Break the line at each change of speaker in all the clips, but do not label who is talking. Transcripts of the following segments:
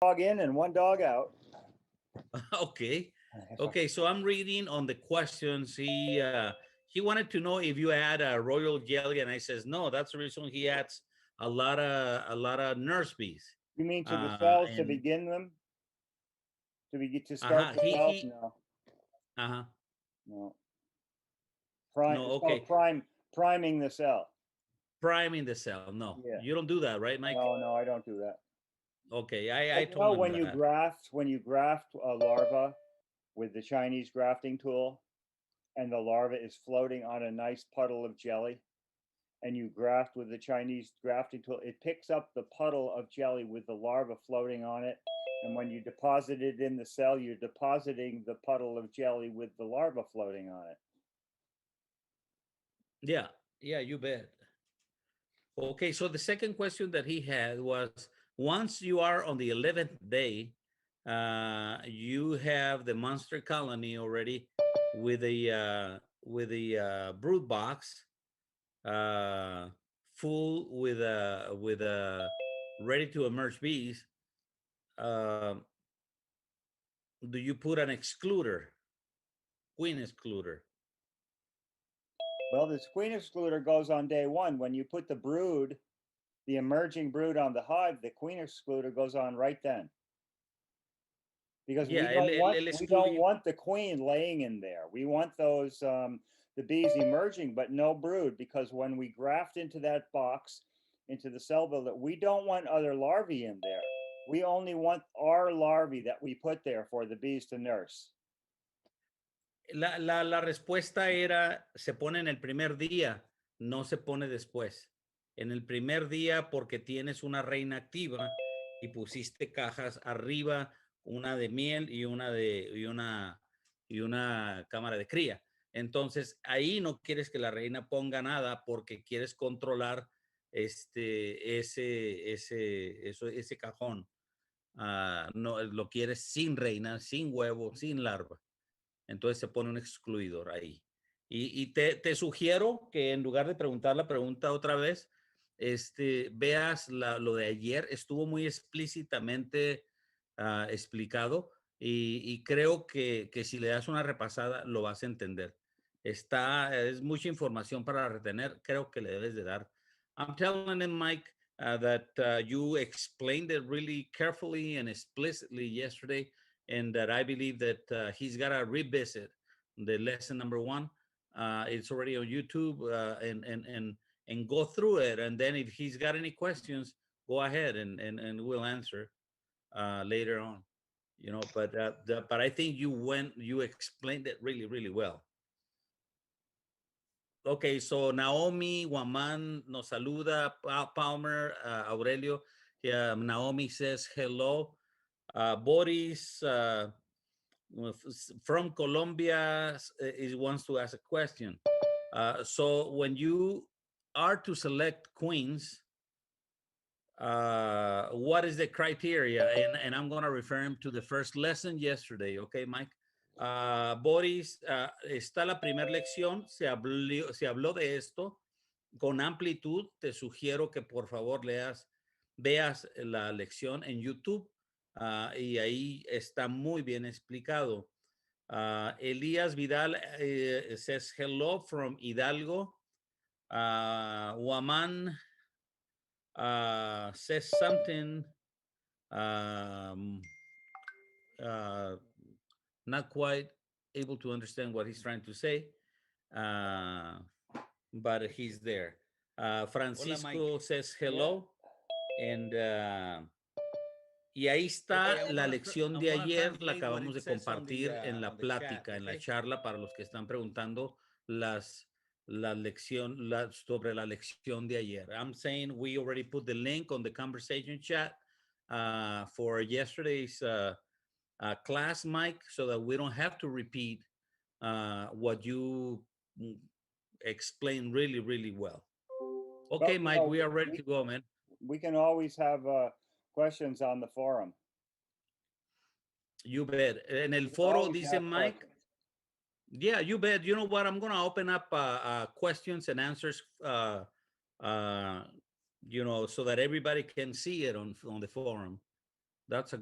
dog in and one dog out.
Okay. Okay, so I'm reading on the questions. He wanted to know if you add a royal jelly, and I says no. That's the reason he adds a lot of nurse bees.
You mean to the cells to
And
begin them? To start the cells?
he
No,
uh-huh.
no.
No,
It's called
okay.
priming the cell.
Priming the cell. No,
Yeah.
you don't do that, right, Mike?
No, I don't do that.
Okay, I
But
told him
when
that.
you graft a larva with the Chinese grafting tool, and the larva is floating on a nice puddle of jelly, and you graft with the Chinese grafting tool, it picks up the puddle of jelly with the larva floating on it. And when you deposit it in the cell, you're depositing the puddle of jelly with the larva floating on it.
Yeah, yeah, you bet. Okay, so the second question that he had was, once you are on the 11th day, you have the monster colony already with a brood box uh, full with ready to emerge bees. Um do you put an excluder, queen excluder?
Well, this queen excluder goes on day one. When you put the emerging brood on the hive, the queen excluder goes on right then. Because
Yeah,
we don't want the queen laying in there. We want those the bees emerging, but no brood, because when we graft into that box, into the cell builder, we don't want other larvae in there. We only want our larvae that we put there for the bees to nurse.
La respuesta era, se pone en el primer día, no se pone después. En el primer día porque tienes una reina activa y pusiste cajas arriba, una de miel y una cámara de cría. Entonces, ahí no quieres que la reina ponga nada porque quieres controlar ese cajón. No, lo quieres sin reina, sin huevo, sin larva. Entonces se pone un excluidor ahí. Y te sugiero que en lugar de preguntar la pregunta otra vez, veas lo de ayer. Estuvo muy explícitamente explicado y creo que si le das una repasada lo vas a entender. Es mucha información para retener. Creo que le debes de dar. I'm telling him, Mike, that you explained it really carefully and explicitly yesterday, and that I believe that he's got to revisit the lesson number one. It's already on YouTube, and go through it. And then if he's got any questions, go ahead and we'll answer later on. But I think you explained it really, really well. Okay, so Naomi Waman nos saluda, Palmer, Aurelio. Yeah, Naomi says hello. Boris from Colombia wants to ask a question. So when you are to select queens, what is the criteria? And I'm going to refer him to the first lesson yesterday. Okay, Mike. Boris, está la primera lección, se habló de esto con amplitud. Te sugiero que por favor veas la lección en YouTube, y ahí está muy bien explicado. Elías Vidal says hello from Hidalgo. Waman says something, um, uh, not quite able to understand what he's trying to say, uh, but he's there. Francisco says hello, and y ahí está la lección de ayer, la acabamos de compartir en la plática, en la charla, para los que están preguntando sobre la lección de ayer. I'm saying we already put the link on the conversation chat for yesterday's class, Mike, so that we don't have to repeat what you explained really, really well. Okay, Mike, we are ready to go, man.
We can always have questions on the forum.
You bet. En el foro dice Mike. Yeah, you bet. You know what? I'm going to open up questions and answers, so that everybody can see it on the forum. That's a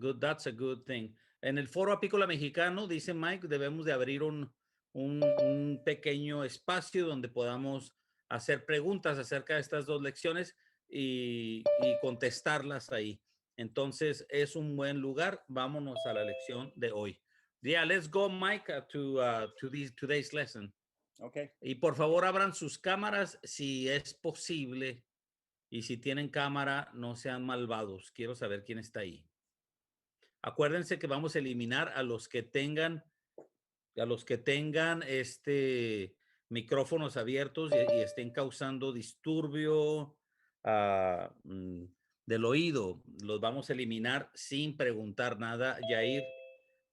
good thing. En el Foro Apícola Mexicano, dice Mike, debemos de abrir un pequeño espacio donde podamos hacer preguntas acerca de estas dos lecciones y contestarlas ahí. Entonces, es un buen lugar. Vámonos a la lección de hoy. Yeah, let's go, Mike, to today's lesson.
Okay.
Y por favor, abran sus cámaras si es posible. Y si tienen cámara, no sean malvados. Quiero saber quién está ahí. Acuérdense que vamos a eliminar a los que tengan micrófonos abiertos y estén causando disturbio del oído. Los vamos a eliminar sin preguntar nada. Yair,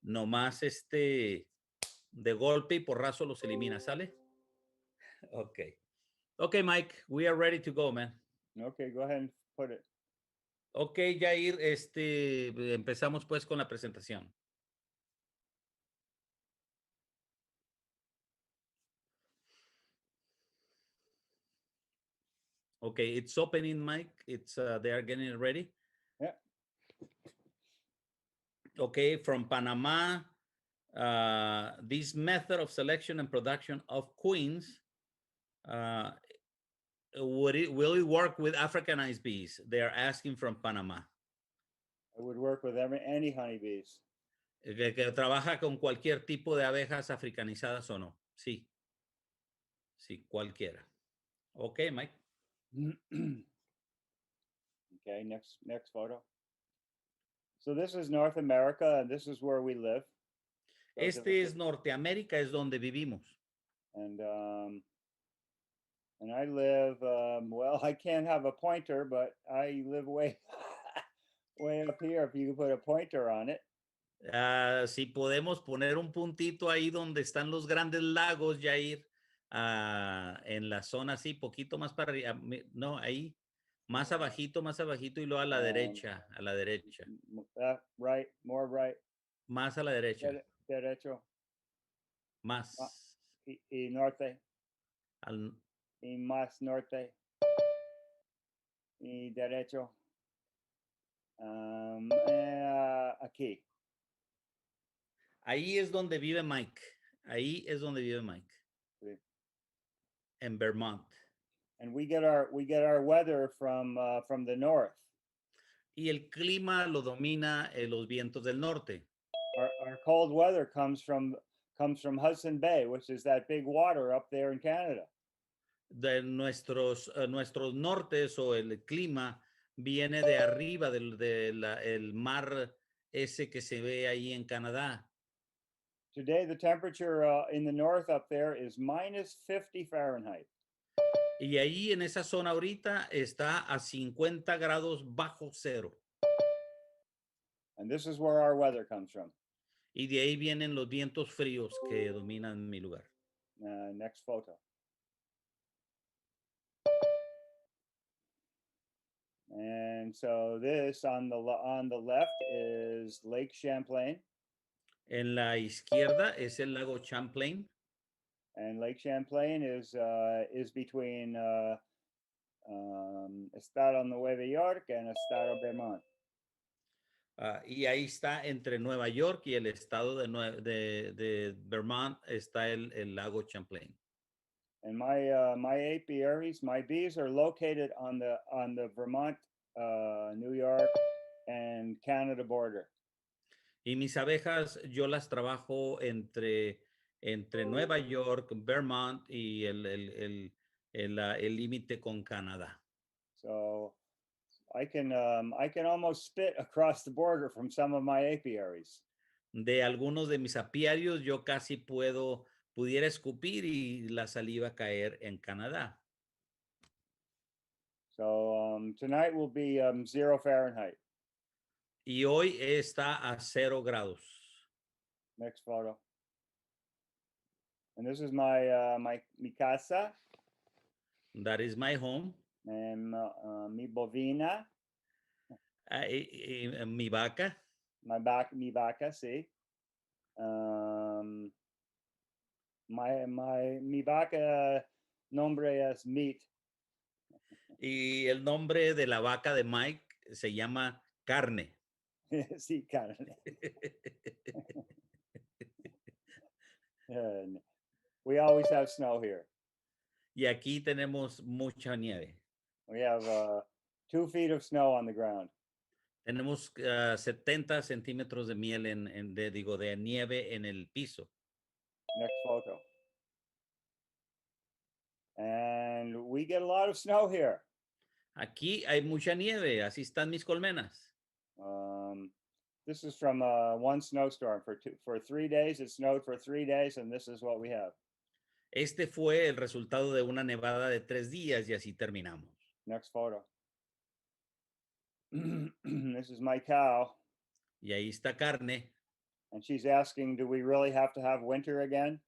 nomás de golpe y porrazo los elimina, ¿sale? Ok. Ok, Mike, we are ready to go, man.
Okay, go ahead and put it.
Ok, Jair, empezamos pues con la presentación. Okay, it's opening, Mike. It's they are getting it ready.
Yeah.
Okay, from Panama, this method of selection and production of queens, will it work with Africanized bees? They are asking from Panama.
It would work with any honeybees.
Que trabaja con cualquier tipo de abejas africanizadas o no. Sí. Sí, cualquiera. Okay, Mike.
Okay, next photo. So this is North America, and this is where we live.
Este es Norteamérica, es donde vivimos.
And I live, well, I can't have a pointer, but I live way, way up here. If you could put a pointer on it.
Si podemos poner un puntito ahí donde están los grandes lagos, Jair, en la zona así, poquito más para arriba, no, ahí, más abajito y luego a la derecha,
Right, more right.
Más a la derecha.
Derecho.
Más.
Y norte.
Al...
Y más norte. Y derecho. Aquí.
Ahí es donde vive Mike. Ahí es donde vive Mike.
Sí.
En Vermont.
And we get our weather from the north.
Y el clima lo domina los vientos del norte.
Our cold weather comes from Hudson Bay, which is that big water up there in Canada.
De nuestros nortes o el clima viene de arriba el mar ese que se ve ahí en Canadá.
Today the temperature in the north up there is -50 Fahrenheit.
Y ahí en esa zona ahorita está a 50 grados bajo cero.
And this is where our weather comes from.
Y de ahí vienen los vientos fríos que dominan mi lugar.
Next photo. And so this on the left is Lake Champlain.
En la izquierda es el lago Champlain.
And Lake Champlain is between Estado Nueva York and Estado Vermont.
Y ahí está entre Nueva York y el estado de Vermont está el lago Champlain.
And my apiaries, my bees are located on the Vermont, New York, and Canada border.
Y mis abejas yo las trabajo entre Nueva York, Vermont y el límite con Canadá.
So I can almost spit across the border from some of my apiaries.
De algunos de mis apiarios yo casi pudiera escupir y la saliva caer en Canadá.
So tonight will be 0 Fahrenheit.
Y hoy está a 0 grados.
Next photo. And this is mi casa.
That is my home.
And mi bovina.
Mi vaca.
Mi vaca, sí. Mi vaca nombre es Meat.
Y el nombre de la vaca de Mike se llama Carne.
Sí, carne. And we always have snow here.
Y aquí tenemos mucha nieve.
We have 2 feet of snow on the ground.
Tenemos 70 centímetros de miel de nieve en el piso.
Next photo. And we get a lot of snow here.
Aquí hay mucha nieve, así están mis colmenas.
This is from one snowstorm for 3 days. It snowed for 3 days, and this is what we have.
Este fue el resultado de una nevada de 3 días y así terminamos.
Next photo. This is my cow.
Y ahí está Carne
And she's asking, do we really have to have winter again?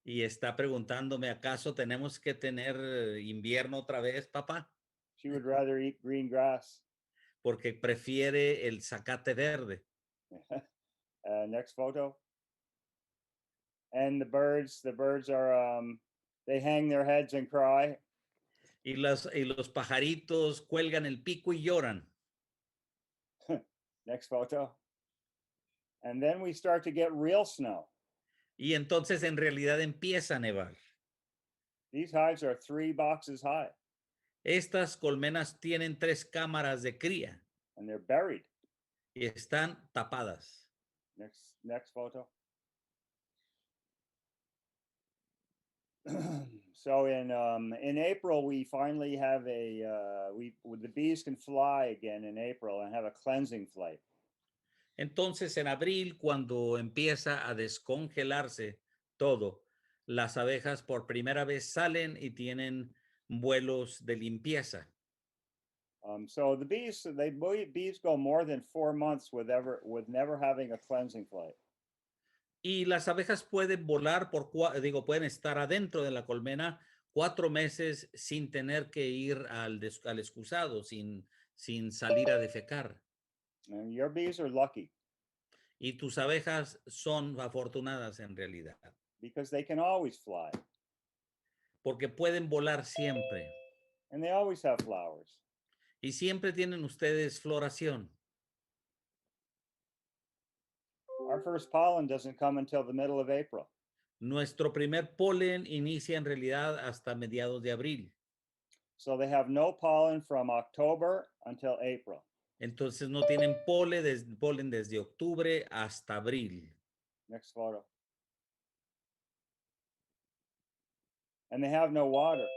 y está preguntándome, ¿acaso tenemos que tener invierno otra vez, papá?
She would rather eat green grass.
Porque prefiere el zacate verde.
Next photo. And the birds are, they hang their heads and cry.
Y los pajaritos cuelgan el pico y lloran.
Next photo. And then we start to get real snow.
Y entonces en realidad empieza a nevar.
These hives are 3 boxes high.
Estas colmenas tienen 3 cámaras de cría.
And they're buried.
Y están tapadas.
Next photo. So in April, we finally have the bees can fly again in April and have a cleansing flight.
Entonces, en abril, cuando empieza a descongelarse todo, las abejas por primera vez salen y tienen vuelos de limpieza.
So the bees go more than 4 months with never having a cleansing flight.
Y las abejas pueden volar pueden estar adentro de la colmena 4 meses sin tener que ir al excusado, sin salir a defecar.
And your bees are lucky.
Y tus abejas son afortunadas en realidad.
Because they can always fly.
Porque pueden volar siempre.
And they always have flowers.
Y siempre tienen ustedes floración.
Our first pollen doesn't come until the middle of April.
Nuestro primer polen inicia en realidad hasta mediados de abril.
So they have no pollen from October until April.
Entonces no tienen polen desde octubre hasta abril.
Next photo. And they have no water.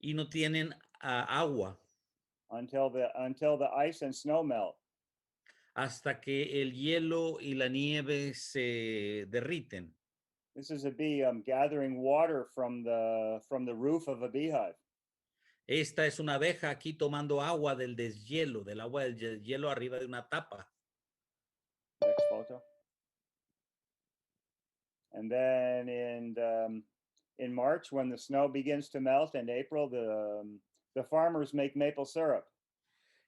Y no tienen agua.
Until the ice and snow melt.
Hasta que el hielo y la nieve se derriten.
This is a bee gathering water from the roof of a beehive.
Esta es una abeja aquí tomando agua del deshielo, del agua del hielo arriba de una tapa.
Next photo. And then in March, when the snow begins to melt, and April, the farmers make maple syrup.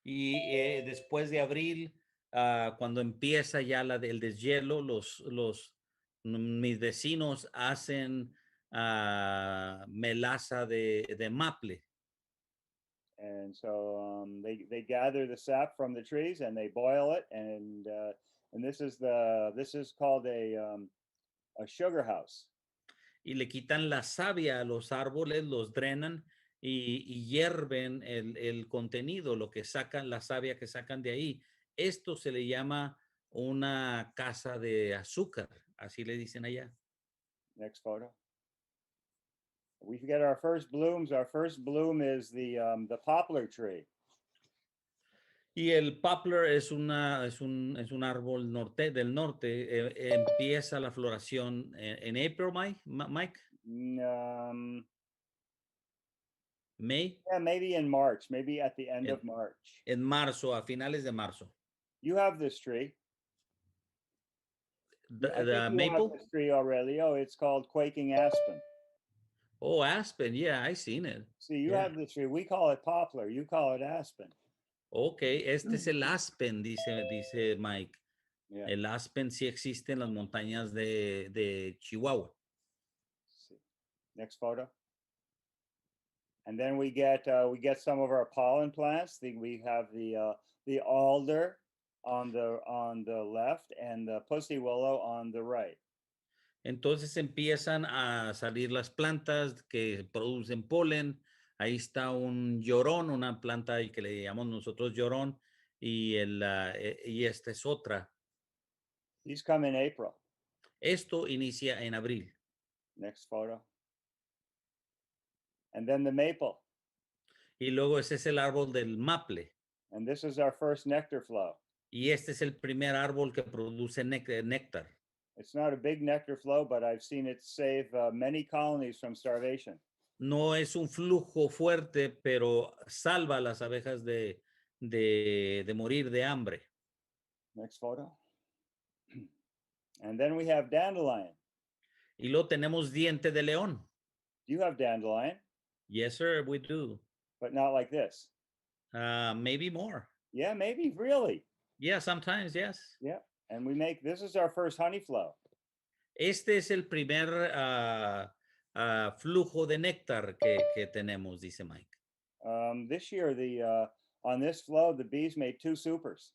Y después de abril, cuando empieza ya el deshielo, mis vecinos hacen melaza de maple.
And so they gather the sap from the trees and they boil it, and this is called a sugar house.
Y le quitan la savia a los árboles, los drenan y hierven el contenido, lo que sacan, la savia que sacan de ahí. Esto se le llama una casa de azúcar, así le dicen allá.
Next photo. We get our first blooms. Our first bloom is the poplar tree.
Y el poplar es un árbol del norte. Empieza la floración en April, Mike. May.
Yeah, maybe in March. Maybe at the end of March.
En marzo, a finales de marzo.
You have this tree.
The maple?
Have this tree, Aurelio. It's called quaking aspen.
Oh, aspen. Yeah, I seen it.
See, you have this tree. We call it poplar. You call it aspen.
Okay, este es el aspen, dice Mike.
Yeah.
El aspen sí existe en las montañas de Chihuahua.
Next photo. And then we get some of our pollen plants. We have the alder, on the left and the pussy willow on the right.
Entonces empiezan a salir las plantas que producen polen. Ahí está un llorón, una planta que le llamamos nosotros llorón, y esta es otra.
These come in April.
Esto inicia en abril.
Next photo. And then the maple.
Y luego ese es el árbol del maple.
And this is our first nectar flow.
Y este es el primer árbol que produce néctar.
It's not a big nectar flow, but I've seen it save many colonies from starvation.
No es un flujo fuerte, pero salva a las abejas de morir de hambre.
Next photo. And then we have dandelion.
Y luego tenemos diente de león.
Do you have dandelion?
Yes, sir, we do.
But not like this.
Maybe more.
Yeah, maybe, really.
Yeah, sometimes, yes.
Yeah, and this is our first honey flow.
Este es el primer flujo de néctar que tenemos, dice Mike.
This year, on this flow, the bees made 2 supers.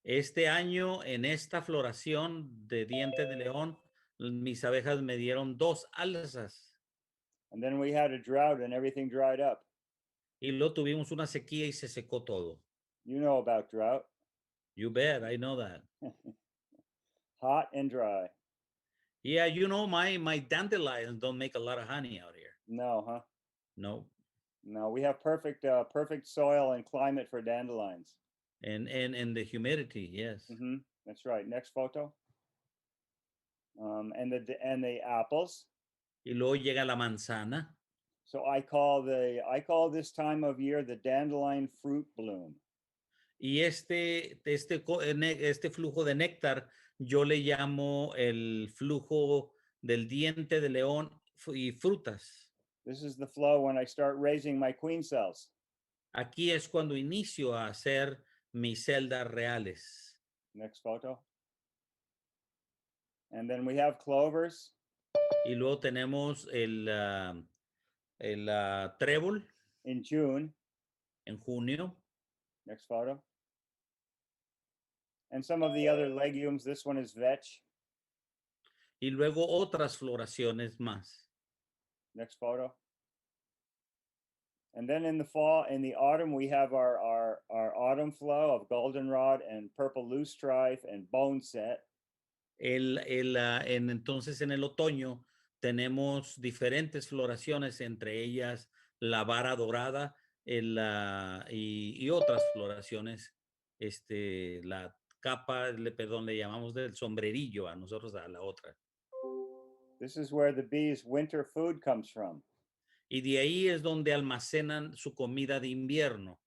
Este año, en esta floración de diente de león, mis abejas me dieron 2 alzas.
And then we had a drought and everything dried up.
Y luego tuvimos una sequía y se secó todo.
You know about drought.
You bet, I know that.
Hot and dry.
Yeah, you know, my dandelions don't make a lot of honey out here.
No, huh?
No.
No, we have perfect soil and climate for dandelions.
And the humidity, yes.
Mm-hmm. That's right. Next photo. And the apples.
Y luego llega la manzana.
So I call this time of year the dandelion fruit bloom.
Y este flujo de néctar yo le llamo el flujo del diente de león y frutas.
This is the flow when I start raising my queen cells.
Aquí es cuando inicio a hacer mis celdas reales.
Next photo. And then we have clovers.
Y luego tenemos el trébol.
In June.
En junio.
Next photo. And some of the other legumes. This one is vetch.
Y luego otras floraciones más.
Next photo. And then in the autumn, we have our autumn flow of goldenrod and purple loosestrife and boneset.
Entonces en el otoño tenemos diferentes floraciones, entre ellas la vara dorada y otras floraciones, la capa, perdón, le llamamos del sombrerillo a nosotros, a la otra.
This is where the bees' winter food comes from.
Y de ahí es donde almacenan su comida de invierno.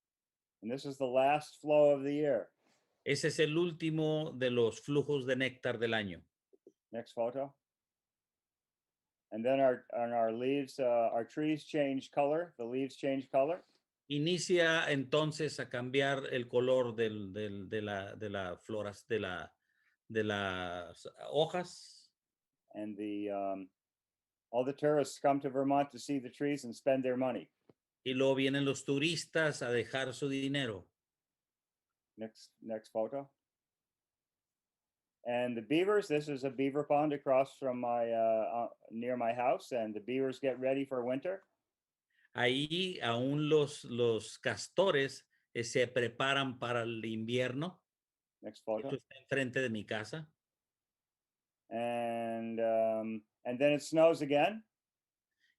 And this is the last flow of the year.
Ese es el último de los flujos de néctar del año.
Next photo. And then our leaves, our trees change color. The leaves change color.
Inicia entonces a cambiar el color de las floras, de las hojas.
And all the tourists come to Vermont to see the trees and spend their money.
Y luego vienen los turistas a dejar su dinero.
Next photo. And the beavers, this is a beaver pond across from near my house, and the beavers get ready for winter.
Ahí aún los castores se preparan para el invierno.
Next photo.
Esto está enfrente de mi casa.
And then it snows again.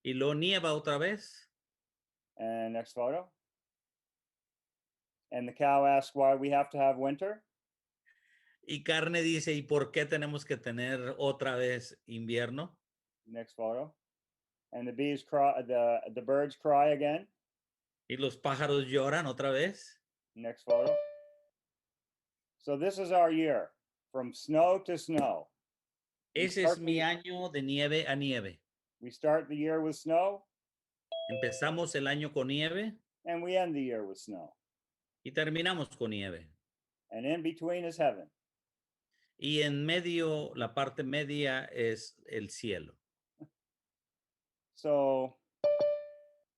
Y lo nieva otra vez.
And next photo. And the cow asks why we have to have winter.
Y Carne dice, ¿y por qué tenemos que tener otra vez invierno?
Next photo. And the bees cry, the birds cry again.
Y los pájaros lloran otra vez.
Next photo. So this is our year, from snow to snow.
Ese es mi año de nieve a nieve.
We start the year with snow.
Empezamos el año con nieve.
And we end the year with snow.
Y terminamos con nieve.
And in between is heaven.
Y en medio, la parte media es el cielo.
So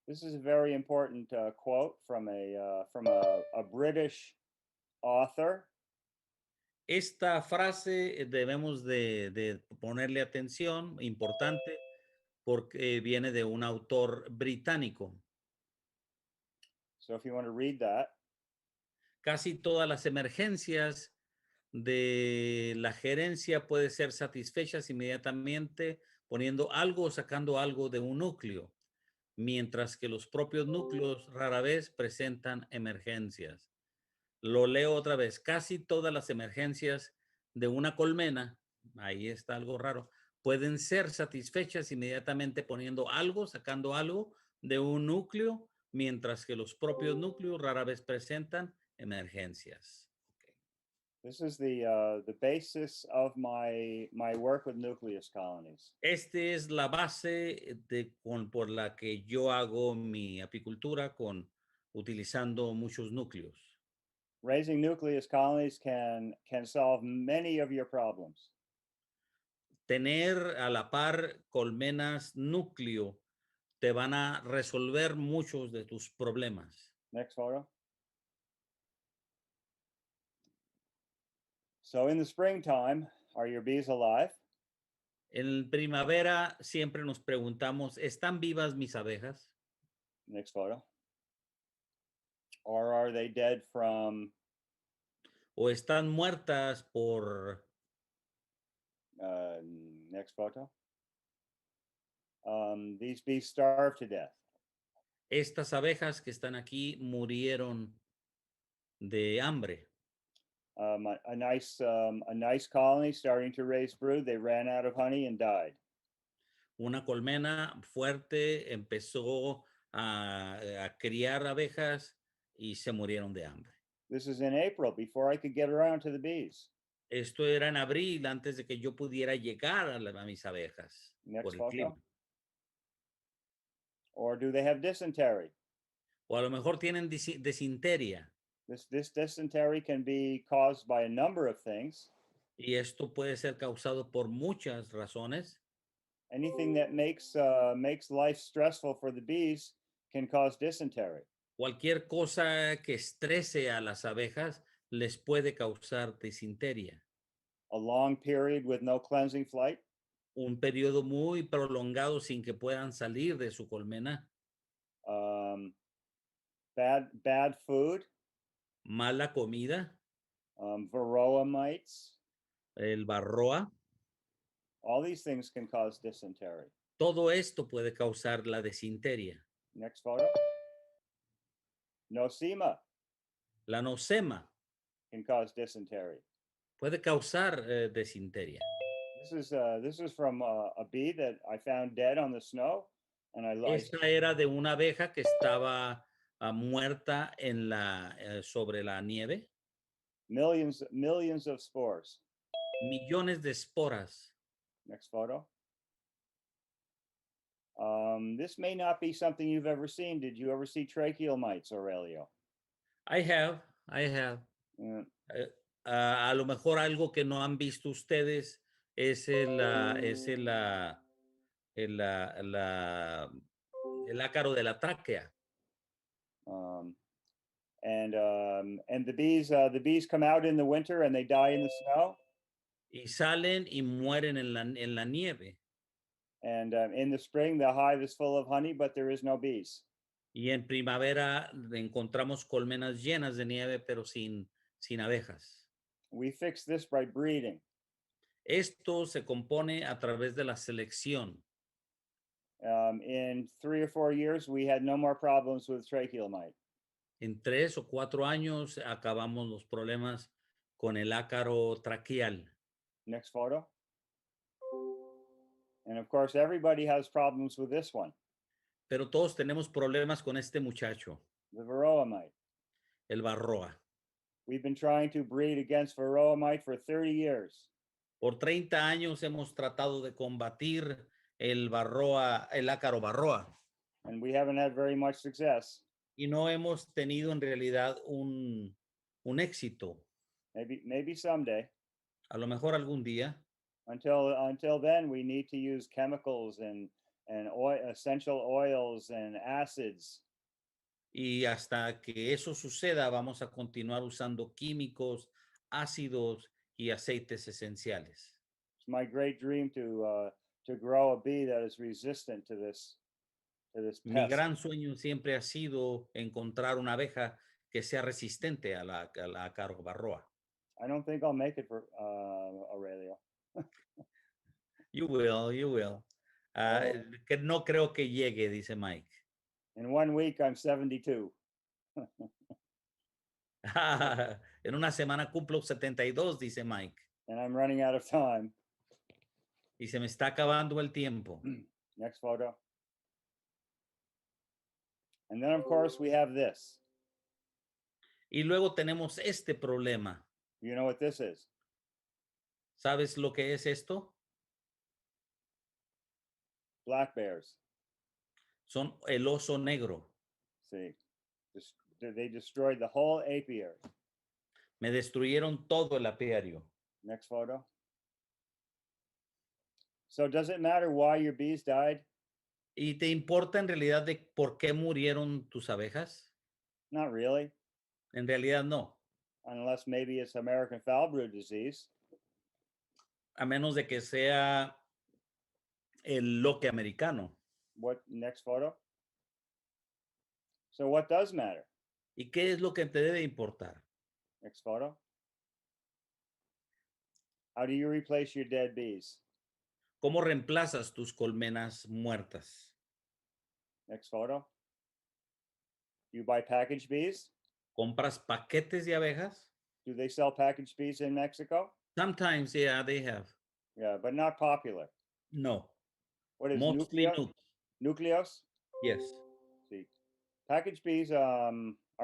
this is a very important quote from a British author.
Esta frase debemos de ponerle atención, importante, porque viene de un autor británico.
So if you want to read that,
Casi todas las emergencias de la gerencia pueden ser satisfechas inmediatamente poniendo algo o sacando algo de un núcleo, mientras que los propios núcleos rara vez presentan emergencias. Lo leo otra vez. Casi todas las emergencias de una colmena, ahí está algo raro, pueden ser satisfechas inmediatamente poniendo algo, sacando algo de un núcleo, mientras que los propios núcleos rara vez presentan emergencias.
this is the basis of my work with nucleus colonies.
Esta es la base por la que yo hago mi apicultura utilizando muchos núcleos.
Raising nucleus colonies can solve many of your problems.
Tener a la par colmenas núcleo te van a resolver muchos de tus problemas.
Next photo. So in the springtime, are your bees alive?
En primavera siempre nos preguntamos, ¿están vivas mis abejas?
Next photo. Or are they dead from
¿O están muertas por
next photo? These bees starved to death.
estas abejas que están aquí murieron de hambre?
A nice colony starting to raise brood. They ran out of honey and died.
Una colmena fuerte empezó a criar abejas y se murieron de hambre.
This is in April before I could get around to the bees.
Esto era en abril, antes de que yo pudiera llegar a mis abejas
Next
por el
photo.
clima.
Or do they have dysentery?
O a lo mejor tienen desinteria.
This dysentery can be caused by a number of things.
Y esto puede ser causado por muchas razones.
Anything that makes life stressful for the bees can cause dysentery.
Cualquier cosa que estrese a las abejas les puede causar desinteria.
A long period with no cleansing flight.
Un periodo muy prolongado sin que puedan salir de su colmena.
Bad food.
Mala comida.
Varroa mites.
El varroa.
All these things can cause dysentery.
Todo esto puede causar la desinteria.
Next photo. Nosema.
La nosema
can cause dysentery.
puede causar desinteria.
This is from a bee that I found dead on the snow, and
Esta era de una abeja que estaba muerta sobre la nieve.
Millions of spores.
Millones de esporas.
Next photo. This may not be something you've ever seen. Did you ever see tracheal mites, Aurelio?
I have. A lo mejor algo que no han visto ustedes es el ácaro de la tráquea.
And the bees come out in the winter and they die in the snow.
Y salen y mueren en la nieve.
And in the spring, the hive is full of honey, but there is no bees.
Y en primavera encontramos colmenas llenas de nieve, pero sin abejas.
We fix this by breeding.
Esto se compone a través de la selección.
In 3 or 4 years, we had no more problems with tracheal mite.
En 3 o 4 años acabamos los problemas con el ácaro traqueal.
Next photo. And of course, everybody has problems with this one.
Pero todos tenemos problemas con este muchacho.
The varroa mite.
El varroa.
We've been trying to breed against varroa mite for 30 years.
Por 30 años hemos tratado de combatir el ácaro varroa.
And we haven't had very much success.
Y no hemos tenido en realidad un éxito.
Maybe someday.
A lo mejor algún día.
Until then, we need to use chemicals and essential oils and acids.
Y hasta que eso suceda, vamos a continuar usando químicos, ácidos y aceites esenciales.
It's my great dream to grow a bee that is resistant to this
Mi
pest.
gran sueño siempre ha sido encontrar una abeja que sea resistente a la carbarroa.
I don't think I'll make it for Aurelio.
You will, you will.
Oh.
Que no creo que llegue, dice Mike.
In 1 week, I'm 72.
En una semana cumplo 72, dice Mike.
And I'm running out of time.
Y se me está acabando el tiempo.
Next photo. And then, of course, we have this.
Y luego tenemos este problema.
You know what this is?
¿Sabes lo que es esto?
Black bears.
Son el oso negro.
See, they destroyed the whole apiary.
Me destruyeron todo el apiario.
Next photo. So does it matter why your bees died?
¿Y te importa en realidad de por qué murieron tus abejas?
Not really,
En realidad no,
unless maybe it's American foul brood disease.
a menos de que sea el loque americano.
What, next photo? So what does matter?
¿Y qué es lo que te debe importar?
Next photo. How do you replace your dead bees?
¿Cómo reemplazas tus colmenas muertas?
Next photo. You buy packaged bees?
¿Compras paquetes de abejas?
Do they sell packaged bees in Mexico?
Sometimes, yeah, they have.
Yeah, but not popular.
No,
What is
mostly
Nucleus? Nucleus?
Yes.
See, packaged bees are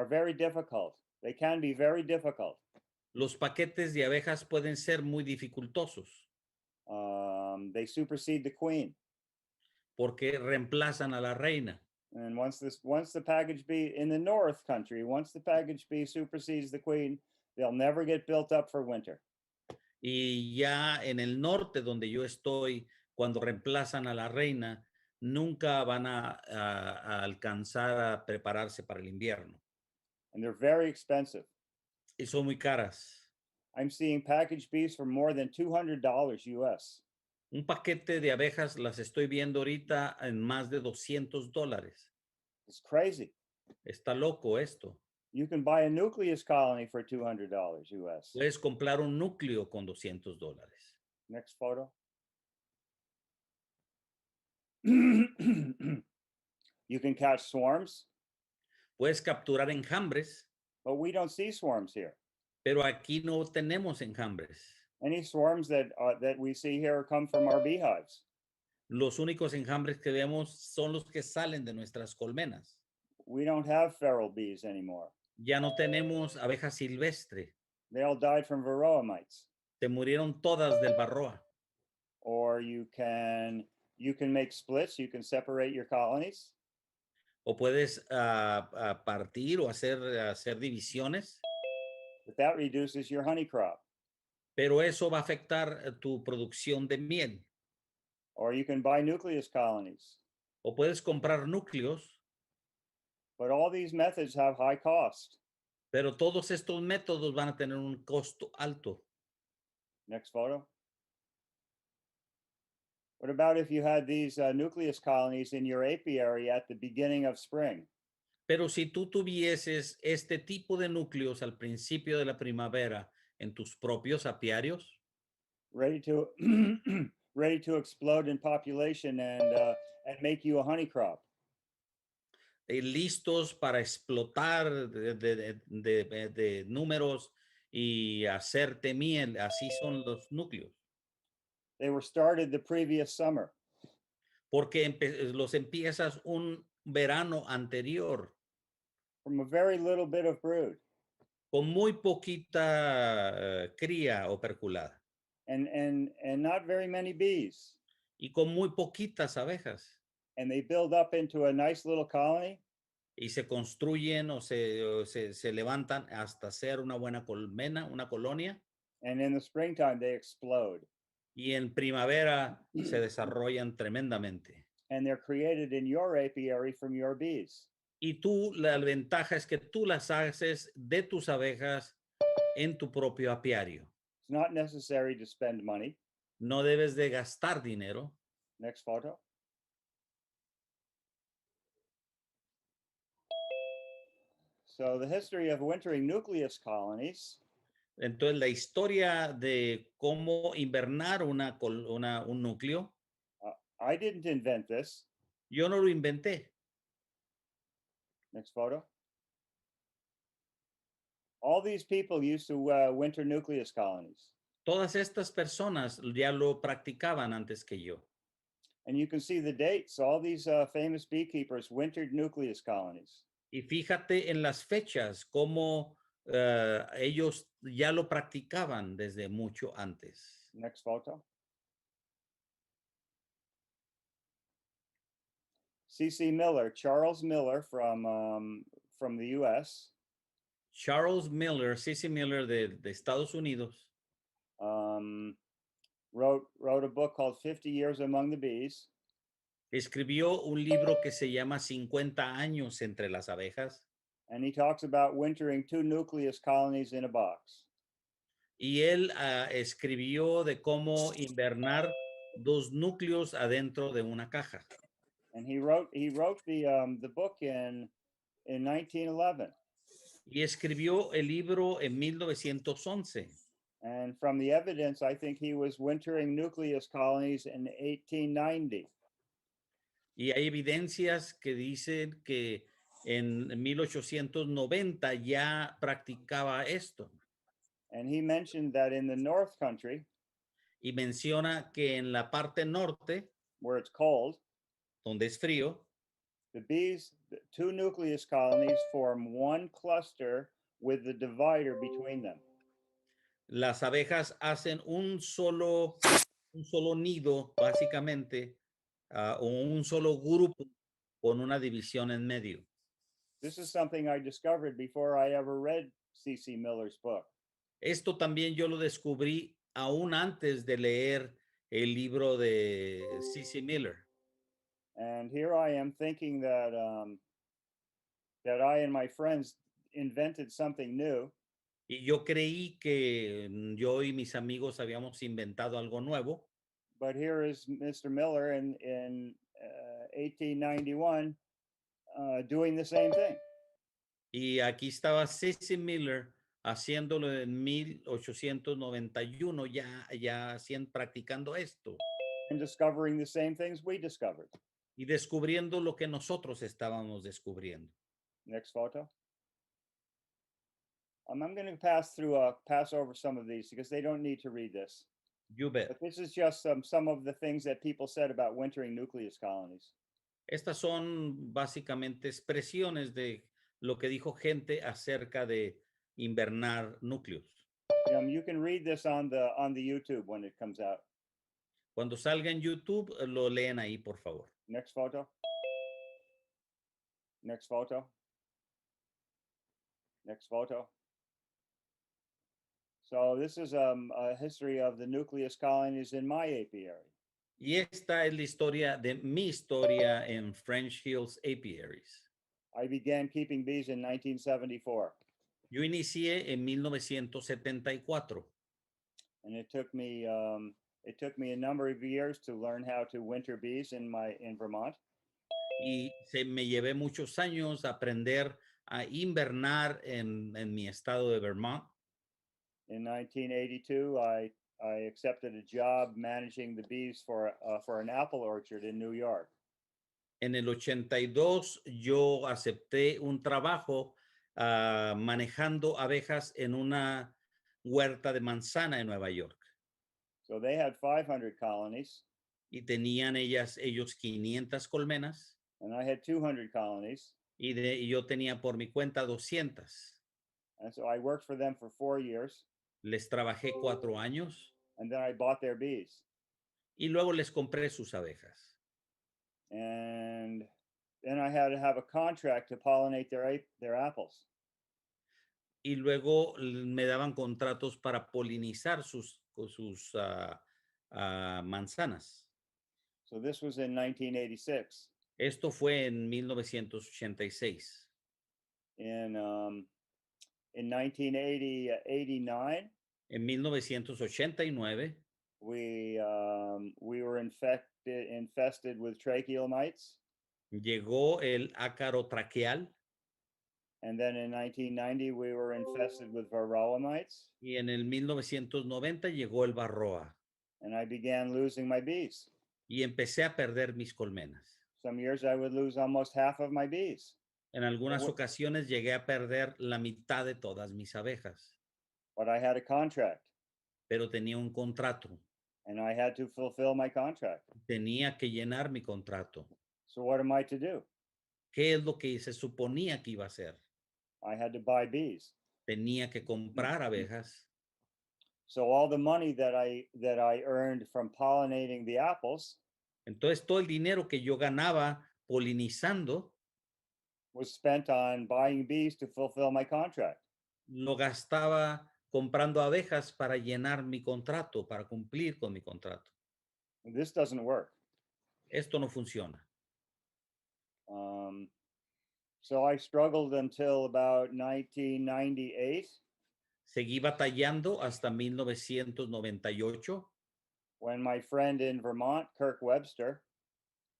very difficult. They can be very difficult.
Los paquetes de abejas pueden ser muy dificultosos
They supersede the queen.
porque reemplazan a la reina.
And once the packaged bee in the North country, once the packaged bee supersedes the queen, they'll never get built up for winter.
Y ya en el norte donde yo estoy, cuando reemplazan a la reina, nunca van a alcanzar a prepararse para el invierno.
And they're very expensive.
Y son muy caras.
I'm seeing packaged bees for more than $200 US.
Un paquete de abejas las estoy viendo ahorita en más de $200.
It's crazy.
Está loco esto.
You can buy a nucleus colony for $200 US.
Puedes comprar un núcleo con $200.
Next photo. You can catch swarms,
Puedes capturar enjambres,
but we don't see swarms here.
pero aquí no tenemos enjambres.
Any swarms that we see here come from our beehives.
Los únicos enjambres que vemos son los que salen de nuestras colmenas.
We don't have feral bees anymore.
Ya no tenemos abejas silvestre.
They all died from varroa mites.
Se murieron todas del varroa.
Or you can make splits. You can separate your colonies.
O puedes partir o hacer divisiones.
But that reduces your honey crop.
Pero eso va a afectar tu producción de miel.
Or you can buy nucleus colonies.
O puedes comprar núcleos.
But all these methods have high cost.
Pero todos estos métodos van a tener un costo alto.
Next photo. What about if you had these nucleus colonies in your apiary at the beginning of spring?
Pero si tú tuvieses este tipo de núcleos al principio de la primavera en tus propios apiarios,
ready to explode in population and make you a honey crop.
Listos para explotar de números y hacerte miel, así son los núcleos.
They were started the previous summer.
Porque los empiezas un verano anterior.
From a very little bit of brood.
Con muy poquita cría operculada.
And not very many bees.
Y con muy poquitas abejas.
And they build up into a nice little colony.
Y se construyen o se levantan hasta ser una buena colmena, una colonia.
And in the springtime they explode.
Y en primavera se desarrollan tremendamente.
And they're created in your apiary from your bees.
Y tú, la ventaja es que tú las haces de tus abejas en tu propio apiario.
It's not necessary to spend money.
No debes de gastar dinero.
Next photo. So the history of wintering nucleus colonies
Entonces, la historia de cómo invernar un núcleo,
I didn't invent this.
yo no lo inventé.
Next photo. All these people used to winter nucleus colonies.
Todas estas personas ya lo practicaban antes que yo.
And you can see the dates. All these famous beekeepers wintered nucleus colonies.
Y fíjate en las fechas cómo ellos ya lo practicaban desde mucho antes.
Next photo. C.C. Miller, Charles Miller from the U.S.
Charles Miller, C.C. Miller de Estados Unidos,
wrote a book called 50 Years Among the Bees.
escribió un libro que se llama 50 años entre las abejas.
And he talks about wintering 2 nucleus colonies in a box.
Y él escribió de cómo invernar 2 núcleos adentro de una caja.
And he wrote the book in 1911.
Y escribió el libro en 1911.
And from the evidence, I think he was wintering nucleus colonies in 1890.
Y hay evidencias que dicen que en 1890 ya practicaba esto.
And he mentioned that in the North Country,
Y menciona que en la parte norte,
where it's cold,
donde es frío,
the bees, the 2 nucleus colonies form one cluster with the divider between them.
las abejas hacen un solo nido, básicamente, o un solo grupo con una división en medio.
This is something I discovered before I ever read C.C. Miller's book.
Esto también yo lo descubrí aún antes de leer el libro de C.C. Miller.
And here I am thinking that I and my friends invented something new.
Y yo creí que yo y mis amigos habíamos inventado algo nuevo.
But here is Mr. Miller in 1891 doing the same thing.
Y aquí estaba C.C. Miller haciéndolo en 1891, practicando esto.
And discovering the same things we discovered.
Y descubriendo lo que nosotros estábamos descubriendo.
Next photo. I'm going to pass over some of these because they don't need to read this.
You bet.
But this is just some of the things that people said about wintering nucleus colonies.
Estas son básicamente expresiones de lo que dijo gente acerca de invernar núcleos.
You can read this on the YouTube when it comes out.
Cuando salga en YouTube, lo leen ahí, por favor.
Next photo. Next photo. Next photo. So this is a history of the nucleus colonies in my apiary.
Y esta es la historia de mi historia en French Hills Apiaries.
I began keeping bees in 1974.
Yo inicié en 1974.
And it took me a number of years to learn how to winter bees in Vermont.
Y me llevé muchos años aprender a invernar en mi estado de Vermont.
In 1982, I accepted a job managing the bees for an apple orchard in New York.
En el 82 yo acepté un trabajo manejando abejas en una huerta de manzana en Nueva York.
So they had 500 colonies.
Y tenían ellos 500 colmenas.
And I had 200 colonies.
Y yo tenía por mi cuenta 200.
And so I worked for them for 4 years.
Les trabajé 4 años.
And then I bought their bees.
Y luego les compré sus abejas.
And then I had to have a contract to pollinate their apples.
Y luego me daban contratos para polinizar sus manzanas.
So this was in 1986.
Esto fue en 1986.
In 1989,
En 1989
we were infested with tracheal mites.
llegó el ácaro traqueal
And then in 1990, we were infested with varroa mites.
y en el 1990 llegó el varroa
And I began losing my bees.
y empecé a perder mis colmenas.
Some years I would lose almost half of my bees.
En algunas ocasiones llegué a perder la mitad de todas mis abejas,
But I had a contract
pero tenía un contrato.
and I had to fulfill my contract.
Tenía que llenar mi contrato.
So what am I to do?
¿Qué es lo que se suponía que iba a hacer?
I had to buy bees.
Tenía que comprar abejas.
So all the money that I earned from pollinating the apples
Entonces todo el dinero que yo ganaba polinizando
was spent on buying bees to fulfill my contract.
lo gastaba comprando abejas para llenar mi contrato, para cumplir con mi contrato.
And this doesn't work.
Esto no funciona.
So I struggled until about 1998
Seguí batallando hasta 1998,
when my friend in Vermont, Kirk Webster,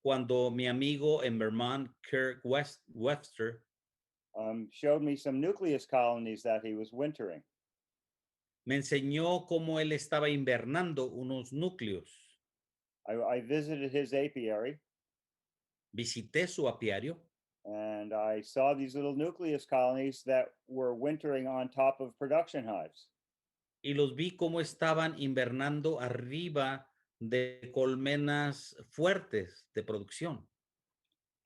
cuando mi amigo en Vermont, Kirk Webster,
showed me some nucleus colonies that he was wintering.
me enseñó cómo él estaba invernando unos núcleos.
I visited his apiary
Visité su apiario
and I saw these little nucleus colonies that were wintering on top of production hives.
y los vi cómo estaban invernando arriba de colmenas fuertes de producción.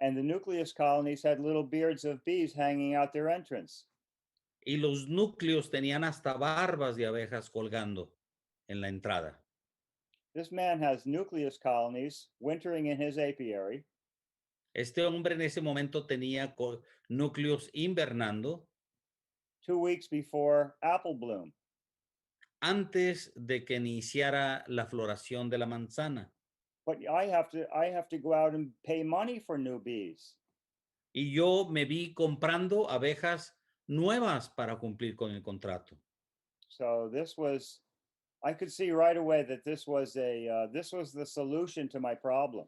And the nucleus colonies had little beards of bees hanging out their entrance.
Y los núcleos tenían hasta barbas de abejas colgando en la entrada.
This man has nucleus colonies wintering in his apiary.
Este hombre en ese momento tenía núcleos invernando
2 weeks before apple bloom.
antes de que iniciara la floración de la manzana.
But I have to go out and pay money for new bees.
Y yo me vi comprando abejas nuevas para cumplir con el contrato.
So I could see right away that this was the solution to my problem.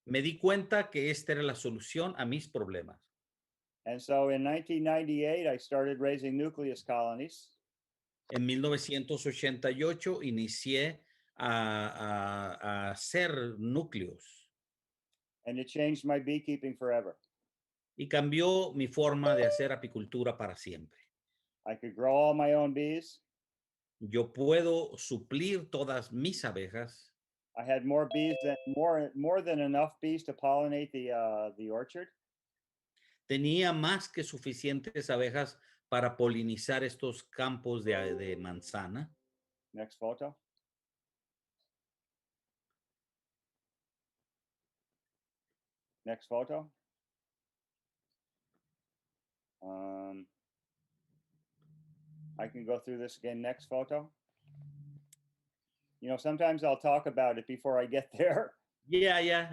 Me di cuenta que esta era la solución a mis problemas.
And so in 1998, I started raising nucleus colonies.
En 1988 inicié a hacer núcleos.
And it changed my beekeeping forever.
Y cambió mi forma de hacer apicultura para siempre.
I could grow all my own bees.
Yo puedo suplir todas mis abejas.
I had more than enough bees to pollinate the orchard.
Tenía más que suficientes abejas para polinizar estos campos de manzana.
Next photo. Next photo. I can go through this again. Next photo. You know, sometimes I'll talk about it before I get there.
Yeah.
Yeah.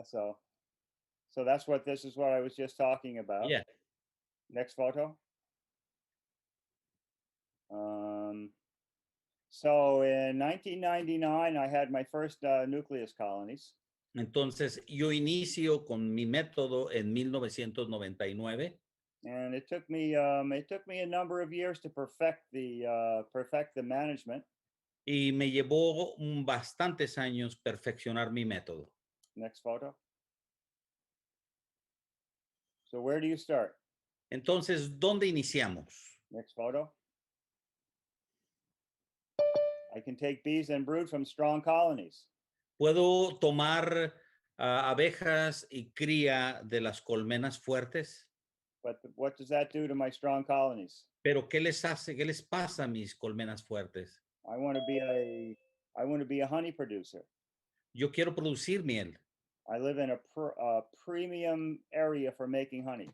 So that's what this is what I was just talking about.
Yeah.
Next photo. So in 1999, I had my first nucleus colonies.
Entonces, yo inicio con mi método en 1999.
And it took me a number of years to perfect the management.
Y me llevó bastantes años perfeccionar mi método.
Next photo. So where do you start?
Entonces, ¿dónde iniciamos?
Next photo. I can take bees and brood from strong colonies.
¿Puedo tomar abejas y cría de las colmenas fuertes?
But what does that do to my strong colonies?
Pero ¿qué les hace? ¿Qué les pasa a mis colmenas fuertes?
I want to be a honey producer.
Yo quiero producir miel.
I live in a premium area for making honey.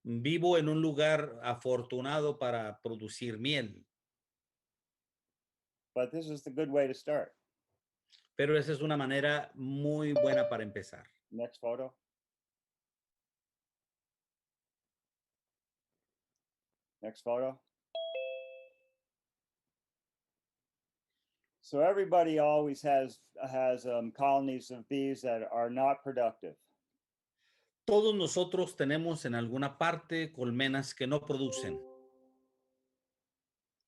Vivo en un lugar afortunado para producir miel.
But this is the good way to start.
Pero esa es una manera muy buena para empezar.
Next photo. Next photo. So everybody always has colonies of bees that are not productive.
Todos nosotros tenemos en alguna parte colmenas que no producen,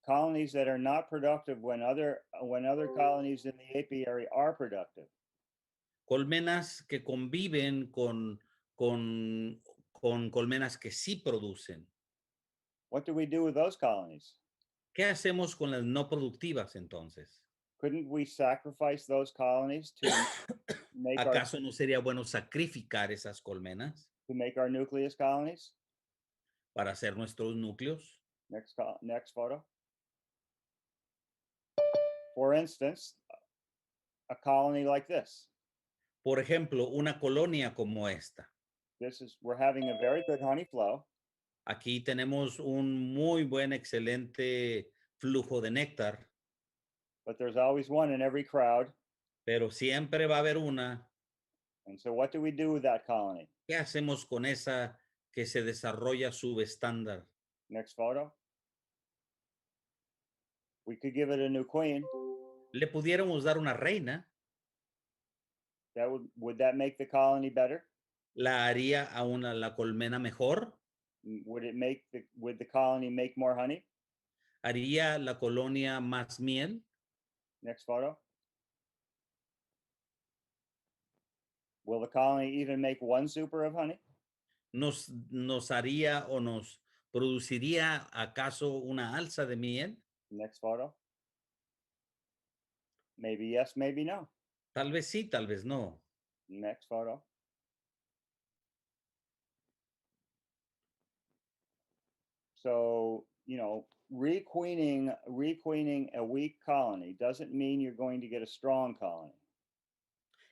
Colonies that are not productive when other colonies in the apiary are productive.
colmenas que conviven con colmenas que sí producen.
What do we do with those colonies?
¿Qué hacemos con las no productivas entonces?
Couldn't we sacrifice those colonies to make
¿Acaso no sería bueno sacrificar esas colmenas
our nucleus colonies?
para hacer nuestros núcleos?
Next photo. For instance, a colony like this.
Por ejemplo, una colonia como esta.
We're having a very good honey flow.
Aquí tenemos un muy buen, excelente flujo de néctar,
But there's always one in every crowd.
pero siempre va a haber una.
And so what do we do with that colony?
¿Qué hacemos con esa que se desarrolla subestándar?
Next photo. We could give it a new queen.
Le pudiéramos dar una reina.
Would that make the colony better?
¿La haría a la colmena mejor?
Would the colony make more honey?
¿Haría la colonia más miel?
Next photo. Will the colony even make one super of honey?
¿Nos haría o nos produciría acaso una alza de miel?
Next photo. Maybe yes, maybe no.
Tal vez sí, tal vez no.
Next photo. So, requeening a weak colony doesn't mean you're going to get a strong colony.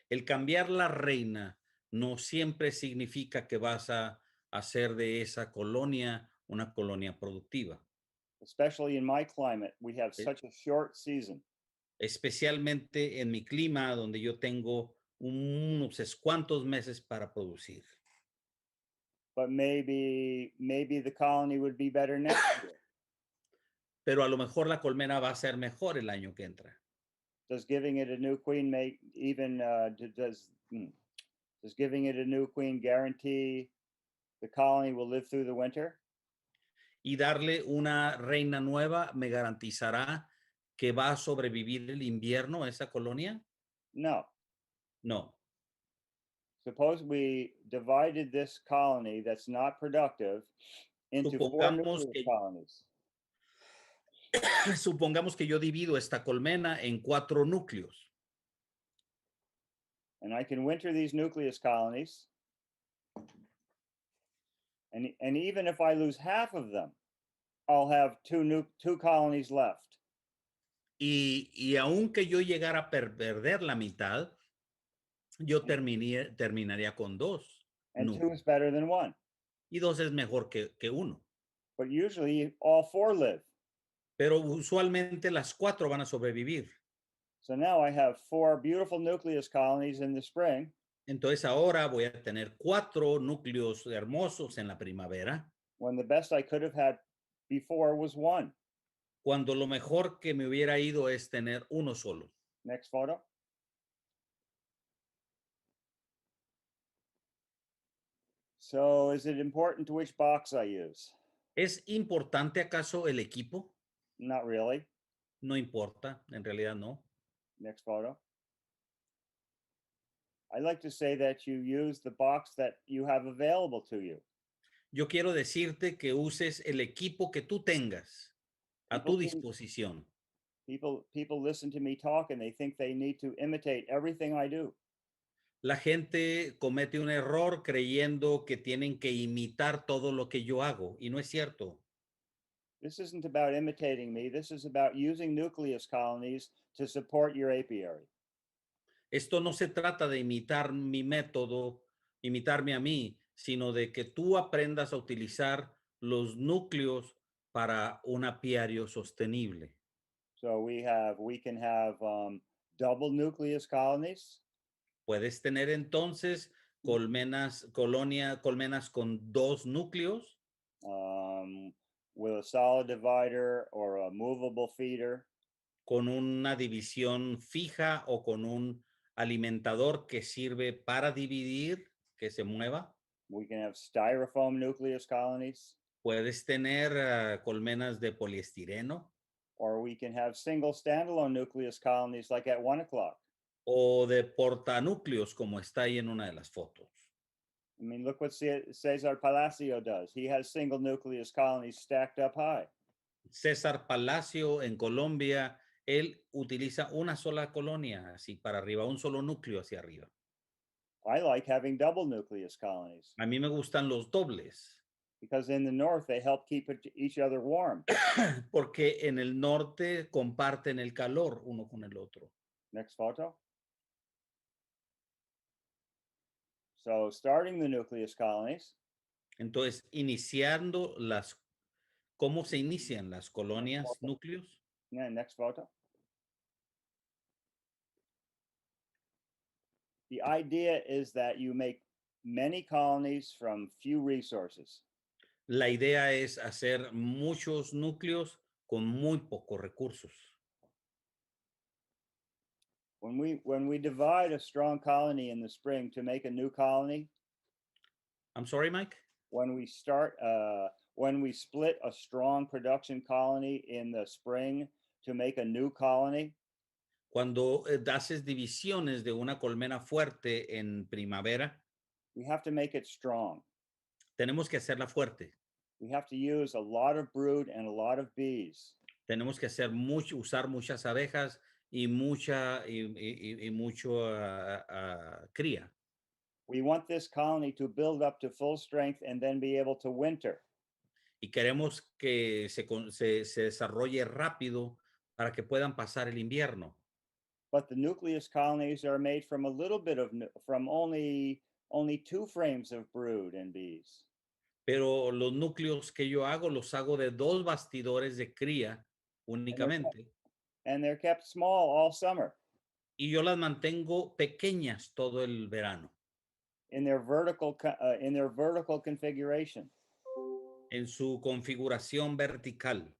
El cambiar la reina no siempre significa que vas a hacer de esa colonia una colonia productiva.
Especially in my climate, we have such a short season.
Especialmente en mi clima, donde yo tengo unos cuantos meses para producir.
But maybe the colony would be better next year.
Pero a lo mejor la colmena va a ser mejor el año que entra.
Does giving it a new queen does giving it a new queen guarantee the colony will live through the winter?
Y darle una reina nueva me garantizará que va a sobrevivir el invierno a esa colonia?
No.
No.
Suppose we divided this colony that's not productive into four nucleus colonies.
Supongamos que yo divido esta colmena en 4 núcleos.
And I can winter these nucleus colonies. And even if I lose half of them, I'll have two colonies left.
Y aunque yo llegara a perder la mitad, yo terminaría con 2.
And 2 is better than 1.
Y 2 es mejor que 1.
But usually all 4 live.
Pero usualmente las 4 van a sobrevivir.
So now I have 4 beautiful nucleus colonies in the spring.
Entonces ahora voy a tener 4 núcleos hermosos en la primavera.
When the best I could have had before was 1.
Cuando lo mejor que me hubiera ido es tener uno solo.
Next photo. So is it important which box I use?
¿Es importante acaso el equipo?
Not really.
No importa, en realidad no.
Next photo. I like to say that you use the box that you have available to you.
Yo quiero decirte que uses el equipo que tú tengas a tu disposición.
People listen to me talk and they think they need to imitate everything I do.
La gente comete un error creyendo que tienen que imitar todo lo que yo hago, y no es cierto.
This isn't about imitating me. This is about using nucleus colonies to support your apiary.
Esto no se trata de imitar mi método, imitarme a mí, sino de que tú aprendas a utilizar los núcleos para un apiario sostenible.
So we can have double nucleus colonies.
Puedes tener entonces colmenas con 2 núcleos.
With a solid divider or a movable feeder.
con una división fija o con un alimentador que sirve para dividir, que se mueva.
We can have styrofoam nucleus colonies,
Puedes tener colmenas de poliestireno
or we can have single standalone nucleus colonies like at 1 o'clock.
o de portanúcleos, como está ahí en una de las fotos.
I mean, look what Cesar Palacio does. He has single nucleus colonies stacked up high.
César Palacio en Colombia, él utiliza una sola colonia, así para arriba, un solo núcleo hacia arriba.
I like having double nucleus colonies
A mí me gustan los dobles,
because in the north they help keep each other warm.
porque en el norte comparten el calor uno con el otro.
Next photo. So starting the nucleus colonies,
Entonces, ¿cómo se inician las colonias núcleos?
yeah, next photo. The idea is that you make many colonies from few resources.
La idea es hacer muchos núcleos con muy pocos recursos.
When we divide a strong colony in the spring to make a new colony,
I'm sorry, Mike?
when we split a strong production colony in the spring to make a new colony,
Cuando haces divisiones de una colmena fuerte en primavera,
we have to make it strong.
tenemos que hacerla fuerte.
We have to use a lot of brood and a lot of bees.
Tenemos que usar muchas abejas y mucho cría.
We want this colony to build up to full strength and then be able to winter.
Y queremos que se desarrolle rápido para que puedan pasar el invierno.
But the nucleus colonies are made from a little bit from only 2 frames of brood and bees.
Pero los núcleos que yo hago los hago de 2 bastidores de cría únicamente.
And they're kept small all summer.
Y yo las mantengo pequeñas todo el verano.
In their vertical configuration.
En su configuración vertical.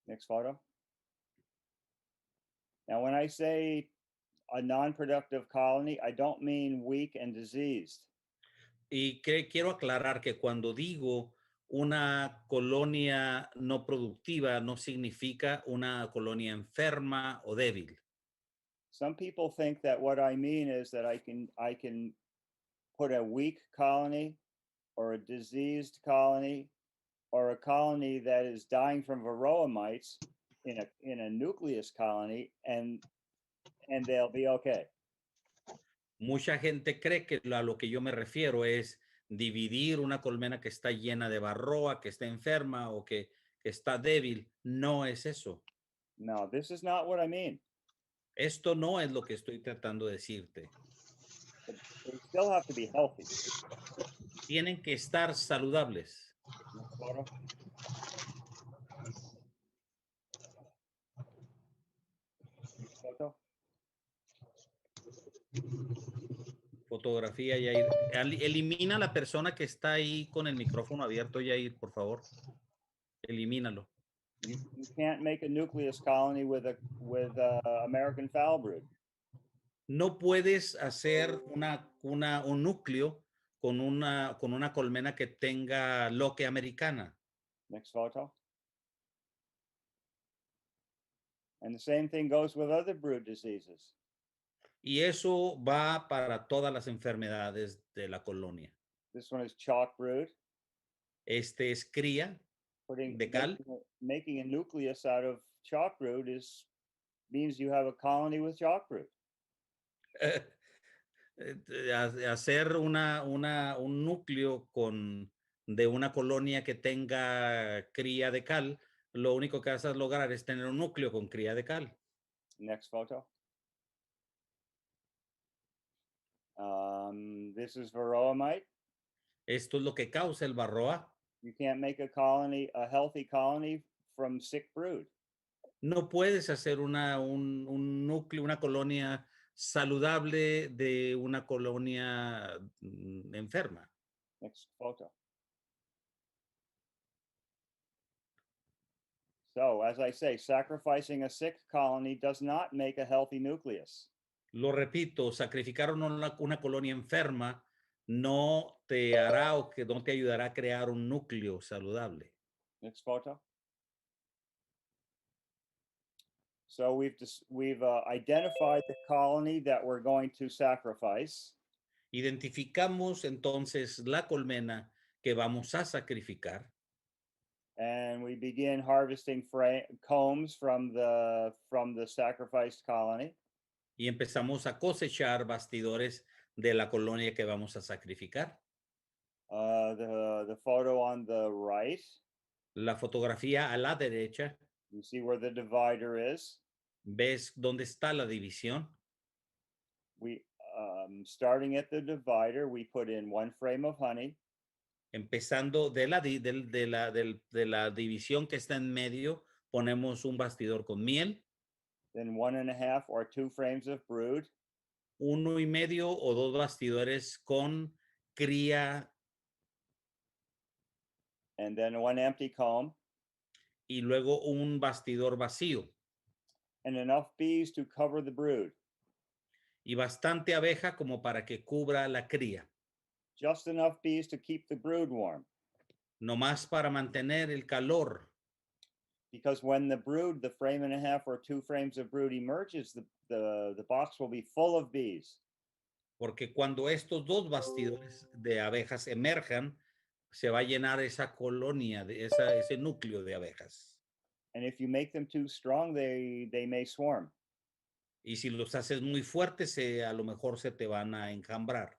Next photo. Now, when I say a non-productive colony, I don't mean weak and diseased.
Y quiero aclarar que cuando digo una colonia no productiva, no significa una colonia enferma o débil.
Some people think that what I mean is that I can put a weak colony or a diseased colony or a colony that is dying from varroa mites in a nucleus colony and they'll be okay.
Mucha gente cree que a lo que yo me refiero es dividir una colmena que está llena de varroa, que está enferma o que está débil. No es eso.
No, this is not what I mean.
Esto no es lo que estoy tratando de decirte.
They still have to be healthy.
Tienen que estar saludables.
Photo.
Fotografía, Yair. Elimina a la persona que está ahí con el micrófono abierto, Yair, por favor. Elimínalo.
You can't make a nucleus colony with American foul brood.
No puedes hacer un núcleo con una colmena que tenga loque americana.
Next photo. And the same thing goes with other brood diseases.
Y eso va para todas las enfermedades de la colonia.
This one is chalk brood.
Este es cría de cal.
Making a nucleus out of chalk brood means you have a colony with chalk brood.
Hacer un núcleo de una colonia que tenga cría de cal, lo único que vas a lograr es tener un núcleo con cría de cal.
Next photo. This is varroa mite.
Esto es lo que causa el varroa.
You can't make a healthy colony from sick brood.
No puedes hacer un núcleo, una colonia saludable de una colonia enferma.
Next photo. So, as I say, sacrificing a sick colony does not make a healthy nucleus.
Lo repito, sacrificar una colonia enferma no te hará o que no te ayudará a crear un núcleo saludable.
Next photo. So we've identified the colony that we're going to sacrifice.
Identificamos entonces la colmena que vamos a sacrificar
And we begin harvesting combs from the sacrificed colony.
y empezamos a cosechar bastidores de la colonia que vamos a sacrificar.
The photo on the right,
La fotografía a la derecha,
you see where the divider is.
ves dónde está la división.
We starting at the divider, we put in 1 frame of honey.
Empezando de la división que está en medio, ponemos un bastidor con miel.
Then 1.5 or 2 frames of brood.
1.5 o 2 bastidores con cría.
And then 1 empty comb.
Y luego un bastidor vacío.
And enough bees to cover the brood.
Y bastante abeja como para que cubra la cría.
Just enough bees to keep the brood warm.
No más para mantener el calor.
Because when the brood, the 1.5 or 2 frames of brood emerges, the box will be full of bees.
Porque cuando estos 2 bastidores de abejas emerjan, se va a llenar esa colonia, ese núcleo de abejas.
And if you make them too strong, they may swarm.
Y si los haces muy fuertes, a lo mejor se te van a enjambrar.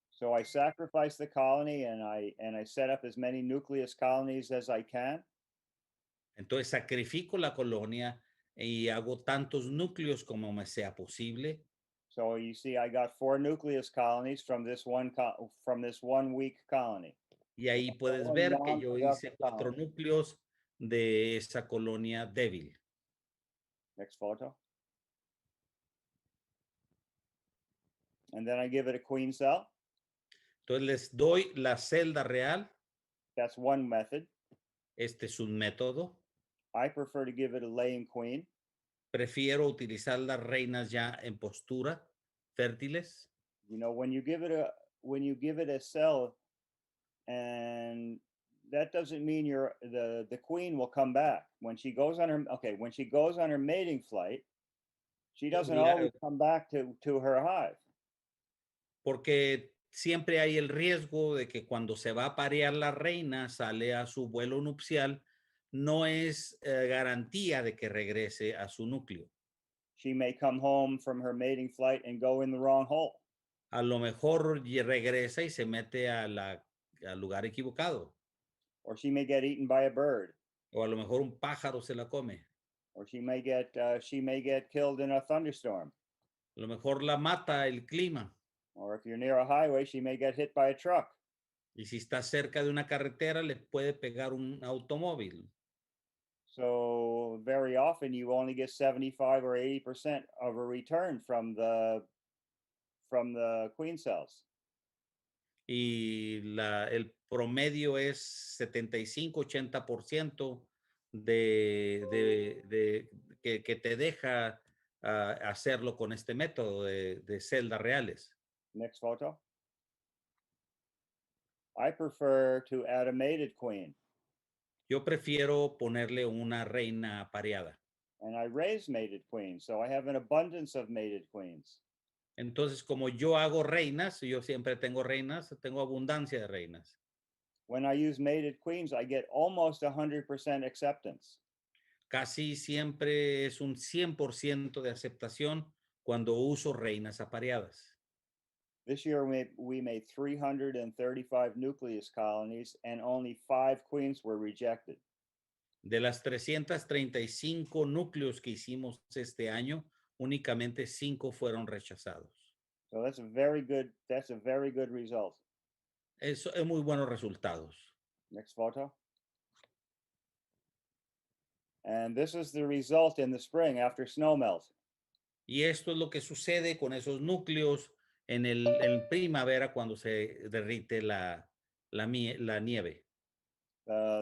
So I sacrifice the colony and I set up as many nucleus colonies as I can.
Entonces sacrifico la colonia y hago tantos núcleos como me sea posible.
So you see, I got 4 nucleus colonies from this one weak colony.
Y ahí puedes ver que yo hice 4 núcleos de esa colonia débil.
Next photo. And then I give it a queen cell.
Entonces les doy la celda real.
That's one method.
Este es un método.
I prefer to give it a laying queen.
Prefiero utilizar las reinas ya en postura, fértiles.
You know, when you give it a cell, and that doesn't mean the queen will come back when she goes on her mating flight. She doesn't always come back to her hive.
Porque siempre hay el riesgo de que cuando se va a parear la reina, sale a su vuelo nupcial, no es garantía de que regrese a su núcleo.
She may come home from her mating flight and go in the wrong hole.
A lo mejor regresa y se mete al lugar equivocado.
Or she may get eaten by a bird.
O a lo mejor un pájaro se la come.
Or she may get killed in a thunderstorm.
A lo mejor la mata el clima.
Or if you're near a highway, she may get hit by a truck.
Y si está cerca de una carretera, le puede pegar un automóvil.
So very often you only get 75 or 80% of a return from the queen cells.
Y el promedio es 75-80% que te deja hacerlo con este método de celdas reales.
Next photo. I prefer to add a mated queen.
Yo prefiero ponerle una reina apareada.
And I raise mated queens, so I have an abundance of mated queens.
Entonces, como yo hago reinas, yo siempre tengo reinas, tengo abundancia de reinas.
When I use mated queens, I get almost 100% acceptance.
Casi siempre es un 100% de aceptación cuando uso reinas apareadas.
This year we made 335 nucleus colonies and only 5 queens were rejected.
De las 335 núcleos que hicimos este año, únicamente 5 fueron rechazados.
So that's a very good result.
Eso es muy buenos resultados.
Next photo. And this is the result in the spring after snow melt.
Y esto es lo que sucede con esos núcleos en primavera cuando se derrite la nieve.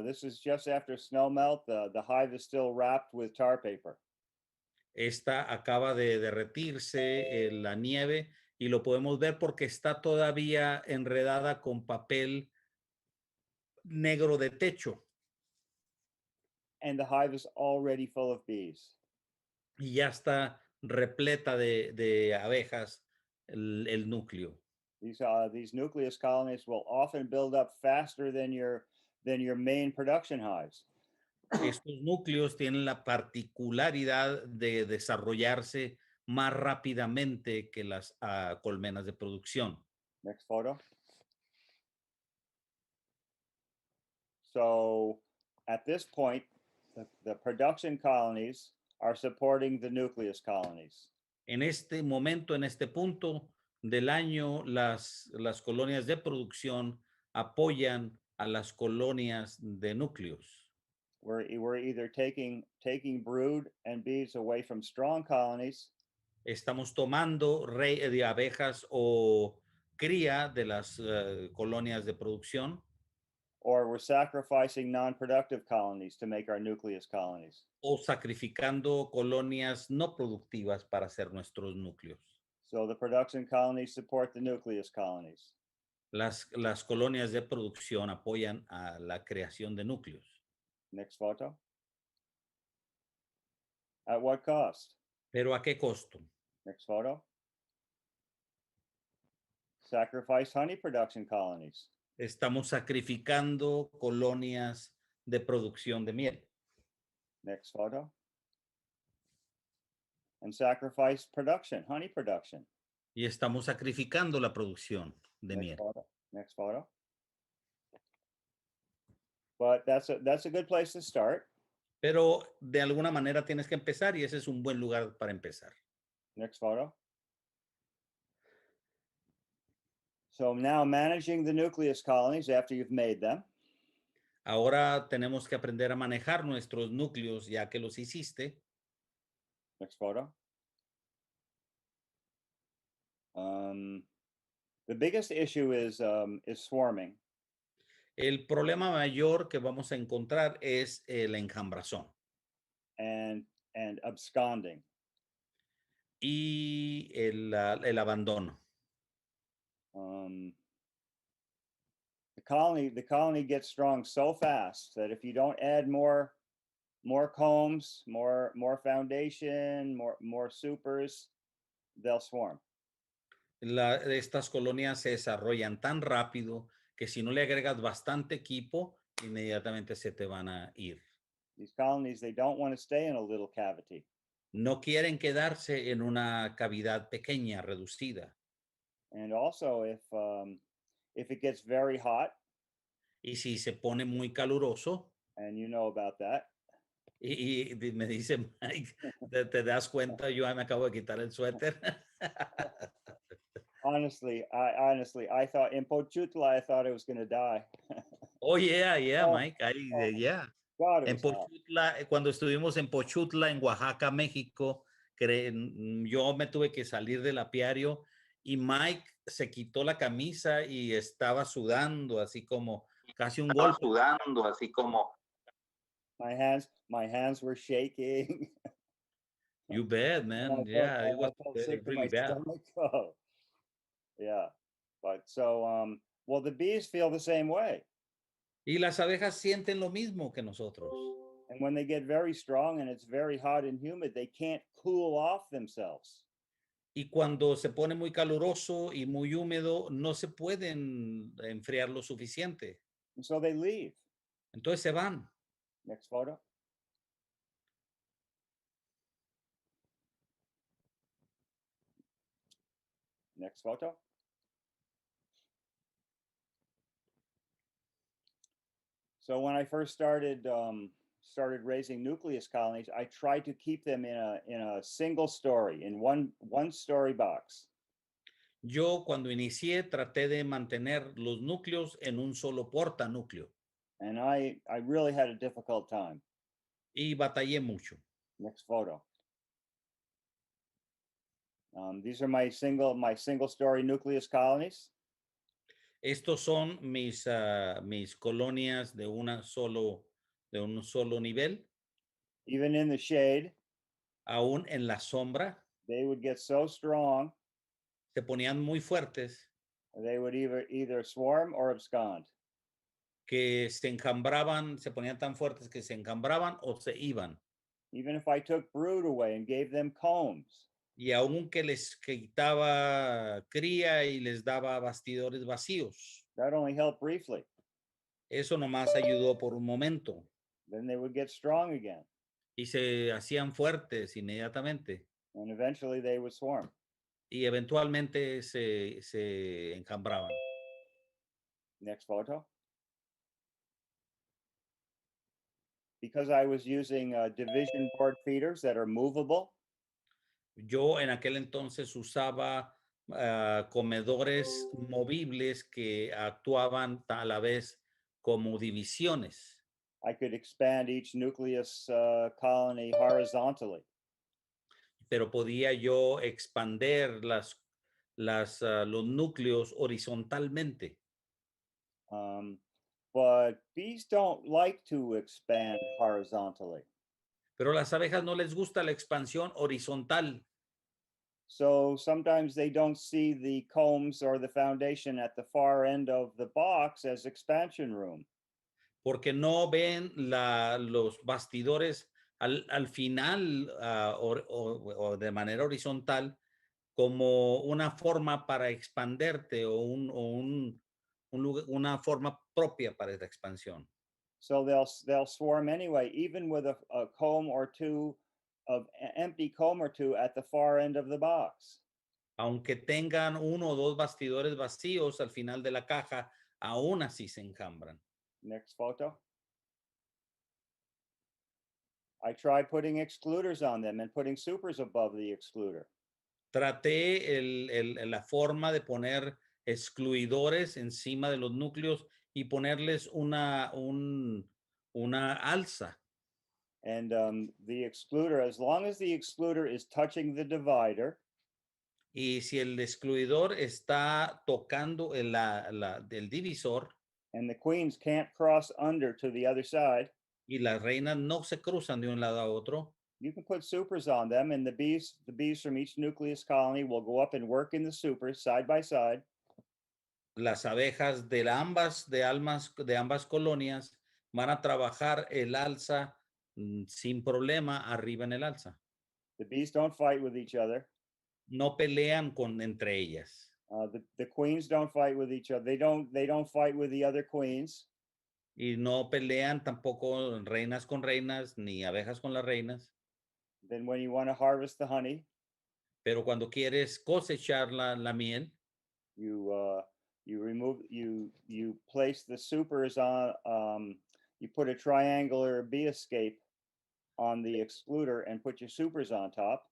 This is just after snow melt. The hive is still wrapped with tar paper.
Esta acaba de derretirse la nieve y lo podemos ver porque está todavía enredada con papel negro de techo.
And the hive is already full of bees.
Y ya está repleta de abejas el núcleo.
These nucleus colonies will often build up faster than your main production hives.
Estos núcleos tienen la particularidad de desarrollarse más rápidamente que las colmenas de producción.
Next photo. So at this point, the production colonies are supporting the nucleus colonies.
En este momento, en este punto del año, las colonias de producción apoyan a las colonias de núcleos.
We're either taking brood and bees away from strong colonies,
Estamos tomando de abejas o cría de las colonias de producción,
or we're sacrificing non-productive colonies to make our nucleus colonies.
o sacrificando colonias no productivas para hacer nuestros núcleos.
So the production colonies support the nucleus colonies.
Las colonias de producción apoyan a la creación de núcleos.
Next photo. At what cost?
¿Pero a qué costo?
Next photo. Sacrifice honey production colonies.
Estamos sacrificando colonias de producción de miel.
Next photo. And sacrifice production, honey production.
Y estamos sacrificando la producción de
Next
miel.
photo. Next photo. But that's a good place to start.
Pero de alguna manera tienes que empezar y ese es un buen lugar para empezar.
Next photo. So now managing the nucleus colonies after you've made them.
Ahora tenemos que aprender a manejar nuestros núcleos ya que los hiciste.
Next photo. The biggest issue is swarming.
El problema mayor que vamos a encontrar es el enjambrazón
and absconding.
y el abandono.
The colony gets strong so fast that if you don't add more combs, more foundation, more supers, they'll swarm.
Estas colonias se desarrollan tan rápido que si no le agregas bastante equipo, inmediatamente se te van a ir.
These colonies, they don't want to stay in a little cavity.
No quieren quedarse en una cavidad pequeña, reducida.
And also, if it gets very hot,
y si se pone muy caluroso,
and you know about that,
y me dice Mike, ¿te das cuenta? Yo me acabo de quitar el suéter.
honestly, I thought in Pochutla, I thought I was going to die.
Oh, yeah,
Oh,
Mike. Yeah.
God, it
En
was hot.
Pochutla, cuando estuvimos en Pochutla, en Oaxaca, México, yo me tuve que salir del apiario y Mike se quitó la camisa y estaba sudando, así como casi un golpe.
Sudando, así como.
My hands were shaking.
You bet, man. Yeah, it was really bad.
Oh, yeah, but so well, the bees feel the same way.
Y las abejas sienten lo mismo que nosotros.
And when they get very strong and it's very hot and humid, they can't cool off themselves.
Y cuando se pone muy caluroso y muy húmedo, no se pueden enfriar lo suficiente.
And so they leave.
Entonces se van.
Next photo. Next photo. So when I first started raising nucleus colonies, I tried to keep them in a single story, in one story box.
Yo cuando inicié traté de mantener los núcleos en un solo portanúcleo.
And I really had a difficult time.
Y batallé mucho.
Next photo. These are my single story nucleus colonies.
Estos son mis colonias de un solo nivel.
Even in the shade,
Aún en la sombra
they would get so strong,
se ponían muy fuertes
they would either swarm or abscond.
que se encambraban, se ponían tan fuertes que se encambraban o se iban.
Even if I took brood away and gave them combs,
Y aunque les quitaba cría y les daba bastidores vacíos,
that only helped briefly.
eso nomás ayudó por un momento
Then they would get strong again,
y se hacían fuertes inmediatamente
and eventually they would swarm.
y eventualmente se encambraban.
Next photo. Because I was using division board feeders that are movable,
Yo en aquel entonces usaba comedores movibles que actuaban a la vez como divisiones,
I could expand each nucleus colony horizontally.
pero podía yo expander los núcleos horizontalmente.
But bees don't like to expand horizontally.
Pero a las abejas no les gusta la expansión horizontal,
So sometimes they don't see the combs or the foundation at the far end of the box as expansion room.
porque no ven los bastidores al final o de manera horizontal como una forma para expanderte o una forma propia para esta expansión.
So they'll swarm anyway, even with a comb or two of empty comb or two at the far end of the box.
Aunque tengan uno o dos bastidores vacíos al final de la caja, aún así se encambran.
Next photo. I tried putting excluders on them and putting supers above the excluder.
Traté la forma de poner excluidores encima de los núcleos y ponerles una alza.
And the excluder, as long as the excluder is touching the divider,
Y si el excluidor está tocando el divisor
and the queens can't cross under to the other side,
y las reinas no se cruzan de un lado a otro,
you can put supers on them, and the bees from each nucleus colony will go up and work in the supers side by side.
las abejas de ambas colonias van a trabajar el alza sin problema arriba en el alza.
The bees don't fight with each other.
No pelean entre ellas.
The queens don't fight with each other. They don't fight with the other queens.
Y no pelean tampoco reinas con reinas ni abejas con las reinas.
Then when you want to harvest the honey,
Pero cuando quieres cosechar la miel,
you place the supers on. You put a triangular bee escape on the excluder and put your supers on top.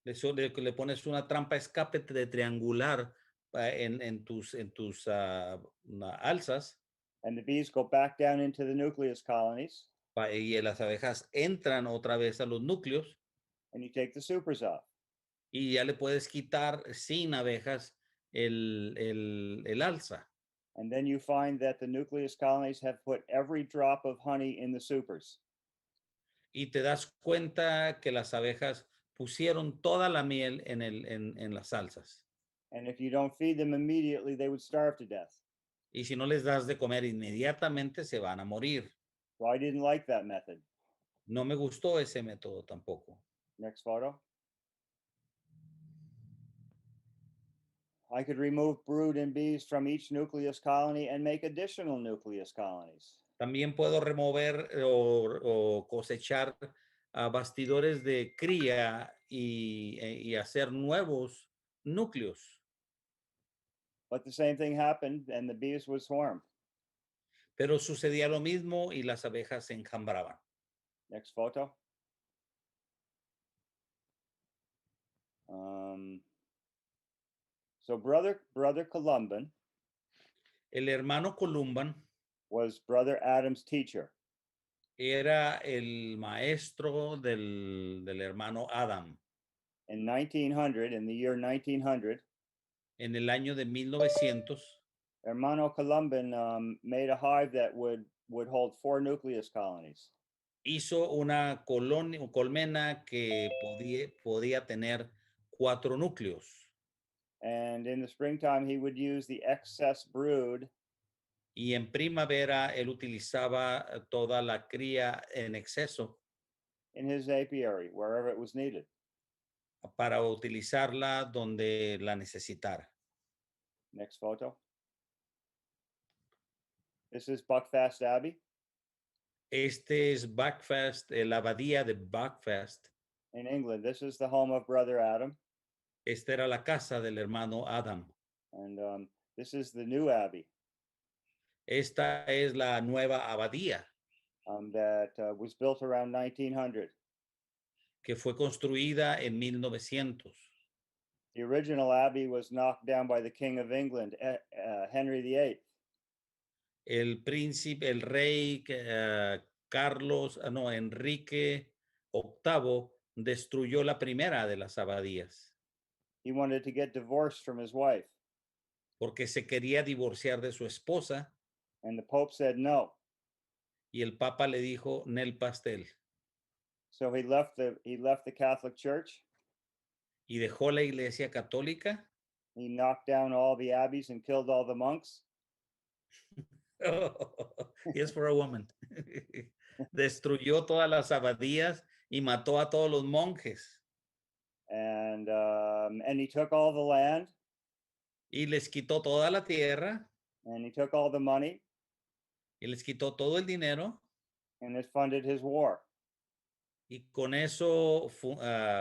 le pones una trampa escape de triangular en tus alzas.
And the bees go back down into the nucleus colonies.
Y las abejas entran otra vez a los núcleos.
And you take the supers off.
Y ya le puedes quitar sin abejas el alza.
And then you find that the nucleus colonies have put every drop of honey in the supers.
Y te das cuenta que las abejas pusieron toda la miel en las alzas.
And if you don't feed them immediately, they would starve to death.
Y si no les das de comer inmediatamente, se van a morir.
So I didn't like that method.
No me gustó ese método tampoco.
Next photo. I could remove brood and bees from each nucleus colony and make additional nucleus colonies.
También puedo remover o cosechar bastidores de cría y hacer nuevos núcleos.
But the same thing happened and the bees would swarm.
Pero sucedía lo mismo y las abejas se enjambraban.
Next photo. So brother Columban
El hermano Columban
was brother Adam's teacher.
era el maestro del hermano Adam.
In 1900, in the year 1900,
En el año de 1900,
Hermano Colomban made a hive that would hold 4 nucleus colonies.
Hizo una colmena que podía tener 4 núcleos.
And in the springtime, he would use the excess brood
Y en primavera él utilizaba toda la cría en exceso
in his apiary, wherever it was needed.
para utilizarla donde la necesitara.
Next photo. This is Buckfast Abbey.
Este es Buckfast, la abadía de Buckfast.
In England. This is the home of Brother Adam.
Esta era la casa del hermano Adam.
And this is the new abbey
Esta es la nueva abadía
that was built around 1900.
que fue construida en 1900.
The original abbey was knocked down by the King of England, Henry VIII.
El príncipe, el rey Carlos, no, Enrique VIII destruyó la primera de las abadías
He wanted to get divorced from his wife,
porque se quería divorciar de su esposa
and the Pope said no.
y el Papa le dijo nel pastel
So he left the Catholic Church.
y dejó la iglesia católica.
He knocked down all the abbeys and killed all the monks.
Yes, for a woman. Destruyó todas las abadías y mató a todos los monjes.
And he took all the land.
Y les quitó toda la tierra.
And he took all the money.
Y les quitó todo el dinero.
And it funded his war.
Y con eso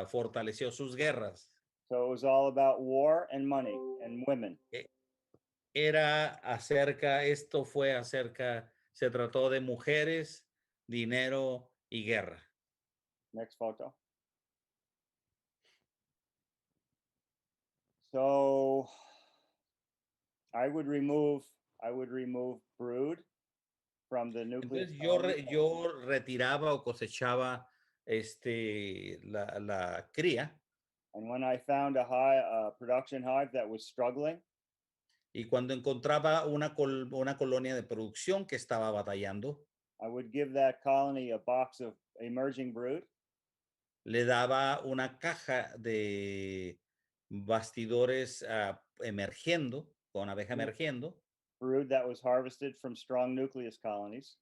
fortaleció sus guerras.
So it was all about war and money and women.
Se trató de mujeres, dinero y guerra.
Next photo. So I would remove brood from the nucleus.
Entonces yo retiraba o cosechaba la cría.
And when I found a production hive that was struggling,
y cuando encontraba una colonia de producción que estaba batallando,
I would give that colony a box of emerging brood.
Le daba una caja de bastidores emergiendo, con abeja emergiendo.
Brood that was harvested from strong nucleus colonies.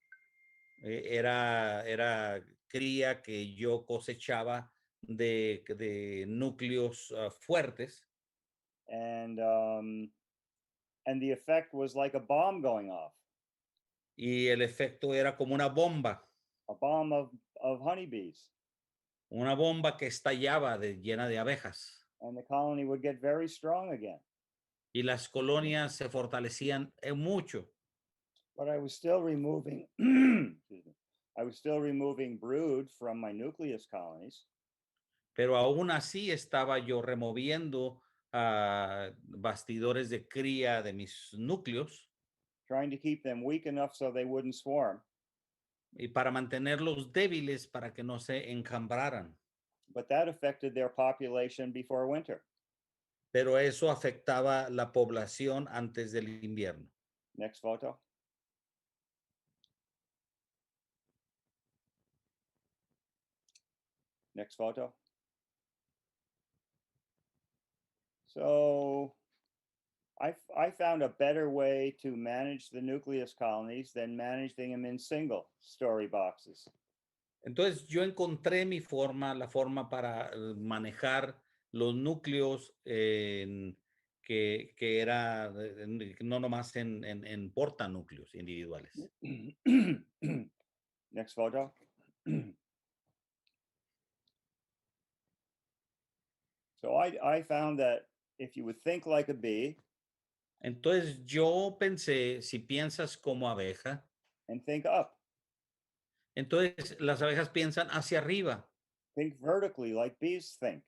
Era cría que yo cosechaba de núcleos fuertes.
And the effect was like a bomb going off.
Y el efecto era como una bomba.
A bomb of honeybees.
Una bomba que estallaba llena de abejas.
And the colony would get very strong again.
Y las colonias se fortalecían mucho.
But I was still removing brood from my nucleus colonies.
Pero aún así estaba yo removiendo bastidores de cría de mis núcleos.
Trying to keep them weak enough so they wouldn't swarm.
Y para mantenerlos débiles para que no se encambraran.
But that affected their population before winter.
Pero eso afectaba la población antes del invierno.
Next photo. Next photo. So I found a better way to manage the nucleus colonies than managing them in single story boxes.
Entonces yo encontré la forma para manejar los núcleos que era no nomás en portanúcleos individuales.
Next photo. So I found that if you would think like a bee,
entonces yo pensé, si piensas como abeja,
and think up.
Entonces las abejas piensan hacia arriba.
Think vertically like bees think.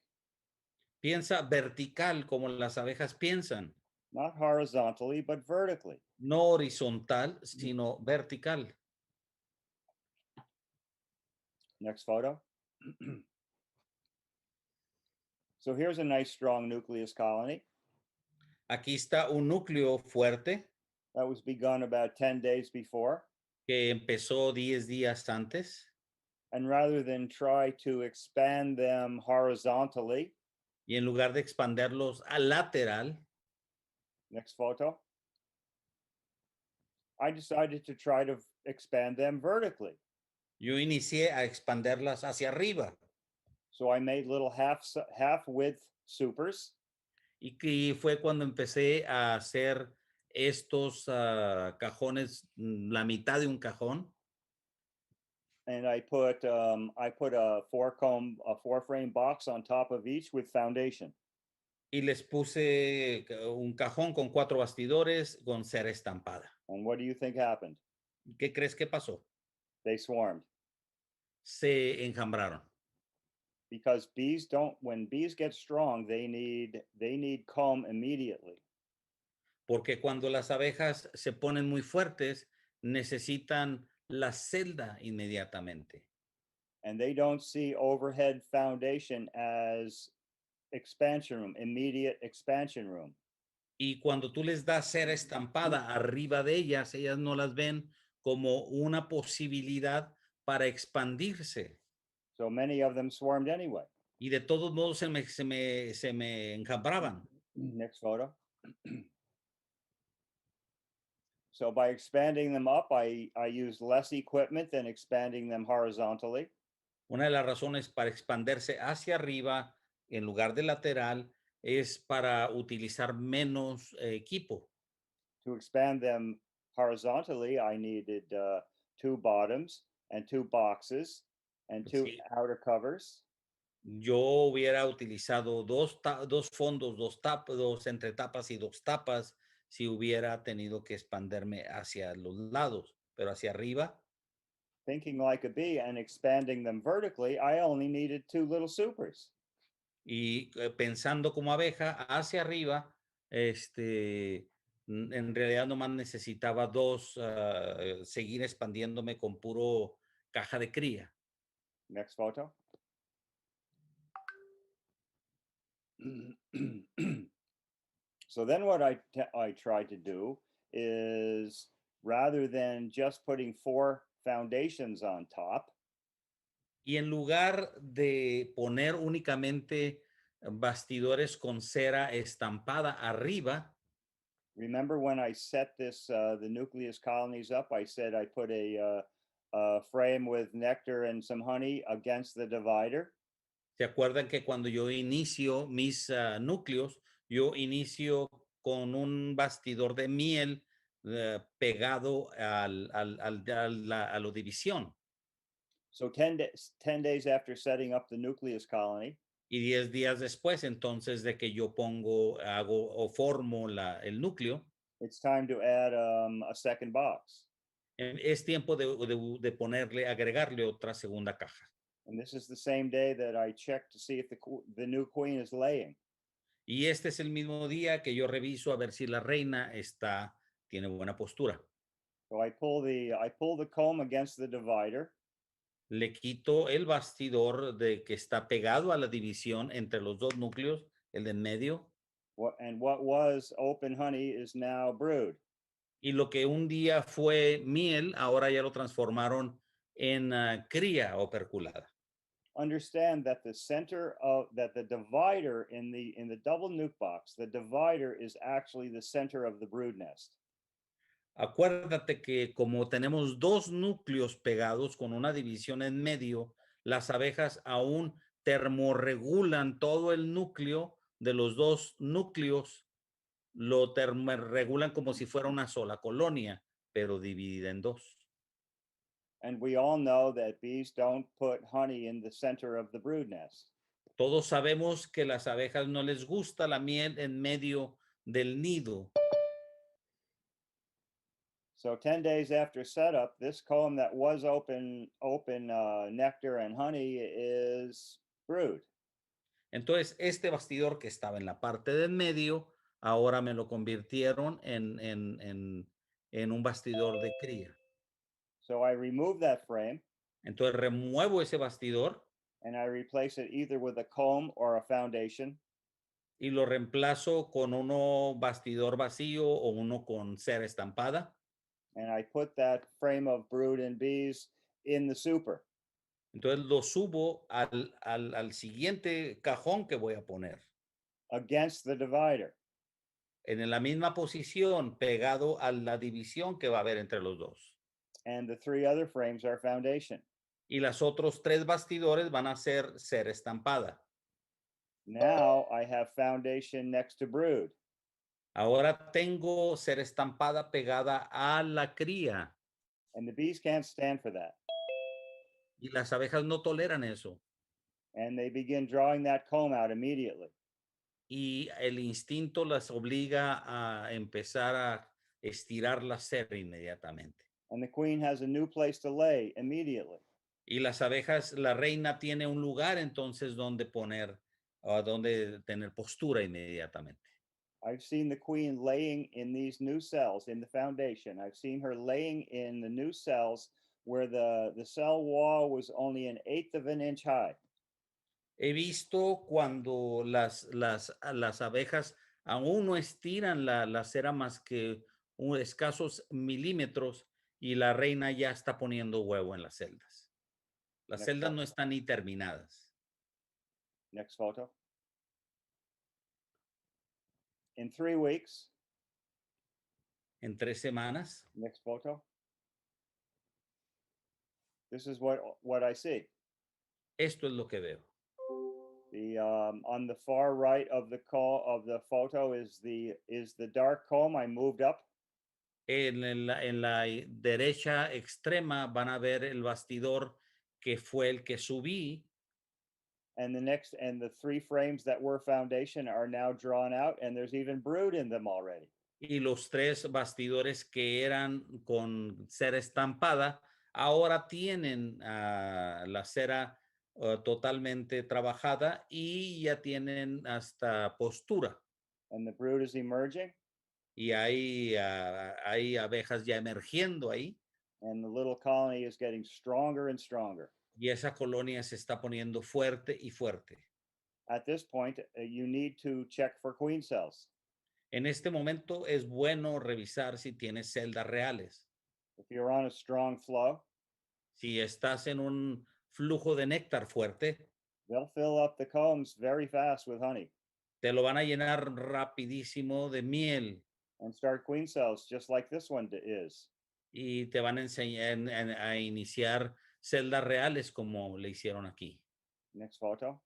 Piensa vertical como las abejas piensan.
Not horizontally, but vertically.
No horizontal, sino vertical.
Next photo. So here's a nice strong nucleus colony.
Aquí está un núcleo fuerte.
That was begun about 10 days before.
que empezó 10 días antes.
And rather than try to expand them horizontally,
Y en lugar de expanderlos a lateral,
next photo, I decided to try to expand them vertically.
yo inicié a expanderlas hacia arriba.
So I made little half width supers.
Y que fue cuando empecé a hacer estos cajones, la mitad de un cajón.
And I put a four frame box on top of each with foundation.
Y les puse un cajón con 4 bastidores con cera estampada.
And what do you think happened?
¿Qué crees que pasó?
They swarmed.
Se enjambraron.
Because when bees get strong, they need comb immediately.
Porque cuando las abejas se ponen muy fuertes, necesitan la celda inmediatamente.
And they don't see overhead foundation as expansion room, immediate expansion room.
Y cuando tú les das cera estampada arriba de ellas no las ven como una posibilidad para expandirse.
So many of them swarmed anyway.
Y de todos modos se me enjambraban.
Next photo. So by expanding them up, I use less equipment than expanding them horizontally.
Una de las razones para expandirse hacia arriba en lugar de lateral es para utilizar menos equipo.
To expand them horizontally, I needed 2 bottoms and 2 boxes and 2
Sí.
outer covers.
Yo hubiera utilizado dos fondos, dos entretapas y 2 tapas si hubiera tenido que expanderme hacia los lados, pero hacia arriba.
Thinking like a bee and expanding them vertically, I only needed 2 little supers.
Y pensando como abeja hacia arriba, en realidad nomás necesitaba 2, seguir expandiéndome con puro caja de cría.
Next photo. So then what I tried to do is, rather than just putting 4 foundations on top,
Y en lugar de poner únicamente bastidores con cera estampada arriba,
remember when I set the Nucleus colonies up, I said I put a frame with nectar and some honey against the divider.
¿se acuerdan que cuando yo inicio mis núcleos, yo inicio con un bastidor de miel pegado a la división?
So 10 days after setting up the Nucleus colony,
Y 10 días después, entonces, de que yo hago o formo el núcleo,
it's time to add a second box.
es tiempo de agregarle otra segunda caja.
And this is the same day that I check to see if the new queen is laying.
Y este es el mismo día que yo reviso a ver si la reina tiene buena postura.
So I pull the comb against the divider.
Le quito el bastidor que está pegado a la división entre los 2 núcleos, el de en medio.
And what was open honey is now brood.
Y lo que un día fue miel, ahora ya lo transformaron en cría operculada.
Understand that the divider in the double nuke box, the divider is actually the center of the brood nest.
Acuérdate que como tenemos 2 núcleos pegados con una división en medio, las abejas aún termorregulan todo el núcleo de los 2 núcleos, lo termorregulan como si fuera una sola colonia, pero dividida en 2.
And we all know that bees don't put honey in the center of the brood nest.
Todos sabemos que las abejas no les gusta la miel en medio del nido.
So 10 days after setup, this comb that was open nectar and honey is brood.
Entonces, este bastidor que estaba en la parte del medio, ahora me lo convirtieron en un bastidor de cría.
So I remove that frame.
Entonces, remuevo ese bastidor
And I replace it either with a comb or a foundation.
y lo reemplazo con uno bastidor vacío o uno con cera estampada.
and I put that frame of brood and bees in the super.
Entonces lo subo al siguiente cajón que voy a poner.
Against the divider.
En la misma posición, pegado a la división que va a haber entre los dos.
And the 3 other frames are foundation.
Y las otros 3 bastidores van a ser cera estampada.
Now I have foundation next to brood.
Ahora tengo cera estampada pegada a la cría.
And the bees can't stand for that.
Y las abejas no toleran eso.
And they begin drawing that comb out immediately.
Y el instinto las obliga a empezar a estirar la cera inmediatamente.
And the queen has a new place to lay immediately.
Y las abejas, la reina tiene un lugar entonces donde poner, donde tener postura inmediatamente.
I've seen the queen laying in these new cells in the foundation. I've seen her laying in the new cells where the cell wall was only 1/8 of an inch high.
He visto cuando las abejas aún no estiran la cera más que escasos milímetros y la reina ya está poniendo huevo en las celdas. Las
Next
celdas
photo.
no están ni terminadas.
Next photo. In 3 weeks.
En 3 semanas.
Next photo. This is what I see.
Esto es lo que veo.
The on the far right of the photo is the dark comb I moved up.
En la derecha extrema van a ver el bastidor que fue el que subí.
And the 3 frames that were foundation are now drawn out, and there's even brood in them already.
Y los 3 bastidores que eran con cera estampada, ahora tienen la cera totalmente trabajada y ya tienen hasta postura.
And the brood is emerging.
Y hay abejas ya emergiendo ahí.
And the little colony is getting stronger and stronger.
Y esa colonia se está poniendo fuerte y fuerte.
At this point, you need to check for queen cells.
En este momento es bueno revisar si tienes celdas reales.
If you're on a strong flow,
si estás en un flujo de néctar fuerte,
they'll fill up the combs very fast with honey
te lo van a llenar rapidísimo de miel
and start queen cells just like this one is.
y te van a enseñar a iniciar celdas reales como le hicieron aquí.
Next photo.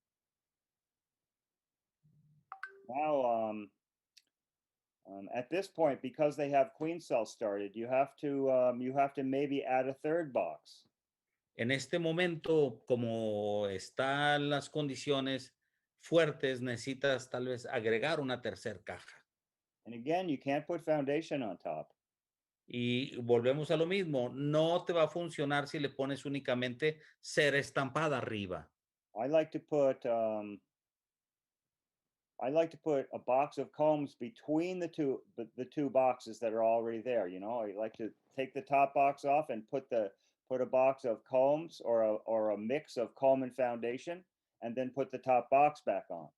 Now, at this point, because they have queen cells started, you have to maybe add a 3rd box.
En este momento, como están las condiciones fuertes, necesitas tal vez agregar una tercera caja.
And again, you can't put foundation on top.
Y volvemos a lo mismo, no te va a funcionar si le pones únicamente cera estampada arriba.
I like to put a box of combs between the two boxes that are already there. You know, I like to take the top box off and put a box of combs or a mix of comb and foundation, and then put the top box back on.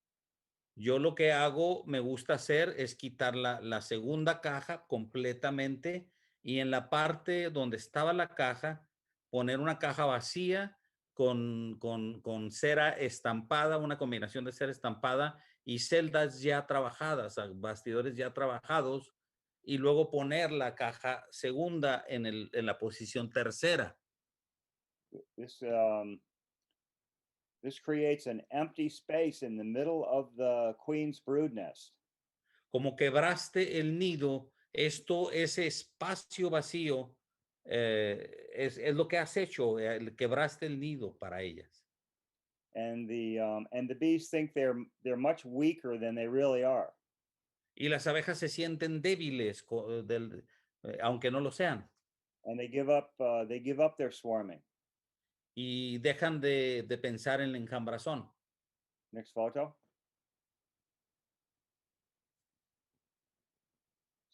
Yo lo que hago, me gusta hacer es quitar la segunda caja completamente y en la parte donde estaba la caja, poner una caja vacía con cera estampada, una combinación de cera estampada y celdas ya trabajadas, bastidores ya trabajados, y luego poner la caja segunda en la posición tercera.
This creates an empty space in the middle of the queen's brood nest.
Como quebraste el nido, ese espacio vacío, es lo que has hecho, quebraste el nido para ellas.
And the bees think they're much weaker than they really are.
Y las abejas se sienten débiles, aunque no lo sean.
And they give up their swarming.
Y dejan de pensar en la enjambrazón.
Next photo.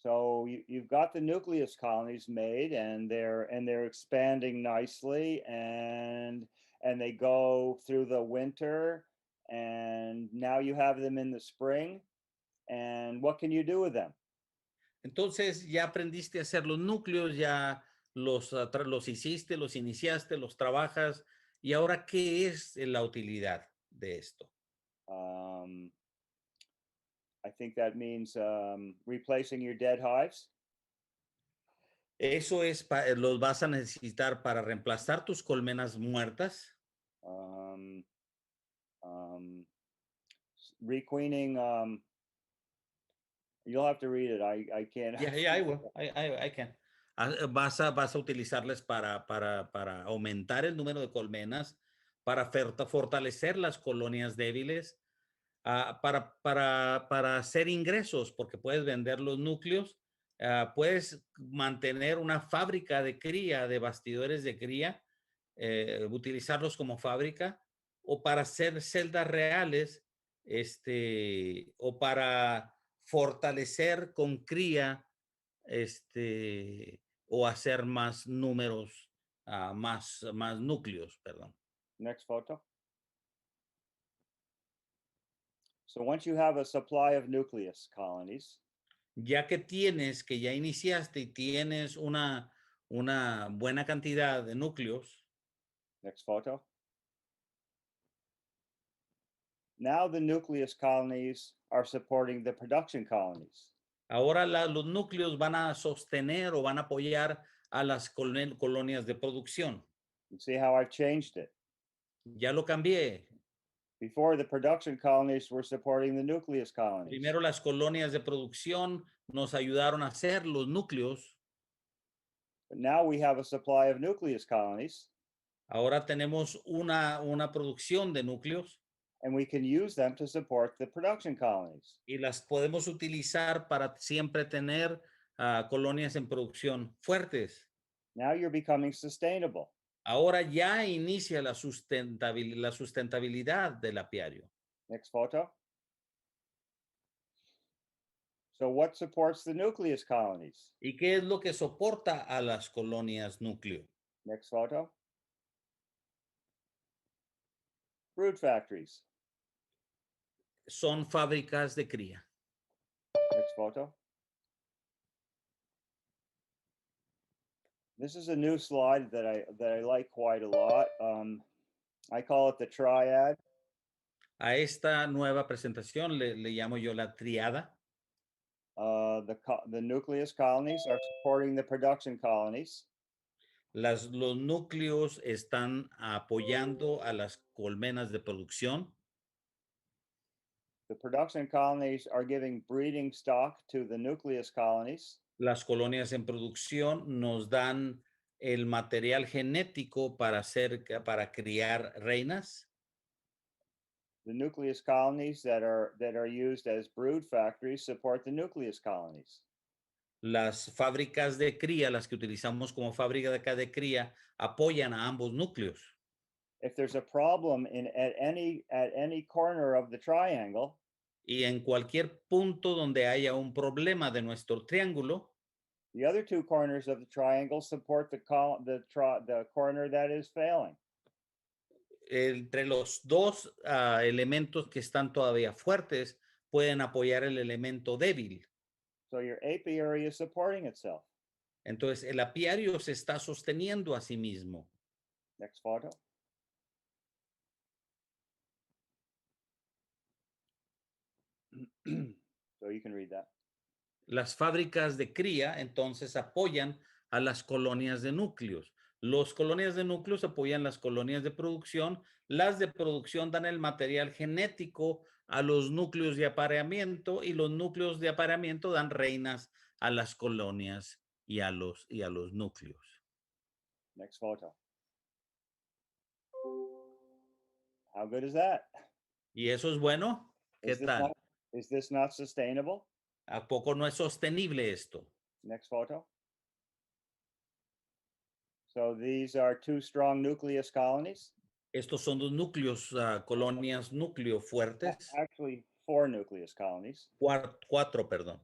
So you've got the nucleus colonies made, and they're expanding nicely, and they go through the winter, and now you have them in the spring, And what can you do with them?
Entonces ya aprendiste a hacer los núcleos, ya los hiciste, los iniciaste, los trabajas. ¿Y ahora qué es la utilidad de esto?
I think that means replacing your dead hives.
Eso es, los vas a necesitar para reemplazar tus colmenas muertas.
Requeening. You'll have to read it. I can't.
Yeah, I will. I can. Vas a utilizarles para aumentar el número de colmenas, para fortalecer las colonias débiles, para hacer ingresos, porque puedes vender los núcleos, puedes mantener una fábrica de cría, de bastidores de cría, utilizarlos como fábrica, o para hacer celdas reales, o para fortalecer con cría, o hacer más números, más núcleos, perdón.
Next photo. So once you have a supply of nucleus colonies,
Ya que ya iniciaste y tienes una buena cantidad de núcleos.
Next photo. Now the nucleus colonies are supporting the production colonies.
Ahora los núcleos van a sostener o van a apoyar a las colonias de producción.
You see how I've changed it?
Ya lo cambié.
Before, the production colonies were supporting the nucleus colonies.
Primero las colonias de producción nos ayudaron a hacer los núcleos.
But now we have a supply of nucleus colonies.
Ahora tenemos una producción de núcleos.
And we can use them to support the production colonies.
Y las podemos utilizar para siempre tener colonias en producción fuertes.
Now you're becoming sustainable.
Ahora ya inicia la sustentabilidad del apiario.
Next photo. So what supports the nucleus colonies?
¿Y qué es lo que soporta a las colonias núcleo?
Next photo. Brood factories.
Son fábricas de cría.
Next photo. This is a new slide that I like quite a lot. I call it the triad.
A esta nueva presentación le llamo yo la triada.
The nucleus colonies are supporting the production colonies.
Los núcleos están apoyando a las colmenas de producción.
The production colonies are giving breeding stock to the nucleus colonies.
Las colonias en producción nos dan el material genético para criar reinas.
The nucleus colonies that are used as brood factories support the nucleus colonies.
Las fábricas de cría, las que utilizamos como fábrica de cría, apoyan a ambos núcleos.
If there's a problem at any corner of the triangle,
y en cualquier punto donde haya un problema de nuestro triángulo,
the other two corners of the triangle support the corner that is failing.
Entre los dos elementos que están todavía fuertes pueden apoyar el elemento débil.
So your apiary is supporting itself.
Entonces el apiario se está sosteniendo a sí mismo.
Next photo. So you can read that.
Las fábricas de cría entonces apoyan a las colonias de núcleos. Los colonias de núcleos apoyan las colonias de producción. Las de producción dan el material genético a los núcleos de apareamiento y los núcleos de apareamiento dan reinas a las colonias y a los núcleos.
Next photo. How good is that?
¿Y eso es bueno? ¿Qué tal?
Is this not sustainable?
¿A poco no es sostenible esto?
Next photo. So these are two strong nucleus colonies.
Estos son dos núcleos, colonias núcleo fuertes.
Actually, 4 nucleus colonies.
Cuatro, perdón.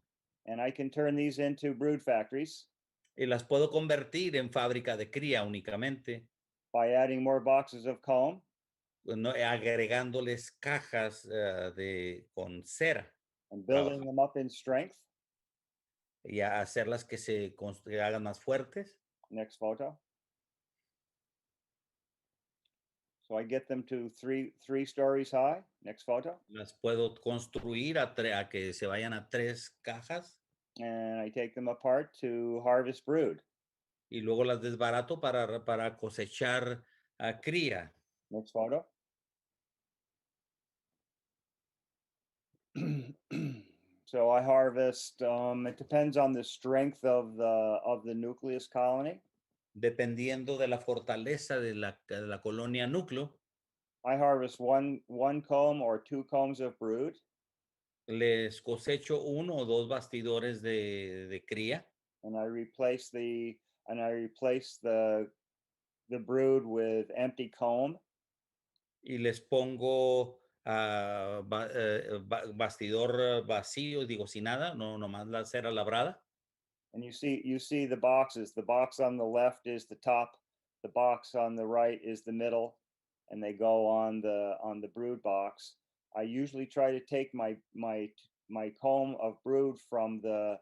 And I can turn these into brood factories.
Y las puedo convertir en fábrica de cría únicamente.
By adding more boxes of comb.
Agregándoles cajas con cera.
and building them up in strength.
y a hacerlas que que hagan más fuertes.
Next photo. So I get them to three stories high. Next photo.
Las puedo construir a que se vayan a 3 cajas
And I take them apart to harvest brood.
y luego las desbarato para cosechar cría.
Next photo. So I harvest, it depends on the strength of the nucleus colony.
Dependiendo de la fortaleza de la colonia núcleo,
I harvest one comb or 2 combs of brood.
les cosecho 1 o 2 bastidores de cría
And I replace the brood with empty comb.
y les pongo bastidor vacío, digo, sin nada, no nomás la cera labrada.
And you see the boxes. The box on the left is the top, the box on the right is the middle, and they go on the brood box. I usually try to take my comb of brood from the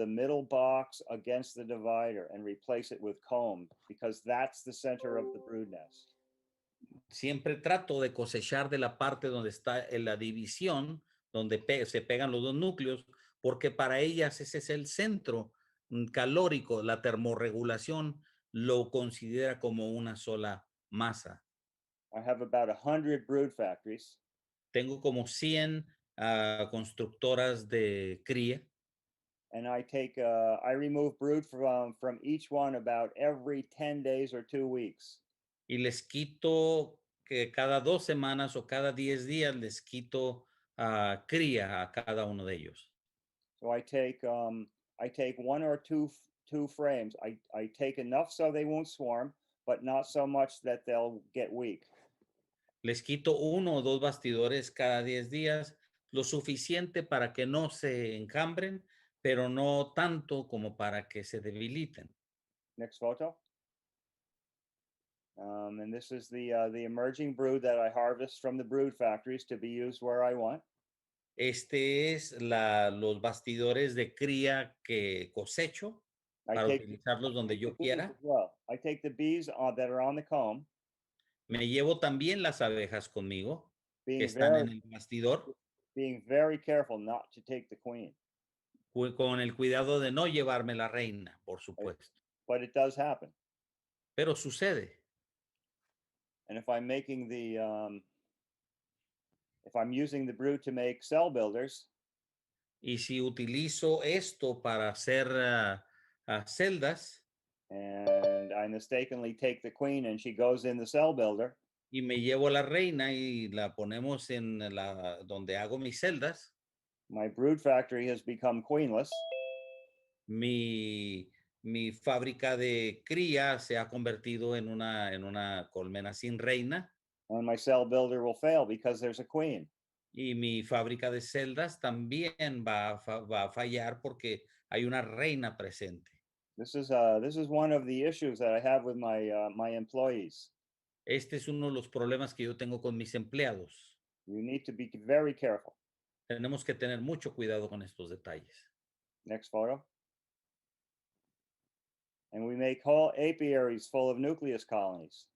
middle box against the divider and replace it with comb, because that's the center of the brood nest.
Siempre trato de cosechar de la parte donde está en la división, donde se pegan los 2 núcleos, porque para ellas ese es el centro calórico. La termorregulación lo considera como una sola masa.
I have about 100 brood factories.
Tengo como 100 constructoras de cría.
And I remove brood from each one about every 10 days or 2 weeks.
Y les quito que cada 2 semanas o cada 10 días les quito cría a cada uno de ellos.
So I take 1 or 2 frames. I take enough so they won't swarm, but not so much that they'll get weak.
Les quito 1 o 2 bastidores cada 10 días, lo suficiente para que no se enjambren, pero no tanto como para que se debiliten.
Next photo. And this is the emerging brood that I harvest from the brood factories to be used where I want.
Este es los bastidores de cría que cosecho para utilizarlos donde yo quiera.
Well, I take the bees that are on the comb.
Me llevo también las abejas conmigo que
Being
están en
very
el bastidor,
being very careful not to take the queen,
con el cuidado de no llevarme la reina, por supuesto.
but it does happen.
Pero sucede.
And if I'm using the brood to make cell builders,
Y si utilizo esto para hacer celdas
and I mistakenly take the queen and she goes in the cell builder,
y me llevo la reina y la ponemos en donde hago mis celdas,
my brood factory has become queenless.
mi fábrica de cría se ha convertido en una colmena sin reina
And my cell builder will fail because there's a queen.
y mi fábrica de celdas también va a fallar porque hay una reina presente.
This is one of the issues that I have with my employees.
Este es uno de los problemas que yo tengo con mis empleados.
You need to be very careful.
Tenemos que tener mucho cuidado con estos detalles.
Next photo. And we make whole apiaries full of nucleus colonies.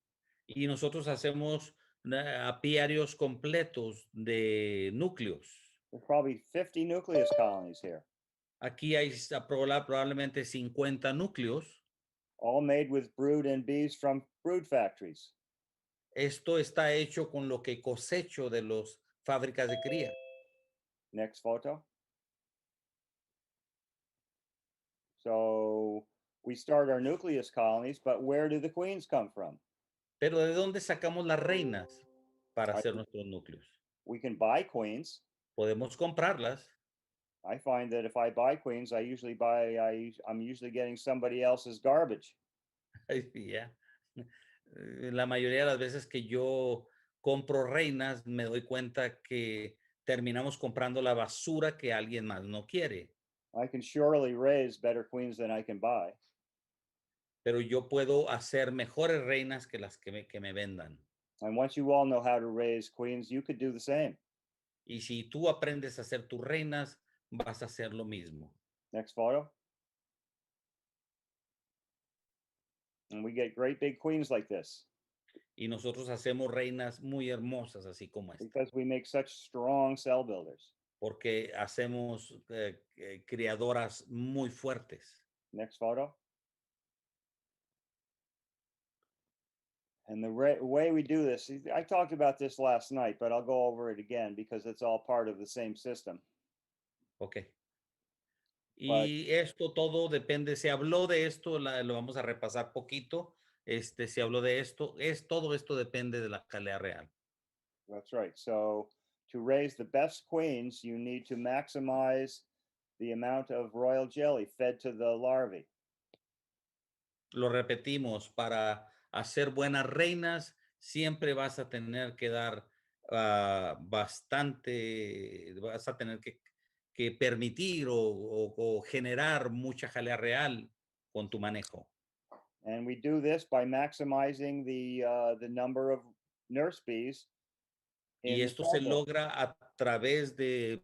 Y nosotros hacemos apiarios completos de núcleos.
There's probably 50 nucleus colonies here,
Aquí hay probablemente 50 núcleos.
all made with brood and bees from brood factories.
Esto está hecho con lo que cosecho de las fábricas de cría.
Next photo. So we start our nucleus colonies, but where do the queens come from?
Pero ¿de dónde sacamos las reinas para hacer nuestros núcleos?
We can buy queens.
Podemos comprarlas.
I find that if I buy queens, I'm usually getting somebody else's garbage.
Ya. La mayoría de las veces que yo compro reinas, me doy cuenta que terminamos comprando la basura que alguien más no quiere.
I can surely raise better queens than I can buy.
Pero yo puedo hacer mejores reinas que las que me vendan.
And once you all know how to raise queens, you could do the same.
Y si tú aprendes a hacer tus reinas, vas a hacer lo mismo.
Next photo. And we get great big queens like this
Y nosotros hacemos reinas muy hermosas, así como esta,
because we make such strong cell builders.
porque hacemos criadoras muy fuertes.
Next photo. And the way we do this, I talked about this last night, but I'll go over it again because it's all part of the same system.
Ok.
But
Y esto todo depende, se habló de esto, lo vamos a repasar poquito. Se habló de esto, todo esto depende de la jalea real.
that's right. So to raise the best queens, you need to maximize the amount of royal jelly fed to the larvae.
Lo repetimos, para hacer buenas reinas, siempre vas a tener que dar bastante, vas a tener que permitir o generar mucha jalea real con tu manejo.
And we do this by maximizing the number of nurse bees in
Y
the
esto se
cell building.
logra a través de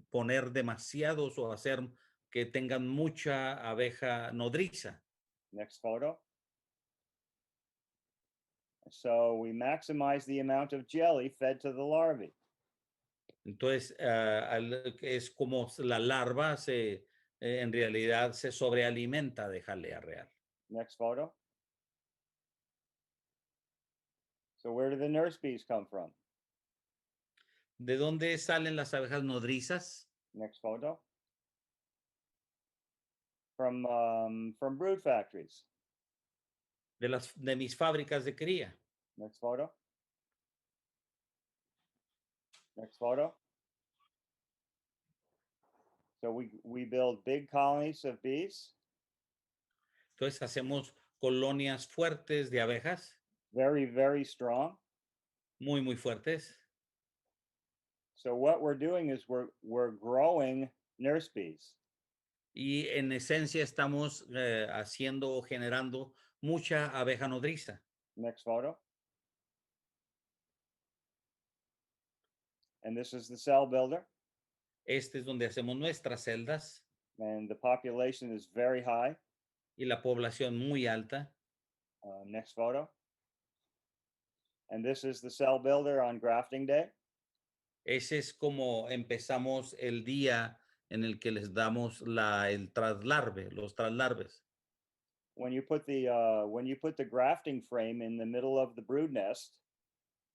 poner demasiados o hacer que tengan mucha abeja nodriza.
Next photo. So we maximize the amount of jelly fed to the larvae.
Entonces, es como la larva en realidad se sobrealimenta de jalea real.
Next photo. So where do the nurse bees come from?
¿De dónde salen las abejas nodrizas?
Next photo. From brood factories.
De mis fábricas de cría.
Next photo. Next photo. So we build big colonies of bees.
Entonces hacemos colonias fuertes de abejas,
Very, very strong.
muy, muy fuertes.
So what we're doing is we're growing nurse bees.
Y en esencia estamos haciendo o generando mucha abeja nodriza.
Next photo. And this is the cell builder.
Este es donde hacemos nuestras celdas
And the population is very high.
y la población muy alta.
Next photo. And this is the cell builder on grafting day.
Ese es como empezamos el día en el que les damos el traslarve, los traslarves.
When you put the grafting frame in the middle of the brood nest,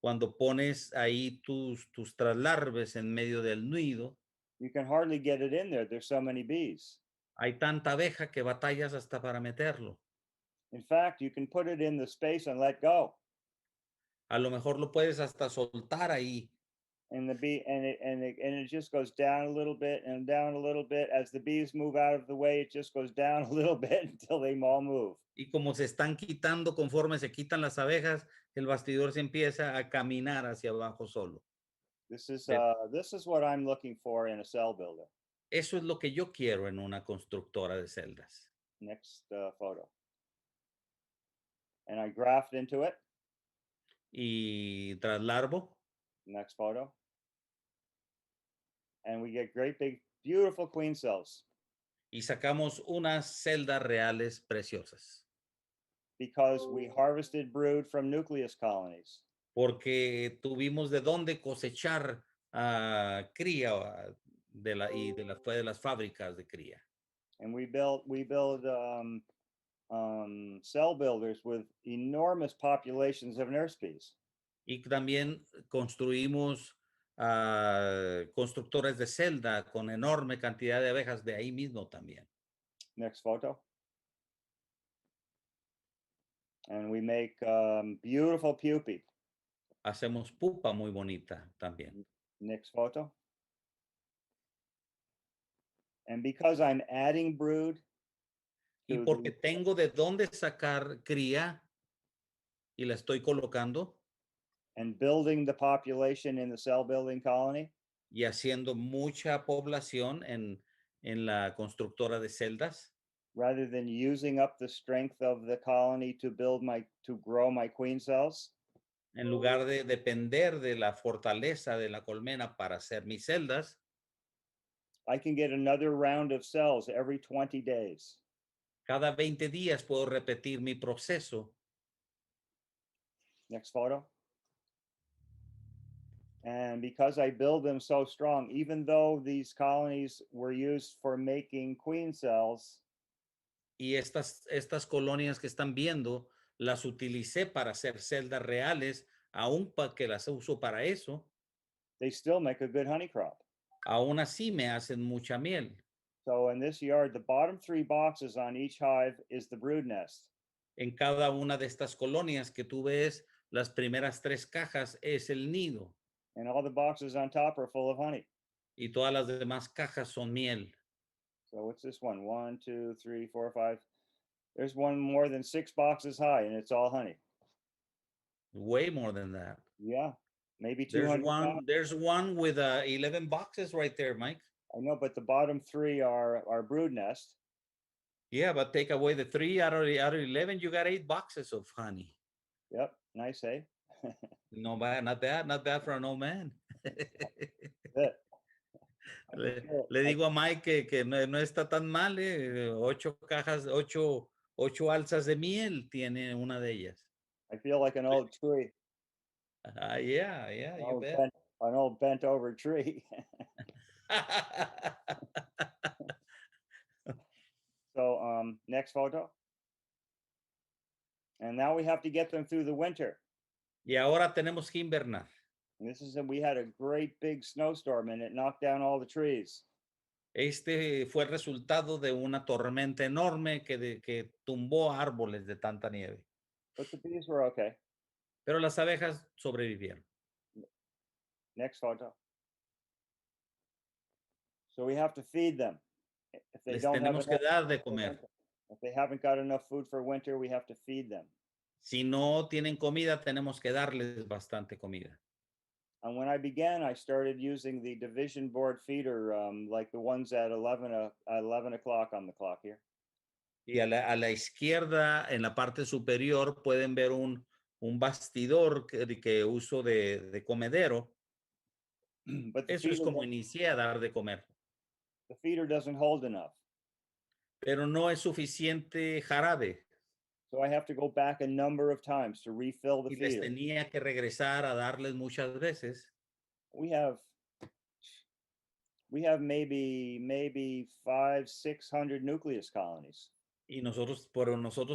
Cuando pones ahí tus traslarves en medio del nido,
you can hardly get it in there. There's so many bees.
hay tanta abeja que batallas hasta para meterlo.
In fact, you can put it in the space and let go.
A lo mejor lo puedes hasta soltar ahí.
And the bee and it just goes down a little bit and down a little bit. As the bees move out of the way, it just goes down a little bit until they all move.
Y como se están quitando conforme se quitan las abejas, el bastidor se empieza a caminar hacia abajo solo.
This is what I'm looking for in a cell builder.
Eso es lo que yo quiero en una constructora de celdas.
Next photo. And I graft into it.
Y traslarvo.
Next photo. And we get great big, beautiful queen cells.
Y sacamos unas celdas reales preciosas.
Because we harvested brood from Nucleus colonies.
Porque tuvimos de dónde cosechar cría de las fábricas de cría.
And we build cell builders with enormous populations of nurse bees.
Y también construimos constructores de celda con enorme cantidad de abejas de ahí mismo también.
Next photo. And we make beautiful pupae.
Hacemos pupa muy bonita también.
Next photo. And because I'm adding brood,
Y porque tengo de dónde sacar cría y la estoy colocando.
And building the population in the cell building colony.
Y haciendo mucha población en la constructora de celdas.
Rather than using up the strength of the colony to grow my queen cells.
En lugar de depender de la fortaleza de la colmena para hacer mis celdas,
I can get another round of cells every 20 days.
cada 20 días puedo repetir mi proceso.
Next photo. And because I build them so strong, even though these colonies were used for making queen cells,
Y estas colonias que están viendo, las utilicé para hacer celdas reales, aún para que las uso para eso,
they still make a good honey crop.
aún así me hacen mucha miel.
So in this yard, the bottom 3 boxes on each hive is the brood nest.
En cada una de estas colonias que tú ves, las primeras 3 cajas es el nido
And all the boxes on top are full of honey.
y todas las demás cajas son miel.
So what's this one? 1, 2, 3, 4, 5. There's one more than 6 boxes high, and it's all honey.
Way more than that.
Yeah, maybe
There's
200 pounds.
there's one with 11 boxes right there, Mike.
I know, but the bottom 3 are brood nest.
Yeah, but take away the 3 out of 11, you got 8 boxes of honey.
Yep, nice, eh?
No bad, not bad for an old man.
Good.
Le digo a Mike que no está tan mal, 8 cajas, 8 alzas de miel tiene una de ellas.
I feel like an old tree,
Yeah, you bet.
an old bent over tree. So next photo. And now we have to get them through the winter.
Y ahora tenemos que invernar.
And this is we had a great big snowstorm and it knocked down all the trees.
Este fue el resultado de una tormenta enorme que tumbó árboles de tanta nieve.
But the bees were okay.
Pero las abejas sobrevivieron.
Next photo. So we have to feed them. If they
Les
don't have
tenemos que
enough
dar
food
de
for
comer.
winter, if they haven't got enough food for winter, we have to feed them.
Si no tienen comida, tenemos que darles bastante comida.
And when I began, I started using the division board feeder, like the ones at 11 o'clock on the clock here.
Y a la izquierda, en la parte superior, pueden ver un bastidor que uso de comedero.
But the
Eso es
feeder,
como inicié a dar de comer.
the feeder doesn't hold enough.
Pero no es suficiente jarabe.
So I have to go back a number of times to refill the
Y les
feeder.
tenía que regresar a darles muchas veces.
We have maybe 500-600 nucleus colonies.
Y nosotros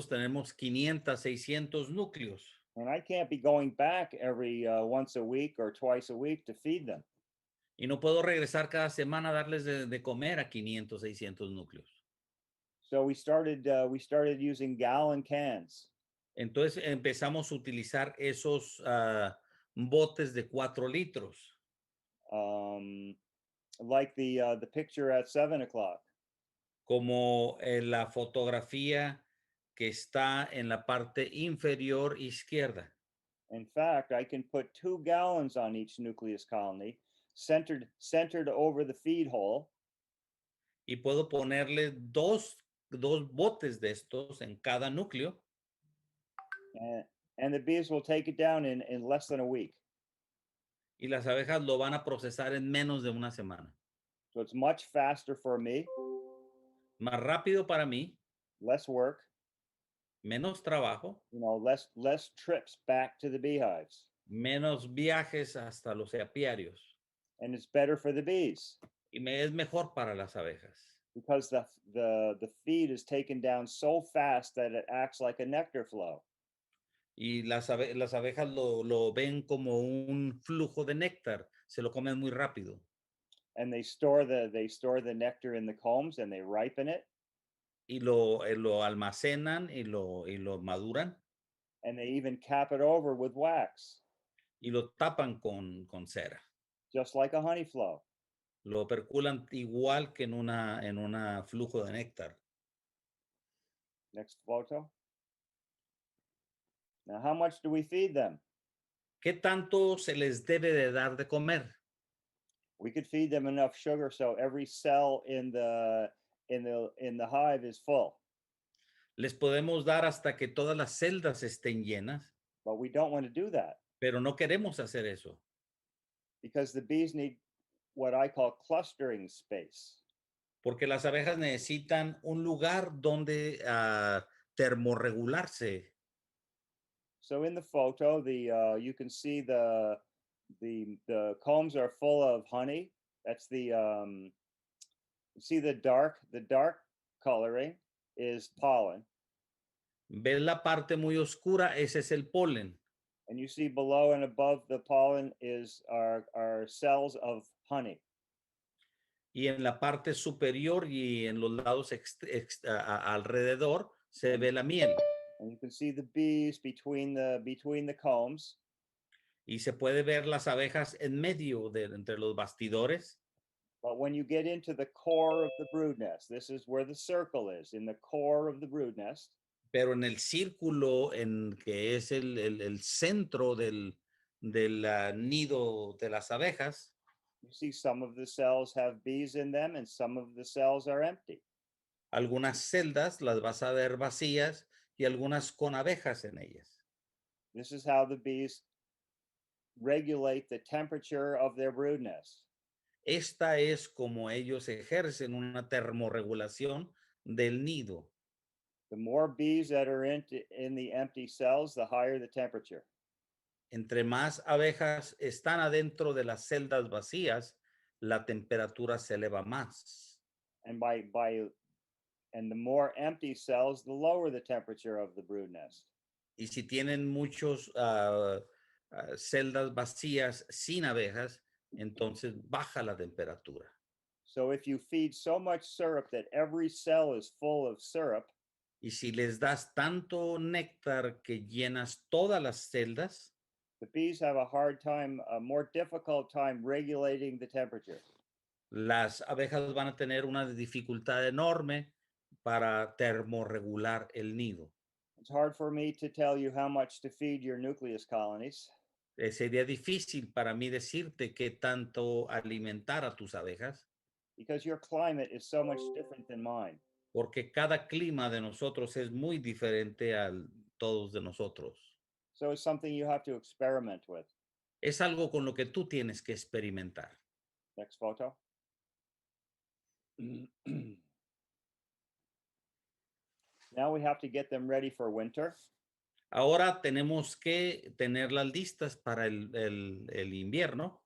tenemos 500, 600 núcleos.
And I can't be going back every once a week or twice a week to feed them.
Y no puedo regresar cada semana a darles de comer a 500, 600 núcleos.
So we started using gallon cans.
Entonces empezamos a utilizar esos botes de 4 litros.
Like the picture at 7 o'clock.
Como la fotografía que está en la parte inferior izquierda.
In fact, I can put 2 gallons on each nucleus colony, centered over the feed hole.
Y puedo ponerle dos botes de estos en cada núcleo.
And the bees will take it down in less than a week.
Y las abejas lo van a procesar en menos de una semana.
So it's much faster for me.
Más rápido para mí.
Less work.
Menos trabajo.
Less trips back to the beehives.
Menos viajes hasta los apiarios.
And it's better for the bees.
Y es mejor para las abejas.
Because the feed is taken down so fast that it acts like a nectar flow.
Y las abejas lo ven como un flujo de néctar. Se lo comen muy rápido.
And they store the nectar in the combs and they ripen it.
Y lo almacenan y lo maduran.
And they even cap it over with wax.
Y lo tapan con cera.
Just like a honey flow.
Lo perculan igual que en una flujo de néctar.
Next photo. Now, how much do we feed them?
¿Qué tanto se les debe de dar de comer?
We could feed them enough sugar so every cell in the hive is full.
Les podemos dar hasta que todas las celdas estén llenas.
But we don't want to do that.
Pero no queremos hacer eso,
because the bees need what I call clustering space.
porque las abejas necesitan un lugar donde termorregularse.
So in the photo, you can see the combs are full of honey. That's you see the dark coloring is pollen,
¿Ves la parte muy oscura? Ese es el polen.
and you see below and above the pollen is our cells of honey.
Y en la parte superior y en los lados alrededor se ve la miel.
And you can see the bees between the combs.
Y se puede ver las abejas en medio entre los bastidores.
But when you get into the core of the brood nest, this is where the circle is, in the core of the brood nest.
Pero en el círculo en que es el centro del nido de las abejas,
You see some of the cells have bees in them and some of the cells are empty.
algunas celdas las vas a ver vacías y algunas con abejas en ellas.
This is how the bees regulate the temperature of their brood nest.
Esta es como ellos ejercen una termorregulación del nido.
The more bees that are in the empty cells, the higher the temperature.
Entre más abejas están adentro de las celdas vacías, la temperatura se eleva más.
And and the more empty cells, the lower the temperature of the brood nest.
Y si tienen muchos celdas vacías sin abejas, entonces baja la temperatura.
So if you feed so much syrup that every cell is full of syrup,
Y si les das tanto néctar que llenas todas las celdas,
the bees have a more difficult time regulating the temperature.
las abejas van a tener una dificultad enorme para termorregular el nido.
It's hard for me to tell you how much to feed your nucleus colonies
Sería difícil para mí decirte qué tanto alimentar a tus abejas,
because your climate is so much different than mine.
porque cada clima de nosotros es muy diferente a todos de nosotros.
So it's something you have to experiment with.
Es algo con lo que tú tienes que experimentar.
Next photo. Now we have to get them ready for winter.
Ahora tenemos que tenerlas listas para el invierno.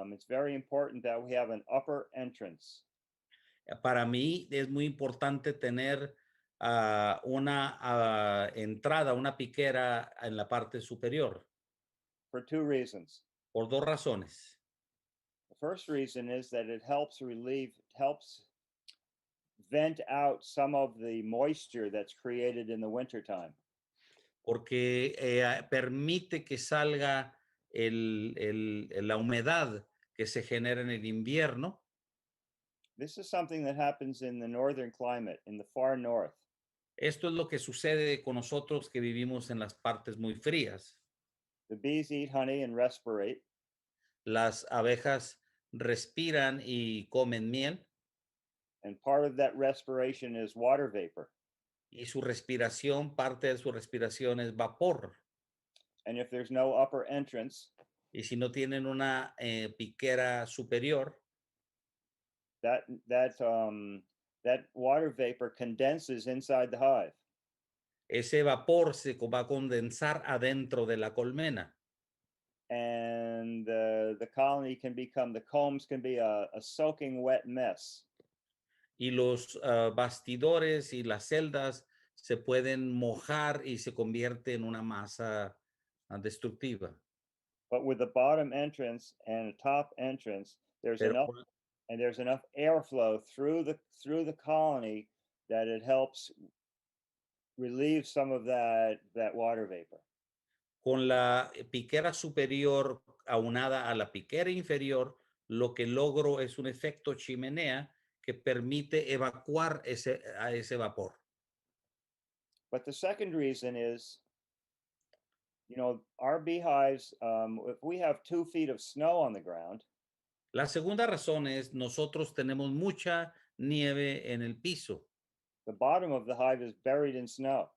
It's very important that we have an upper entrance.
Para mí es muy importante tener una entrada, una piquera en la parte superior,
For two reasons.
por dos razones.
The first reason is that it helps vent out some of the moisture that's created in the wintertime.
Porque permite que salga la humedad que se genera en el invierno.
This is something that happens in the northern climate, in the far north.
Esto es lo que sucede con nosotros que vivimos en las partes muy frías.
The bees eat honey and respirate.
Las abejas respiran y comen miel.
And part of that respiration is water vapor.
Y su respiración, parte de su respiración es vapor.
And if there's no upper entrance,
Y si no tienen una piquera superior,
that water vapor condenses inside the hive.
ese vapor se va a condensar adentro de la colmena.
And the combs can be a soaking wet mess.
Y los bastidores y las celdas se pueden mojar y se convierte en una masa destructiva.
But with the bottom entrance and a top entrance, there's
Pero
enough airflow through the colony that it helps relieve some of that water vapor.
con la piquera superior aunada a la piquera inferior, lo que logro es un efecto chimenea que permite evacuar ese vapor.
But the second reason is, our beehives, if we have 2 feet of snow on the ground,
La segunda razón es nosotros tenemos mucha nieve en el piso.
the bottom of the hive is buried in snow.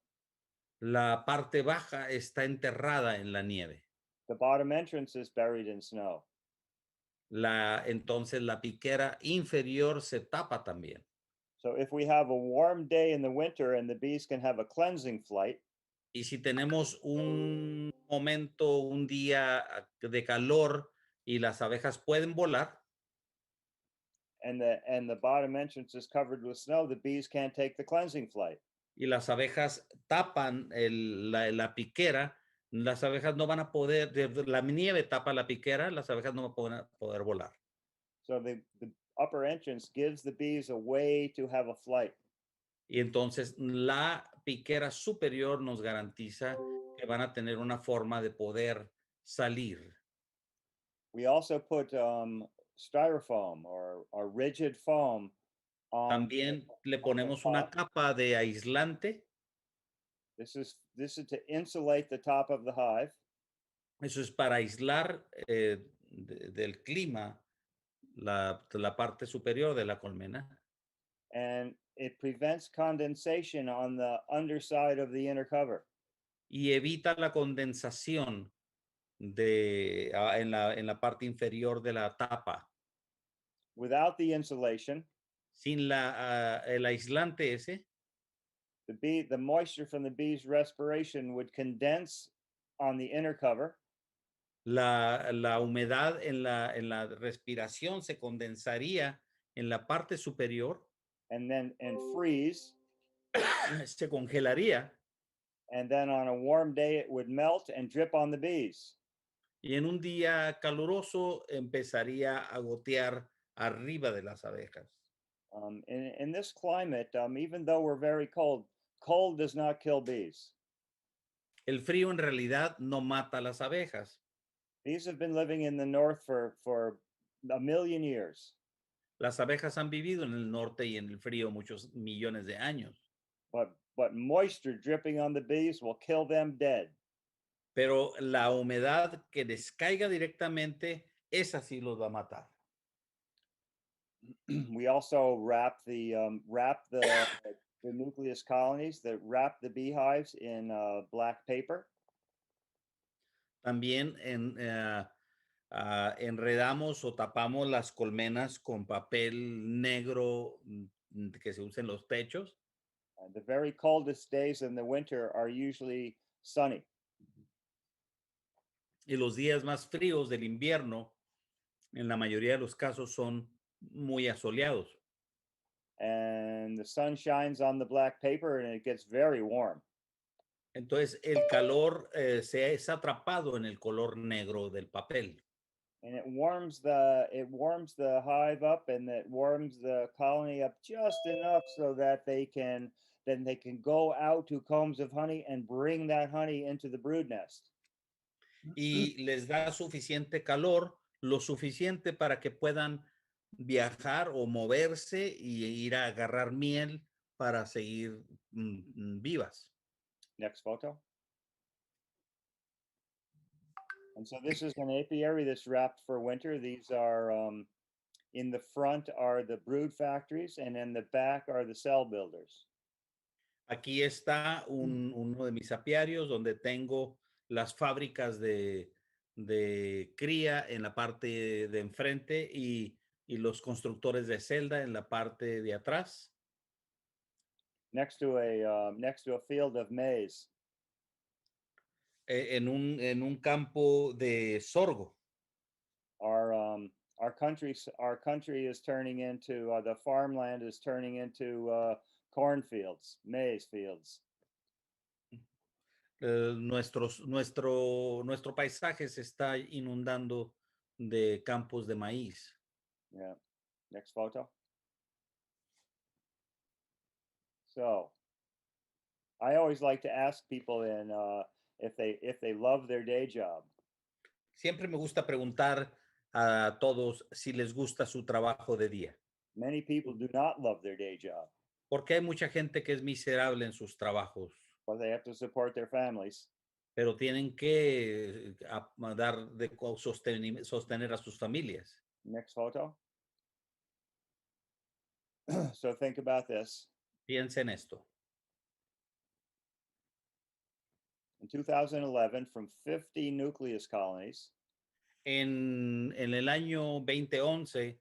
La parte baja está enterrada en la nieve.
The bottom entrance is buried in snow.
Entonces la piquera inferior se tapa también.
So if we have a warm day in the winter and the bees can have a cleansing flight,
Y si tenemos un momento, un día de calor y las abejas pueden volar,
and the bottom entrance is covered with snow, the bees can't take the cleansing flight.
y las abejas tapan la piquera, las abejas no van a poder, la nieve tapa la piquera, las abejas no van a poder volar.
So the upper entrance gives the bees a way to have a flight.
Y entonces la piquera superior nos garantiza que van a tener una forma de poder salir.
We also put styrofoam or rigid foam on.
También le ponemos una capa de aislante.
This is to insulate the top of the hive.
Eso es para aislar del clima la parte superior de la colmena.
And it prevents condensation on the underside of the inner cover.
Y evita la condensación en la parte inferior de la tapa.
Without the insulation,
Sin el aislante ese,
the moisture from the bee's respiration would condense on the inner cover.
la humedad en la respiración se condensaría en la parte superior.
And freeze.
Se congelaría.
And then on a warm day, it would melt and drip on the bees.
Y en un día caluroso empezaría a gotear arriba de las abejas.
In this climate, even though we're very cold, cold does not kill bees.
El frío en realidad no mata a las abejas.
Bees have been living in the north for a million years.
Las abejas han vivido en el norte y en el frío muchos millones de años.
But moisture dripping on the bees will kill them dead.
Pero la humedad que descaiga directamente, esa sí los va a matar.
We also wrap the nucleus colonies, that wrap the beehives in black paper.
También enredamos o tapamos las colmenas con papel negro que se usa en los techos.
The very coldest days in the winter are usually sunny.
Y los días más fríos del invierno, en la mayoría de los casos, son muy asoleados.
And the sun shines on the black paper and it gets very warm.
Entonces el calor se es atrapado en el color negro del papel.
And it warms the hive up, and it warms the colony up just enough so that they can go out to combs of honey and bring that honey into the brood nest.
Y les da suficiente calor, lo suficiente para que puedan viajar o moverse y ir a agarrar miel para seguir vivas.
Next photo. And so this is an apiary that's wrapped for winter. These are in the front are the brood factories, and in the back are the cell builders.
Aquí está uno de mis apiarios donde tengo las fábricas de cría en la parte de enfrente y los constructores de celda en la parte de atrás.
Next to a field of maize.
En un campo de sorgo.
Our country is turning into the farmland is turning into cornfields, maize fields.
Nuestro paisaje se está inundando de campos de maíz.
Yeah. Next photo. So, I always like to ask people if they love their day job.
Siempre me gusta preguntar a todos si les gusta su trabajo de día.
Many people do not love their day job.
Porque hay mucha gente que es miserable en sus trabajos.
But they have to support their families.
Pero tienen que dar de sostener a sus familias.
Next photo. So think about this.
Piensa en esto.
in 2011 from 50 nucleus colonies
En el año 2011,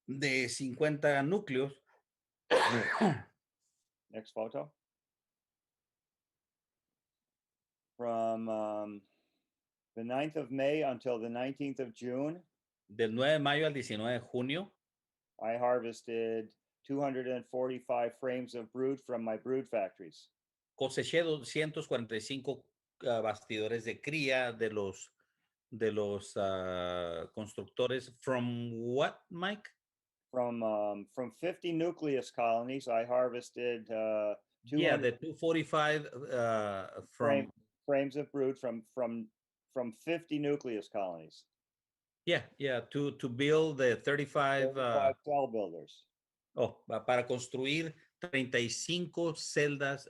de 50 núcleos,
next photo, from the 9th of May until the 19th of June,
del 9 de mayo al 19 de junio,
I harvested 245 frames of brood from my brood factories.
coseché 245 bastidores de cría de los constructores. From what, Mike?
From 50 nucleus colonies, I harvested
Yeah,
200
the 245 from
frames of brood from 50 nucleus colonies.
yeah, to build the 35
cell builders.
para construir 35 celdas,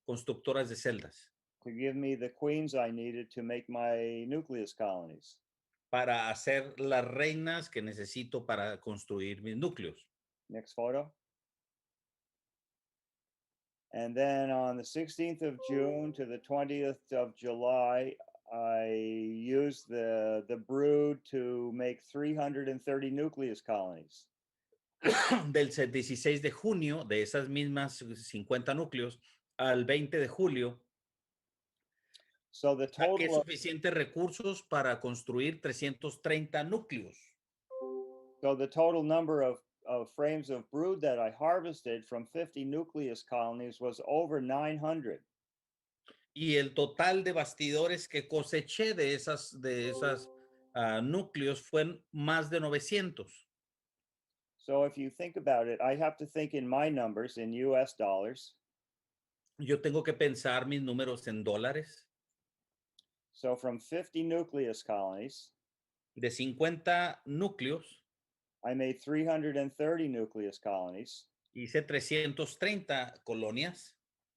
constructoras de celdas.
To give me the queens I needed to make my nucleus colonies.
Para hacer las reinas que necesito para construir mis núcleos.
Next photo. And then on the 16th of June to the 20th of July, I used the brood to make 330 nucleus colonies.
Del 16 de junio, de esas mismas 50 núcleos, al 20 de julio,
so the
saqué
total
suficientes recursos para construir 330 núcleos.
So the total number of frames of brood that I harvested from 50 nucleus colonies was over 900.
Y el total de bastidores que coseché de esas núcleos fue más de 900.
So if you think about it, I have to think in my numbers in US dollars.
Yo tengo que pensar mis números en dólares.
So from 50 nucleus colonies,
de 50 núcleos,
I made 330 nucleus colonies.
hice 330 colonias.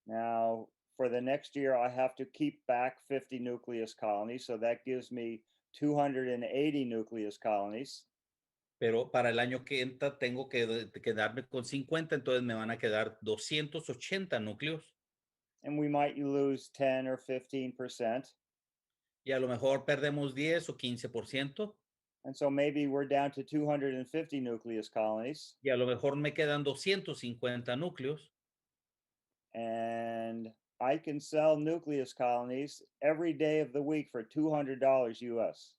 Now, for the next year, I have to keep back 50 nucleus colonies. So that gives me 280 nucleus colonies.
Pero para el año que entra tengo que quedarme con 50, entonces me van a quedar 280 núcleos.
And we might lose 10 or 15%.
Y a lo mejor perdemos 10 o 15%.
And so maybe we're down to 250 nucleus colonies.
Y a lo mejor me quedan 250 núcleos.
And I can sell nucleus colonies every day of the week for $200 US.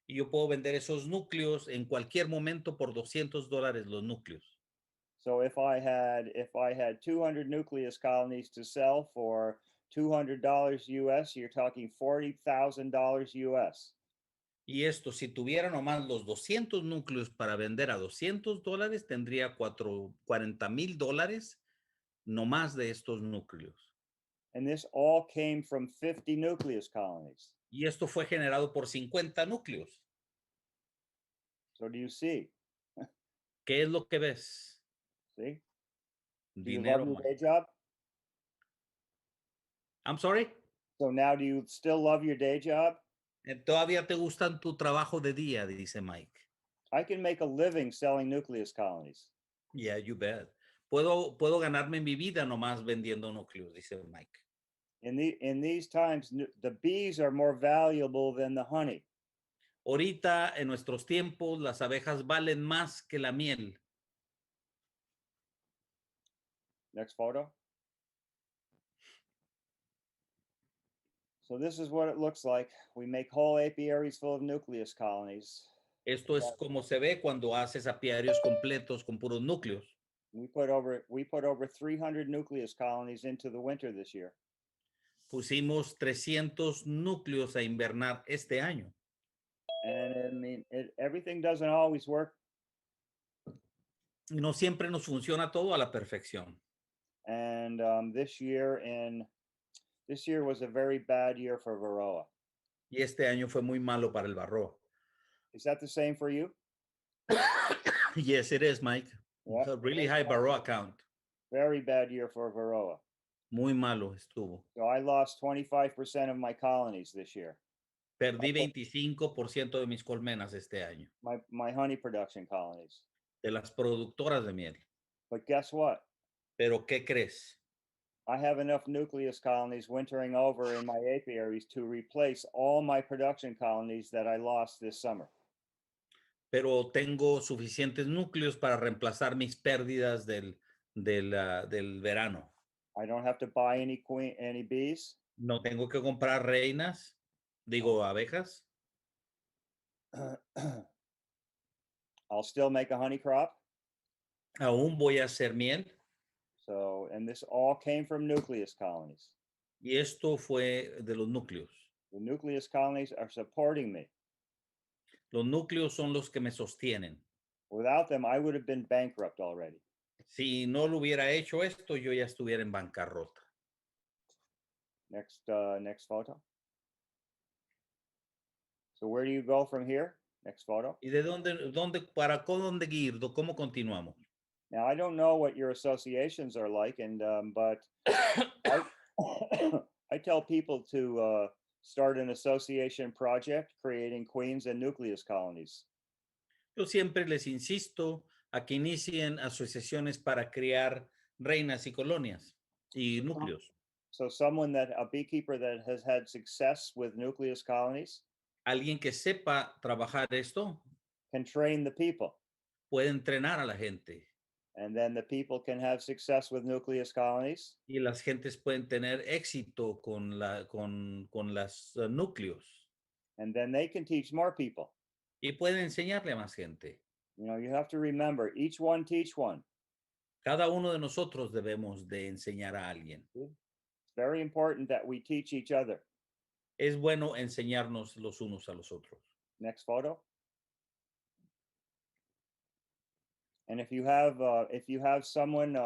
Y yo puedo vender esos núcleos en cualquier momento por $200 los núcleos.
So if I had 200 nucleus colonies to sell for $200 US, you're talking $40,000 US.
Y esto, si tuviera nomás los 200 núcleos para vender a $200, tendría $40,000 nomás de estos núcleos.
And this all came from 50 nucleus colonies.
Y esto fue generado por 50 núcleos.
So do you see?
¿Qué es lo que ves?
See? Do you
Dinero.
love your day job?
I'm sorry?
So now do you still love your day job?
¿Todavía te gustan tu trabajo de día? Dice Mike.
I can make a living selling nucleus colonies.
Yeah, you bet. Puedo ganarme mi vida nomás vendiendo núcleos, dice Mike.
In these times, the bees are more valuable than the honey.
Ahorita, en nuestros tiempos, las abejas valen más que la miel.
Next photo. So this is what it looks like. We make whole apiaries full of nucleus colonies.
Esto es como se ve cuando haces apiarios completos con puros núcleos.
We put over 300 nucleus colonies into the winter this year.
Pusimos 300 núcleos a invernar este año.
And I mean, everything doesn't always work.
No siempre nos funciona todo a la perfección.
And this year was a very bad year for Varroa.
Y este año fue muy malo para el varroa.
Is that the same for you?
Yes, it is, Mike.
Yeah.
A really high varroa count.
Very bad year for Varroa.
Muy malo estuvo.
So I lost 25% of my colonies this year.
Perdí 25% de mis colmenas este año.
My honey production colonies.
De las productoras de miel.
But guess what?
Pero ¿qué crees?
I have enough nucleus colonies wintering over in my apiaries to replace all my production colonies that I lost this summer.
Pero tengo suficientes núcleos para reemplazar mis pérdidas del verano.
I don't have to buy any bees.
No tengo que comprar reinas, digo abejas.
I'll still make a honey crop.
Aún voy a hacer miel.
So, and this all came from nucleus colonies.
Y esto fue de los núcleos.
The nucleus colonies are supporting me.
Los núcleos son los que me sostienen.
Without them, I would have been bankrupt already.
Si no lo hubiera hecho esto, yo ya estuviera en bancarrota.
Next photo. So where do you go from here? Next photo.
¿Y de para dónde ir? ¿Cómo continuamos?
Now, I don't know what your associations are like, but I tell people to start an association project creating queens and nucleus colonies.
Yo siempre les insisto a que inicien asociaciones para crear reinas y colonias y núcleos.
So a beekeeper that has had success with nucleus colonies,
alguien que sepa trabajar esto,
can train the people.
Puede entrenar a la gente.
And then the people can have success with nucleus colonies.
Y las gentes pueden tener éxito con las núcleos.
And then they can teach more people.
Y pueden enseñarle a más gente.
You know, you have to remember, each one teach one.
Cada uno de nosotros debemos de enseñar a alguien.
It's very important that we teach each other.
Es bueno enseñarnos los unos a los otros.
Next photo. And if you have someone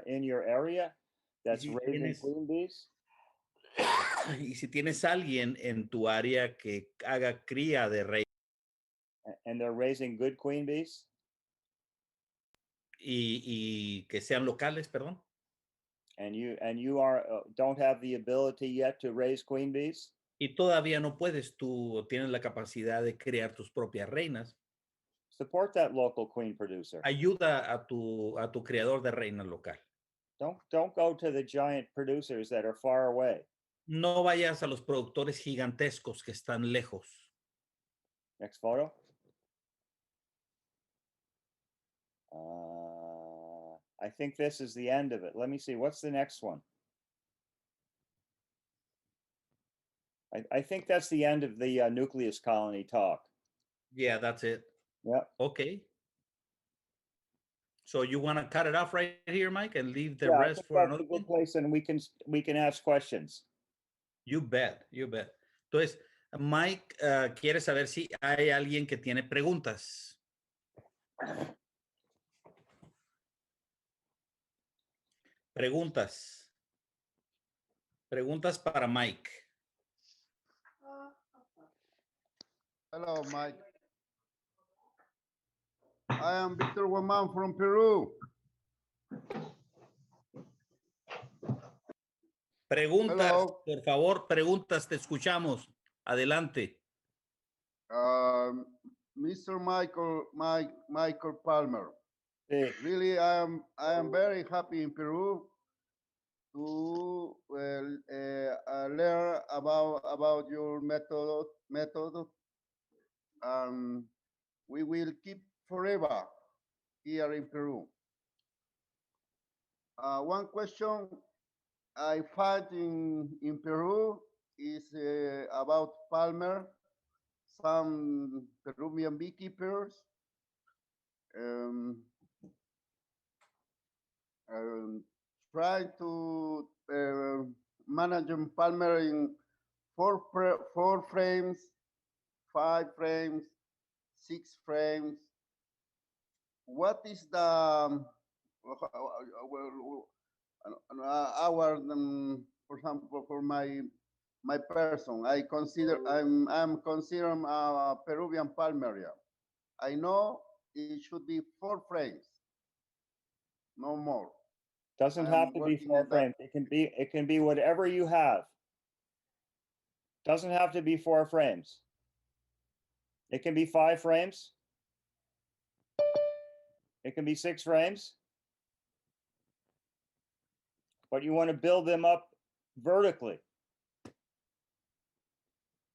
in your area that's raising queen bees.
Y si tienes alguien en tu área que haga cría de rey.
And they're raising good queen bees.
Y que sean locales, perdón.
And you don't have the ability yet to raise queen bees.
Y todavía no puedes, tú tienes la capacidad de crear tus propias reinas.
Support that local queen producer.
Ayuda a tu creador de reinas local.
Don't go to the giant producers that are far away.
No vayas a los productores gigantescos que están lejos.
Next photo. I think this is the end of it. Let me see. What's the next one? I think that's the end of the nucleus colony talk.
Yeah, that's it.
Yeah.
Okay. So you want to cut it off right here, Mike, and leave the rest for another
one? Place, and we can ask questions.
You bet, you bet. Entonces, Mike quiere saber si hay alguien que tiene preguntas. Preguntas para Mike.
Hello, Mike. I am Victor Guaman from Peru.
Preguntas,
Hello.
por favor, preguntas, te escuchamos. Adelante.
Mr. Michael Palmer.
Sí.
Really, I am very happy in Peru to learn about your method. We will keep forever here in Peru. One question I find in Peru is about Palmer, some Peruvian beekeepers try to manage Palmer in four frames, 5 frames, 6 frames. What is the for example, for my person, I'm considered a Peruvian Palmeria. I know it should be 4 frames, no more.
Doesn't have to be 4 frames. It can be whatever you have. Doesn't have to be 4 frames. It can be 5 frames. It can be 6 frames. but you want to build them up vertically.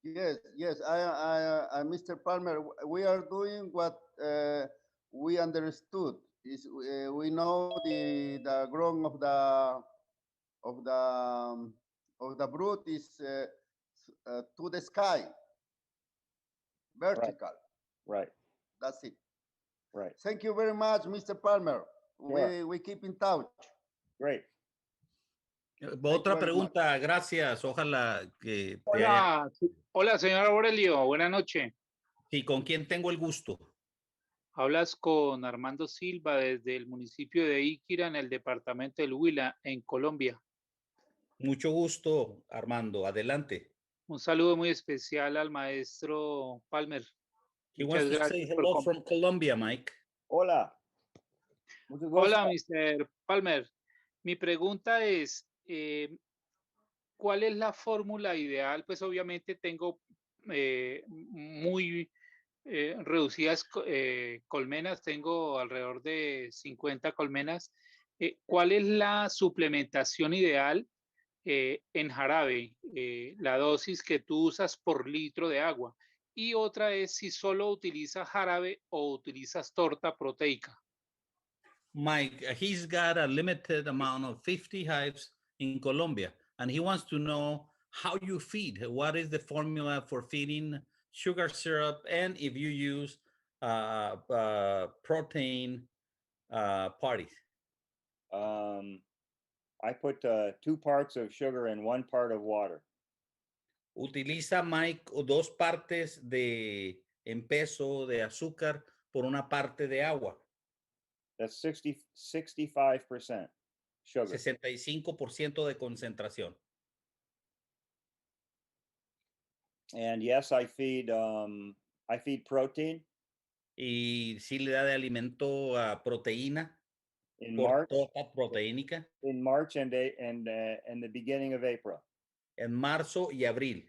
Yes, yes. Mr. Palmer, we are doing what we understood. Is we know the growth of the of the brood is to the sky, vertical.
Right,
That's it.
right.
Thank you very much, Mr. Palmer.
Sure.
We keep in touch.
Great.
Otra
very much.
pregunta, gracias. Ojalá que te haya...
Hola, hola, señor Aurelio, buenas noches.
Sí, ¿con quién tengo el gusto?
Hablas con Armando Silva desde el municipio de Iquira, en el departamento del Huila, en Colombia.
Mucho gusto, Armando. Adelante.
Un saludo muy especial al maestro Palmer.
He
Muchas
wants to say
gracias por
hello from Colombia, Mike.
Hola. Mucho gusto.
Hola, Mr. Palmer. Mi pregunta es, ¿cuál es la fórmula ideal? Pues obviamente tengo muy reducidas colmenas, tengo alrededor de 50 colmenas. ¿Cuál es la suplementación ideal en jarabe? La dosis que tú usas por litro de agua. Y otra es si solo utilizas jarabe o utilizas torta proteica.
Mike, he's got a limited amount of 50 hives in Colombia, and he wants to know how you feed. What is the formula for feeding sugar syrup, and if you use protein parties?
I put 2 parts of sugar and 1 part of water.
Utiliza Mike 2 partes de en peso de azúcar por una parte de agua.
That's 65% sugar.
65% de concentración.
And yes, I feed protein
Y sí le da de alimento proteína
in
por
March,
torta proteínica
and the beginning of April,
en marzo y abril,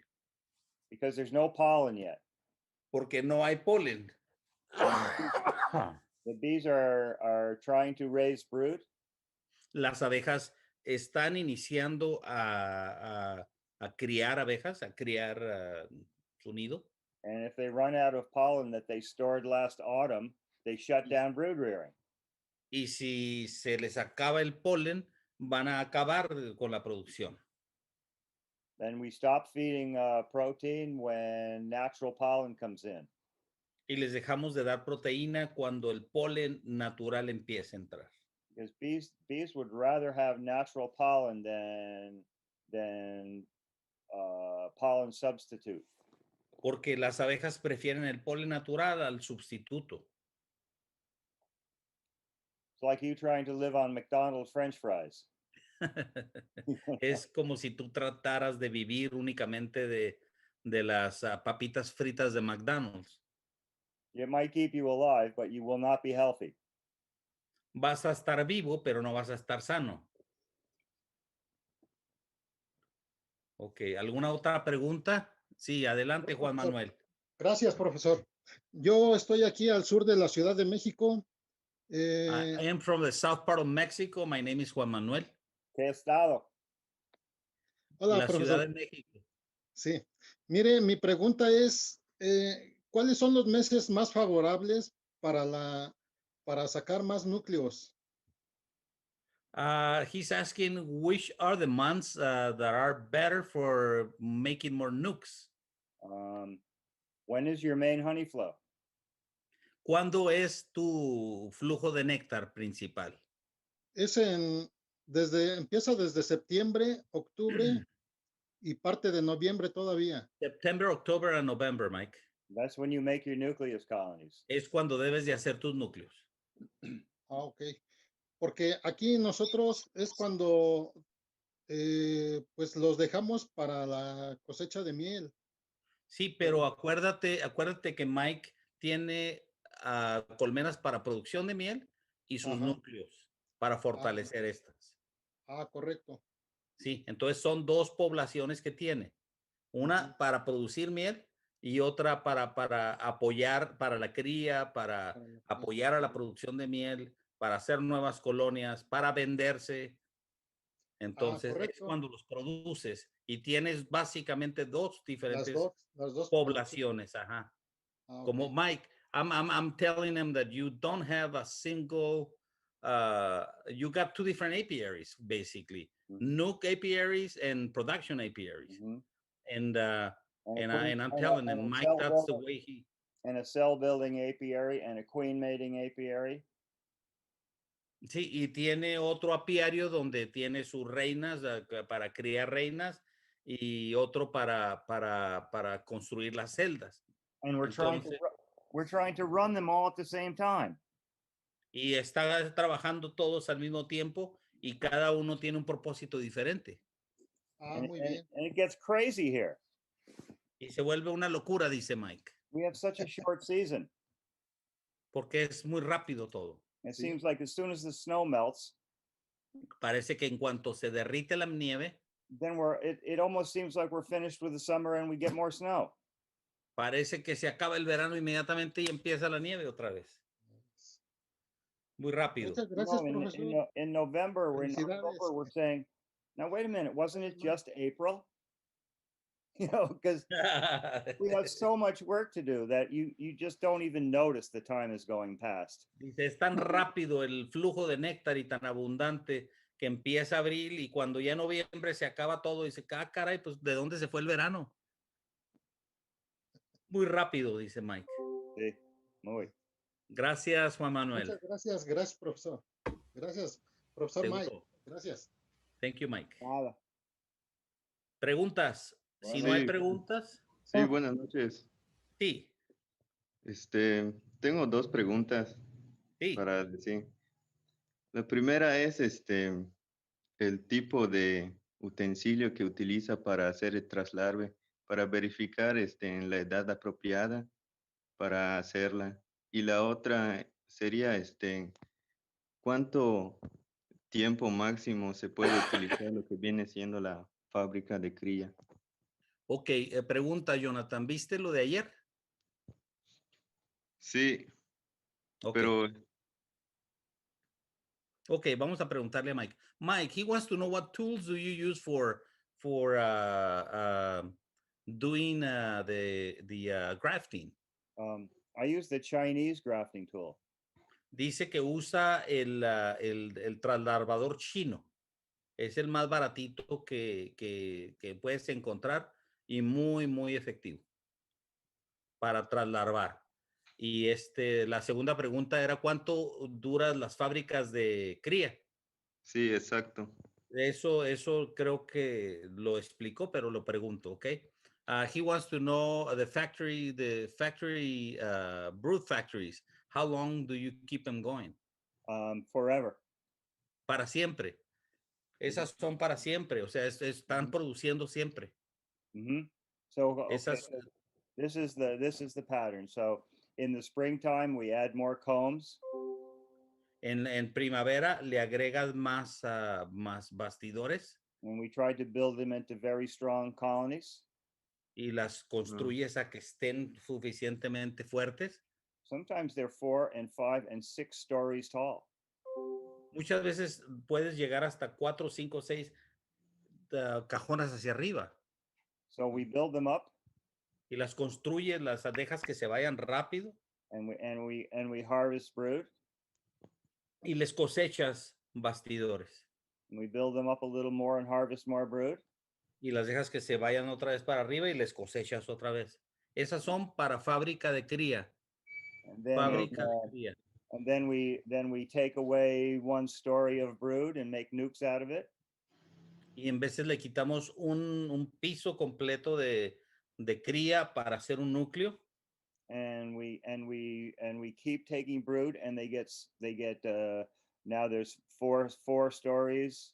because there's no pollen yet.
porque no hay polen.
The bees are trying to raise brood.
Las abejas están iniciando a criar abejas, a criar su nido.
And if they run out of pollen that they stored last autumn, they shut down brood rearing.
Y si se les acaba el polen, van a acabar con la producción.
Then we stop feeding protein when natural pollen comes in.
Y les dejamos de dar proteína cuando el polen natural empieza a entrar.
Because bees would rather have natural pollen than pollen substitute.
Porque las abejas prefieren el polen natural al sustituto.
It's like you trying to live on McDonald's French fries.
Es como si tú trataras de vivir únicamente de las papitas fritas de McDonald's.
It might keep you alive, but you will not be healthy.
Vas a estar vivo, pero no vas a estar sano. Ok, ¿alguna otra pregunta? Sí, adelante, Juan Manuel.
Gracias, profesor. Yo estoy aquí al sur de la Ciudad de México.
I am from the south part of Mexico. My name is Juan Manuel.
¿Qué estado?
Hola,
La
profesor.
Ciudad de México.
Sí. Mire, mi pregunta es, ¿cuáles son los meses más favorables para sacar más núcleos?
He's asking which are the months that are better for making more nukes.
When is your main honey flow?
¿Cuándo es tu flujo de néctar principal?
Empieza desde septiembre, octubre y parte de noviembre todavía.
September, October, and November, Mike.
That's when you make your nucleus colonies.
Es cuando debes de hacer tus núcleos.
Ah, ok. Porque aquí nosotros es cuando pues los dejamos para la cosecha de miel.
Sí, pero acuérdate que Mike tiene colmenas para producción de miel y sus núcleos para fortalecer estas.
Ah, correcto.
Sí, entonces son 2 poblaciones que tiene. Una para producir miel y otra para apoyar para la cría, para apoyar a la producción de miel, para hacer nuevas colonias, para venderse. Entonces es
correcto.
cuando los produces y tienes básicamente dos diferentes
Las dos.
poblaciones. Ajá. Como
Ok.
Mike, I'm telling him that you don't have a single, you got two different apiaries, basically. Nuke apiaries and production apiaries.
Mhm.
And
And
I'm telling him, Mike, that's the way he.
And a cell building apiary and a queen mating apiary.
Sí, y tiene otro apiario donde tiene sus reinas para criar reinas y otro para construir las celdas.
And
Entonces,
we're trying to run them all at the same time.
y está trabajando todos al mismo tiempo y cada uno tiene un propósito diferente.
Muy bien.
And it gets crazy here.
Y se vuelve una locura, dice Mike,
We have such a short season.
porque es muy rápido todo.
It
Sí.
seems like as soon as the snow melts,
Parece que en cuanto se derrite la nieve,
then it almost seems like we're finished with the summer and we get more snow.
parece que se acaba el verano inmediatamente y empieza la nieve otra vez. Muy rápido.
Muchas gracias,
No,
profesor.
in November,
Felicidades.
we're saying, now wait a minute, wasn't it just April? You know, because we have so much work to do that you just don't even notice the time is going past.
Dice, es tan rápido el flujo de néctar y tan abundante que empieza abril y cuando ya noviembre se acaba todo, dice, ah, caray, pues ¿de dónde se fue el verano? Muy rápido, dice Mike.
Sí, muy.
Gracias, Juan Manuel.
Muchas gracias. Gracias, profesor. Gracias, profesor
Seguro.
Mike. Gracias.
Thank you, Mike.
Nada.
Preguntas. Si no hay preguntas,
Sí, buenas noches.
sí,
Tengo dos preguntas
sí.
para decir. La primera es el tipo de utensilio que utiliza para hacer el traslarve, para verificar en la edad apropiada para hacerla. Y la otra sería ¿cuánto tiempo máximo se puede utilizar lo que viene siendo la fábrica de cría?
Ok, pregunta, Jonathan, ¿viste lo de ayer?
Sí,
Ok.
pero
Ok, vamos a preguntarle a Mike. Mike, he wants to know what tools do you use for doing the grafting.
I use the Chinese grafting tool.
Dice que usa el traslarvador chino. Es el más baratito que puedes encontrar y muy efectivo para traslarvar. Y la segunda pregunta era ¿cuánto duran las fábricas de cría?
sí, exacto.
Eso creo que lo explicó, pero lo pregunto, ¿ok? He wants to know the factory brood factories. How long do you keep them going?
Forever.
Para siempre. Esas son para siempre, o sea, están produciendo siempre.
So okay,
Esas,
this is the pattern. So in the springtime, we add more combs.
en primavera le agregas más bastidores
And we tried to build them into very strong colonies.
y las construyes a que estén suficientemente fuertes.
Sometimes they're 4 and 5 and 6 stories tall.
Muchas veces puedes llegar hasta 4, 5, 6 cajones hacia arriba.
So we build them up
Y las construyes, las dejas que se vayan rápido
and we harvest brood.
y les cosechas bastidores.
And we build them up a little more and harvest more brood.
Y las dejas que se vayan otra vez para arriba y les cosechas otra vez. Esas son para fábrica de cría.
And then
Fábrica de cría.
and then we take away 1 story of brood and make nukes out of it.
Y en veces le quitamos un piso completo de cría para hacer un núcleo.
And we keep taking brood and they get now there's 4 stories,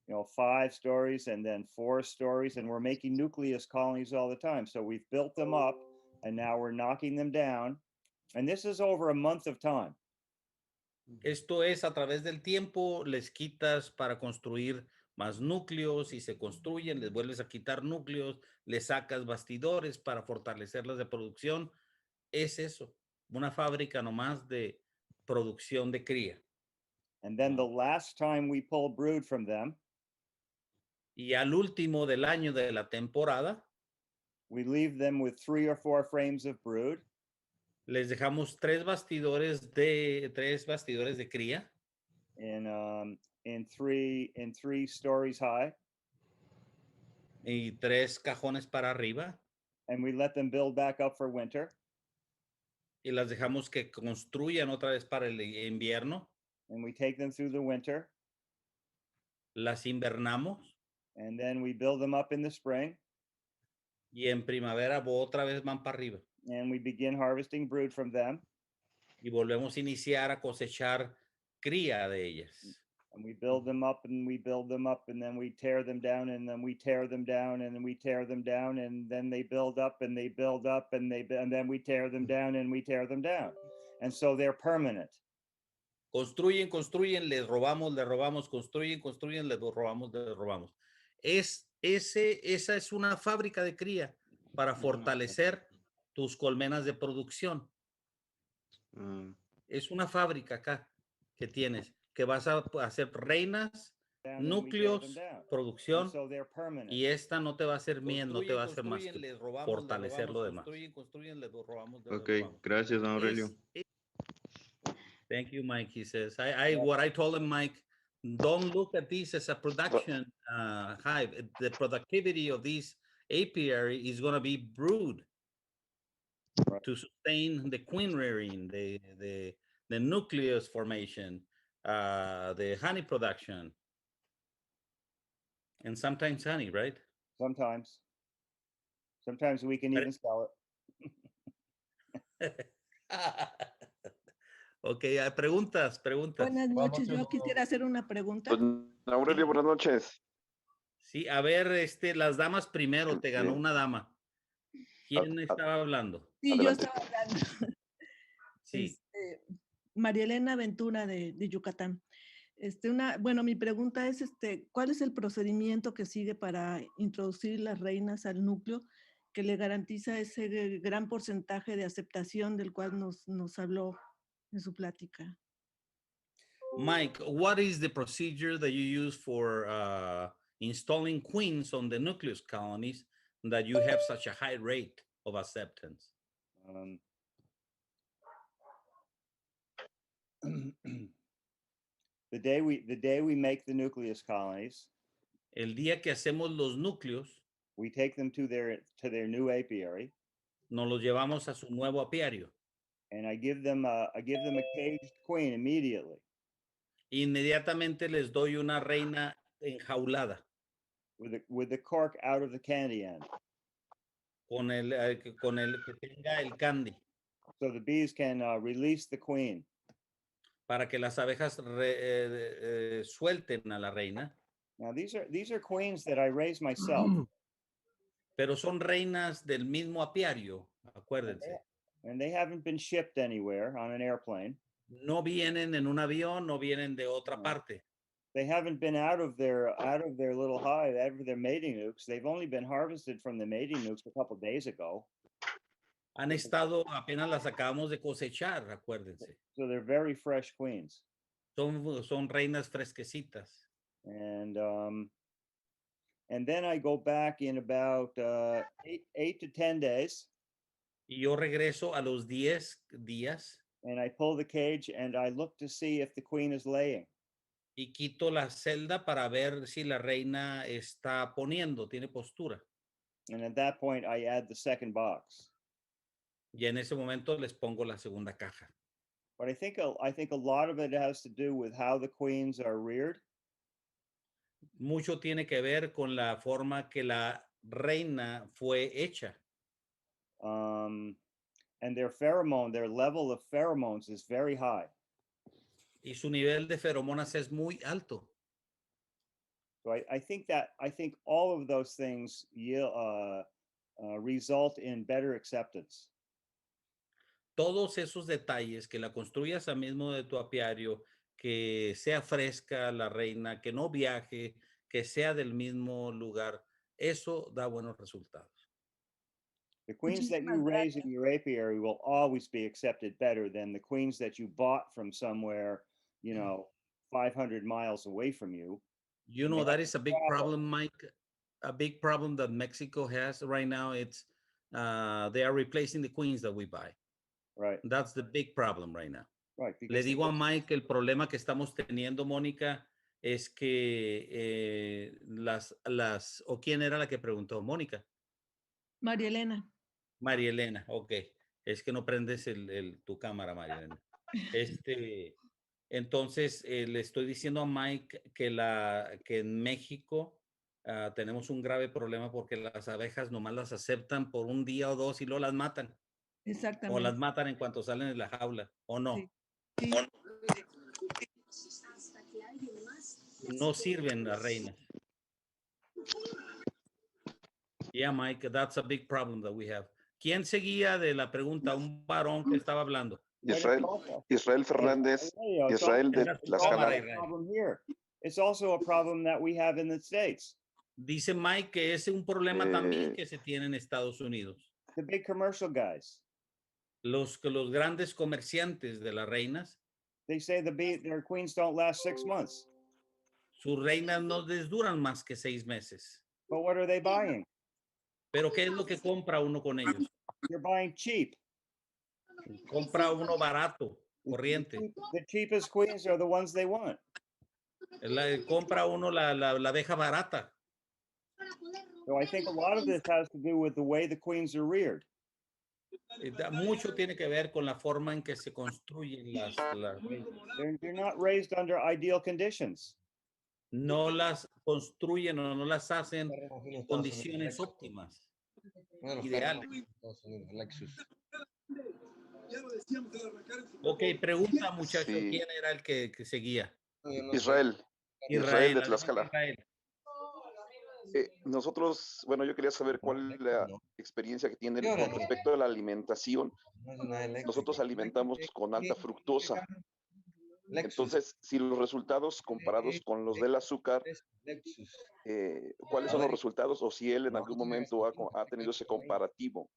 5 stories and then 4 stories, and we're making nucleus colonies all the time. So we've built them up and now we're knocking them down, and this is over a month of time.
Esto es a través del tiempo, les quitas para construir más núcleos y se construyen, les vuelves a quitar núcleos, les sacas bastidores para fortalecerlas de producción. Es eso, una fábrica nomás de producción de cría.
And then the last time we pull brood from them,
Y al último del año de la temporada,
we leave them with 3 or 4 frames of brood,
les dejamos tres bastidores de cría
in three stories high,
y tres cajones para arriba,
and we let them build back up for winter.
y las dejamos que construyan otra vez para el invierno.
And we take them through the winter,
Las invernamos
and then we build them up in the spring,
y en primavera otra vez van para arriba.
and we begin harvesting brood from them.
Y volvemos a iniciar a cosechar cría de ellas.
And we build them up and we build them up, and then we tear them down, and then we tear them down, and then we tear them down, and then they build up and they build up, and then we tear them down and we tear them down. And so they're permanent.
Construyen, construyen, les robamos, construyen, construyen, les robamos. Esa es una fábrica de cría para fortalecer tus colmenas de producción. Es una fábrica acá que tienes, que vas a hacer reinas, núcleos, producción, y esta no te va a hacer miel, no te va a hacer más que fortalecer lo demás.
Ok, gracias, don Aurelio.
Thank you, Mike. He says, what I told him, Mike, don't look at this as a production hive. The productivity of this apiary is going to be brood to sustain the queen rearing, the nucleus formation, the honey production, and sometimes honey, right?
Sometimes we can even sell it.
Ok, preguntas.
Buenas noches, yo quisiera hacer una pregunta.
Don Aurelio, buenas noches.
Sí, a ver, las damas primero, te ganó una dama. ¿Quién estaba hablando?
Sí,
Adelante.
yo estaba hablando.
Sí.
María Elena Ventura de Yucatán. Bueno, mi pregunta es, ¿cuál es el procedimiento que sigue para introducir las reinas al núcleo que le garantiza ese gran porcentaje de aceptación del cual nos habló en su plática?
Mike, what is the procedure that you use for installing queens on the nucleus colonies that you have such a high rate of acceptance?
The day we make the nucleus colonies,
El día que hacemos los núcleos,
we take them to their new apiary,
nos los llevamos a su nuevo apiario.
and I give them a caged queen immediately.
Inmediatamente les doy una reina enjaulada.
With the cork out of the candy end.
Con el que tenga el candy.
So the bees can release the queen.
Para que las abejas suelten a la reina.
Now these are queens that I raise myself.
Pero son reinas del mismo apiario, acuérdense.
And they haven't been shipped anywhere on an airplane.
No vienen en un avión, no vienen de otra parte.
They haven't been out of their little hive, out of their mating nukes. They've only been harvested from the mating nukes a couple days ago.
Han estado, apenas las acabamos de cosechar, acuérdense.
So they're very fresh queens.
Son reinas fresquecitas.
And then I go back in about 8 to 10 days.
Y yo regreso a los 10 días.
And I pull the cage and I look to see if the queen is laying.
Y quito la celda para ver si la reina está poniendo, tiene postura.
And at that point, I add the second box.
Y en ese momento les pongo la segunda caja.
But I think a lot of it has to do with how the queens are reared.
Mucho tiene que ver con la forma que la reina fue hecha.
And their level of pheromones is very high.
Y su nivel de feromonas es muy alto.
So I think all of those things result in better acceptance.
Todos esos detalles, que la construyas a mismo de tu apiario, que sea fresca la reina, que no viaje, que sea del mismo lugar, eso da buenos resultados.
The queens that you raise in your apiary will always be accepted better than the queens that you bought from somewhere, 500 miles away from you.
You know, that is a big problem, Mike. A big problem that Mexico has right now. It's they are replacing the queens that we buy.
Right,
That's the big problem right now.
right.
Le
because
digo a Mike, el problema que estamos teniendo, Mónica, es que o quién era la que preguntó, Mónica.
María Elena.
María Elena, ok. Es que no prendes tu cámara, María Elena. Entonces, le estoy diciendo a Mike que en México tenemos un grave problema porque las abejas nomás las aceptan por un día o dos y luego las matan. O las
Exactamente.
matan en cuanto salen de la jaula, ¿o no?
Sí. Sí.
No sirven las reinas. Yeah, Mike, that's a big problem that we have. ¿Quién seguía de la pregunta? Un varón que estaba hablando.
Israel Fernández, Israel de Tlaxcala.
It's also a problem that we have in the States.
Dice Mike que es un problema también que se tiene en Estados Unidos.
The big commercial guys.
Los grandes comerciantes de las reinas.
They say their queens don't last 6 months.
Sus reinas no les duran más que 6 meses.
But what are they buying?
Pero ¿qué es lo que compra uno con ellos?
You're buying cheap.
Compra uno barato, corriente.
The cheapest queens are the ones they want.
Compra uno la abeja barata.
So I think a lot of this has to do with the way the queens are reared.
Mucho tiene que ver con la forma en que se construyen las
They're not raised under ideal conditions.
No las construyen o no las hacen en condiciones óptimas, ideales. Ok, pregunta, muchacho,
Sí.
¿quién era el que seguía?
Israel de Tlaxcala.
Israel.
Nosotros, bueno, yo quería saber cuál es la experiencia que tienen con respecto a la alimentación. Nosotros alimentamos con alta fructosa. Entonces, si los resultados comparados con los del azúcar, ¿cuáles son los resultados? O si él en algún momento ha tenido ese comparativo.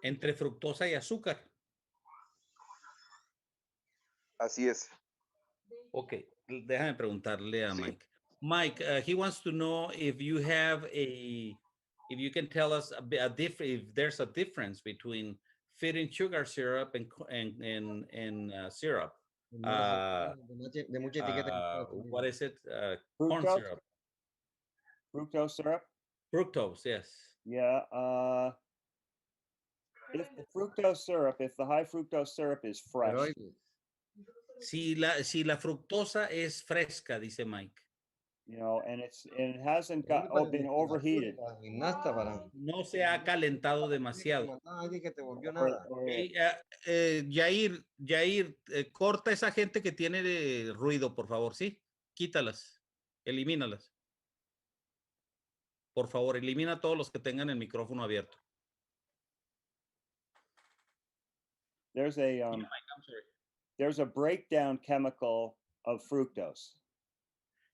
Entre fructosa y azúcar.
Así es.
Ok, déjame preguntarle a
Sí.
Mike. Mike, he wants to know if you can tell us if there's a difference between feeding sugar syrup and syrup. What is it? Corn
Fructose?
syrup.
Fructose syrup?
Fructose, yes.
Yeah. If the high fructose syrup is fresh,
Si la fructosa es fresca, dice Mike.
you know, and it hasn't been overheated.
No se ha calentado demasiado. Yair, corta esa gente que tiene de ruido, por favor, ¿sí? Quítalas, elimínalas. Por favor, elimina a todos los que tengan el micrófono abierto.
There's
Yeah, Mike, I'm sorry.
there's a breakdown chemical of fructose.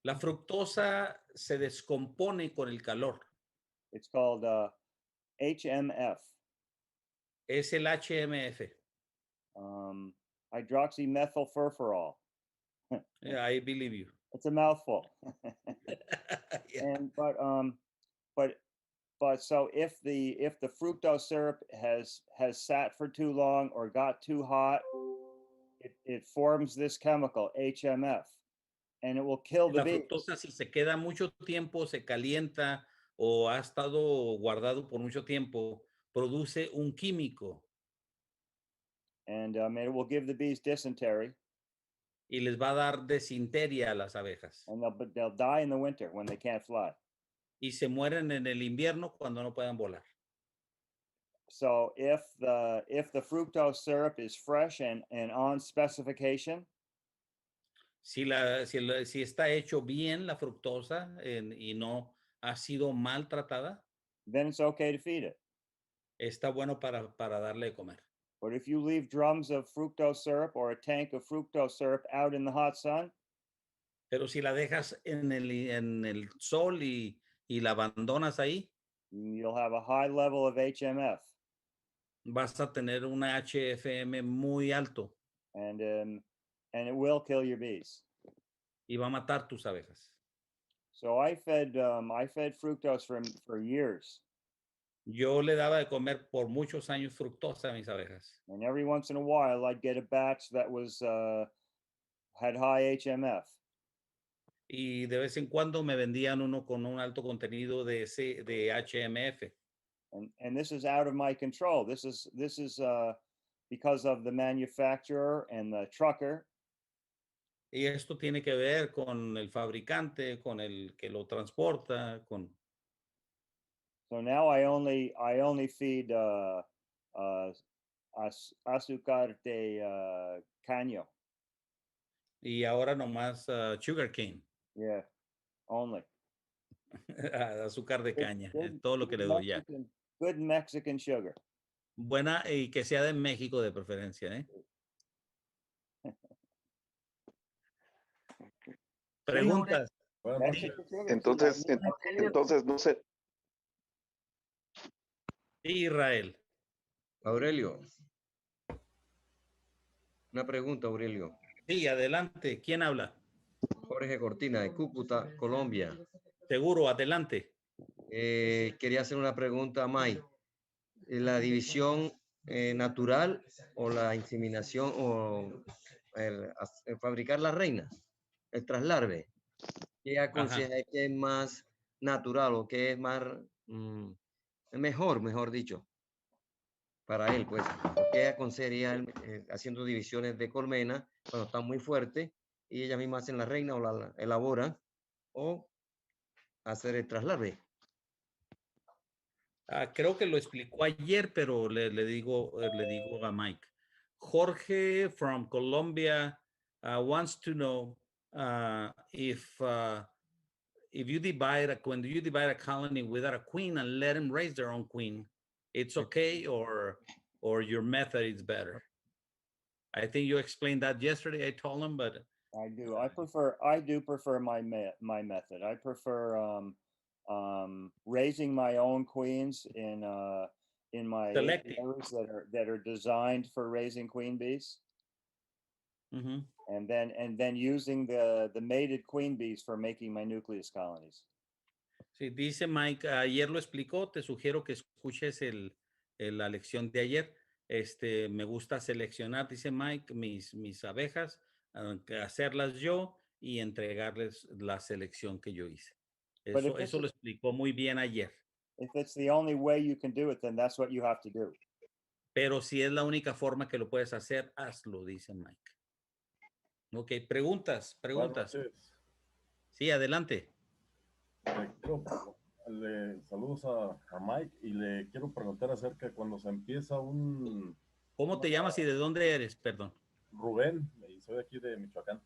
La fructosa se descompone con el calor.
It's called HMF,
Es el HMF.
hydroxymethylfurfural.
Yeah, I believe you.
It's a mouthful.
Yeah.
But so if the fructose syrup has sat for too long or got too hot, it forms this chemical HMF, and it will kill the
La
bees.
fructosa, si se queda mucho tiempo, se calienta o ha estado guardado por mucho tiempo, produce un químico
And it will give the bees dysentery,
y les va a dar desinteria a las abejas.
and they'll die in the winter when they can't fly.
Y se mueren en el invierno cuando no puedan volar.
So if the fructose syrup is fresh and on specification,
Si está hecho bien la fructosa y no ha sido maltratada,
then it's okay to feed it.
está bueno para darle de comer.
But if you leave drums of fructose syrup or a tank of fructose syrup out in the hot sun,
Pero si la dejas en el sol y la abandonas ahí,
you'll have a high level of HMF,
vas a tener una HFM muy alto
and it will kill your bees.
y va a matar tus abejas.
So I fed fructose for years,
Yo le daba de comer por muchos años fructosa a mis abejas.
and every once in a while I'd get a batch that was had high HMF.
Y de vez en cuando me vendían uno con un alto contenido de HMF.
And this is out of my control. This is because of the manufacturer and the trucker.
Y esto tiene que ver con el fabricante, con el que lo transporta, con...
So now I only feed azúcar de caño.
Y ahora nomás sugar cane,
Yeah, only.
azúcar de caña, es
Good-
todo lo que le
good
doy ya.
Good Mexican sugar.
Buena y que sea de México de preferencia, ¿eh? Preguntas.
Mexican sugar, sí,
Entonces, no sé,
Israel.
Aurelio. Una pregunta, Aurelio.
Sí, adelante. ¿Quién habla?
Jorge Cortina, de Cúcuta, Colombia.
Seguro, adelante.
Quería hacer una pregunta a Mike. ¿La división natural o la inseminación o el fabricar la reina, el traslarve? ¿Qué aconseja que es más natural o que es más mejor dicho, para él, pues? ¿Qué aconsejaría él, haciendo divisiones de colmena cuando están muy fuertes y ellas mismas hacen la reina o la elaboran, o hacer el traslarve?
Creo que lo explicó ayer, pero le digo a Mike. Jorge from Colombia wants to know if you divide when you divide a colony without a queen and let them raise their own queen, it's okay, or your method is better. I think you explained that yesterday. I told him, but
I do. I do prefer my method. I prefer raising my own queens in my
Selecting.
apiaries that are designed for raising queen bees, and then using the mated queen bees for making my nucleus colonies.
sí, dice Mike, ayer lo explicó, te sugiero que escuches la lección de ayer. Me gusta seleccionar, dice Mike, mis abejas, hacerlas yo y entregarles la selección que yo hice. Eso lo explicó muy bien ayer.
If it's the only way you can do it, then that's what you have to do.
Pero si es la única forma que lo puedes hacer, hazlo, dice Mike. Ok, preguntas. Sí, adelante.
Saludos a Mike y le quiero preguntar acerca de cuando se empieza un...
¿Cómo te llamas y de dónde eres? Perdón.
Rubén, y soy de aquí de Michoacán.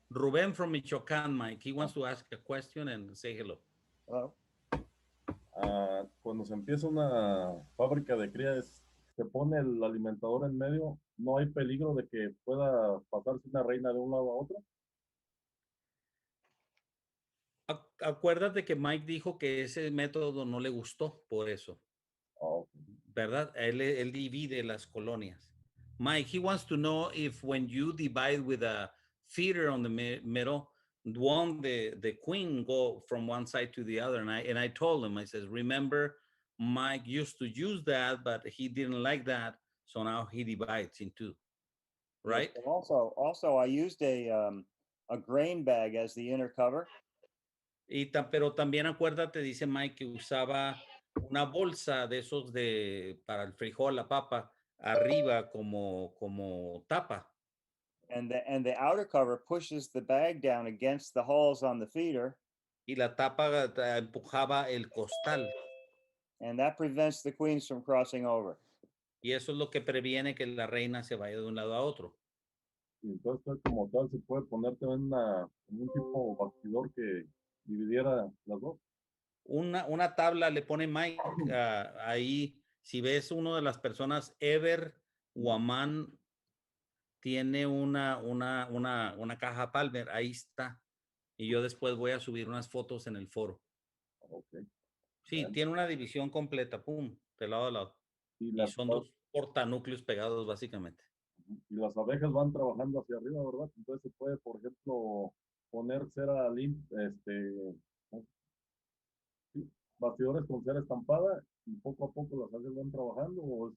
Rubén from Michoacán, Mike. He wants to ask a question and say hello.
Hello.
Cuando se empieza una fábrica de cría, se pone el alimentador en medio, ¿no hay peligro de que pueda pasarse una reina de un lado a otro?
Acuérdate que Mike dijo que ese método no le gustó por eso. ¿Verdad? Él divide las colonias. Mike, he wants to know if when you divide with a feeder on the middle, the queen go from one side to the other. And I told him, I says, remember, Mike used to use that, but he didn't like that. So now he divides in two, right?
Yes, also I used a grain bag as the inner cover.
Pero también acuérdate, dice Mike, que usaba una bolsa de esos para el frijol, la papa, arriba como tapa.
And the outer cover pushes the bag down against the holes on the feeder.
Y la tapa empujaba el costal.
And that prevents the queens from crossing over.
Y eso es lo que previene que la reina se vaya de un lado a otro.
Y entonces, como tal, se puede ponerte en un tipo bastidor que dividiera las dos.
Una tabla le pone Mike ahí. Si ves uno de las personas, Ever Guamán, tiene una caja Palmer, ahí está. Y yo después voy a subir unas fotos en el foro.
Okay.
Sí, tiene una división completa, pum, de lado a lado. Y son dos portanúcleos pegados, básicamente.
Y las abejas van trabajando hacia arriba, ¿verdad? Entonces se puede, por ejemplo, poner cera sí, bastidores con cera estampada y poco a poco las abejas van trabajando o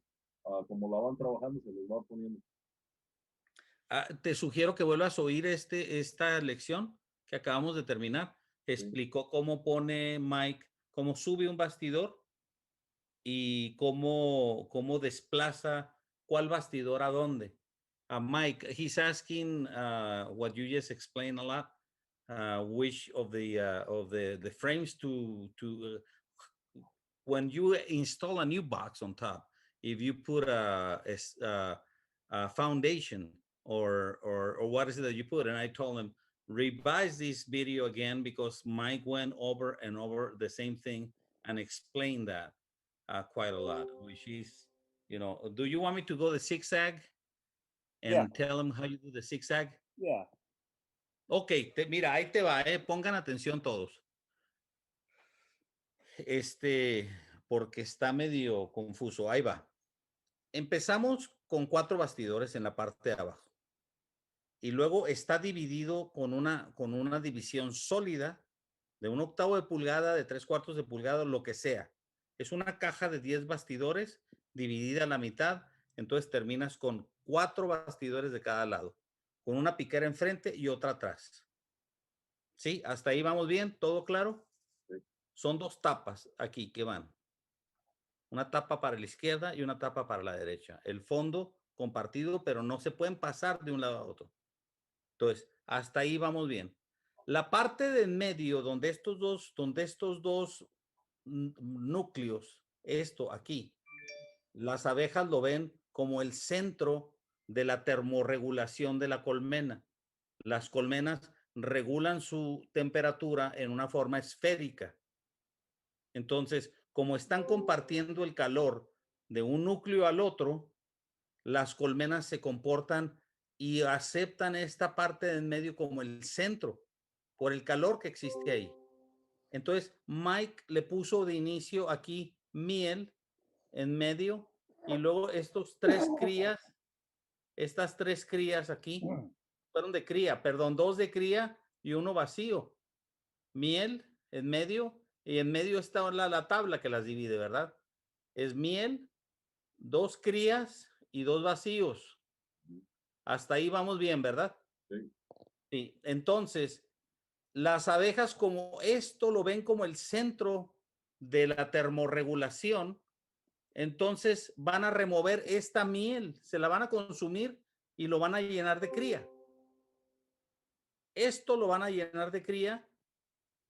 como la van trabajando se les va poniendo.
Te sugiero que vuelvas a oír esta lección que acabamos de terminar. Explicó cómo pone Mike, cómo sube un bastidor y cómo desplaza cuál bastidor a dónde. Mike, he's asking what you just explained a lot, which of the frames when you install a new box on top, if you put a foundation or what is it that you put? And I told him, revise this video again because Mike went over and over the same thing and explained that quite a lot, which is, do you want me to go the zigzag and tell him how you do the zigzag?
Yeah.
Ok, mira, ahí te va, pongan atención todos. Porque está medio confuso. Ahí va. Empezamos con 4 bastidores en la parte de abajo. Y luego está dividido con una división sólida de 1/8 de pulgada, de 3/4 de pulgada, lo que sea. Es una caja de 10 bastidores dividida a la mitad. Entonces terminas con 4 bastidores de cada lado, con una piquera enfrente y otra atrás. ¿Sí? ¿Hasta ahí vamos bien? ¿Todo claro?
Sí.
Son 2 tapas aquí que van. Una tapa para la izquierda y una tapa para la derecha. El fondo compartido, pero no se pueden pasar de un lado a otro. Entonces, hasta ahí vamos bien. La parte de en medio, donde estos dos núcleos, esto aquí, las abejas lo ven como el centro de la termorregulación de la colmena. Las colmenas regulan su temperatura en una forma esférica. Entonces, como están compartiendo el calor de un núcleo al otro, las colmenas se comportan y aceptan esta parte de en medio como el centro por el calor que existe ahí. Entonces, Mike le puso de inicio aquí miel en medio y luego estas 3 crías aquí fueron de cría, perdón, 2 de cría y 1 vacío. Miel en medio y en medio está la tabla que las divide, ¿verdad? Es miel, 2 crías y 2 vacíos. Hasta ahí vamos bien, ¿verdad?
Sí.
Sí. Entonces, las abejas como esto lo ven como el centro de la termorregulación, entonces van a remover esta miel, se la van a consumir y lo van a llenar de cría. Esto lo van a llenar de cría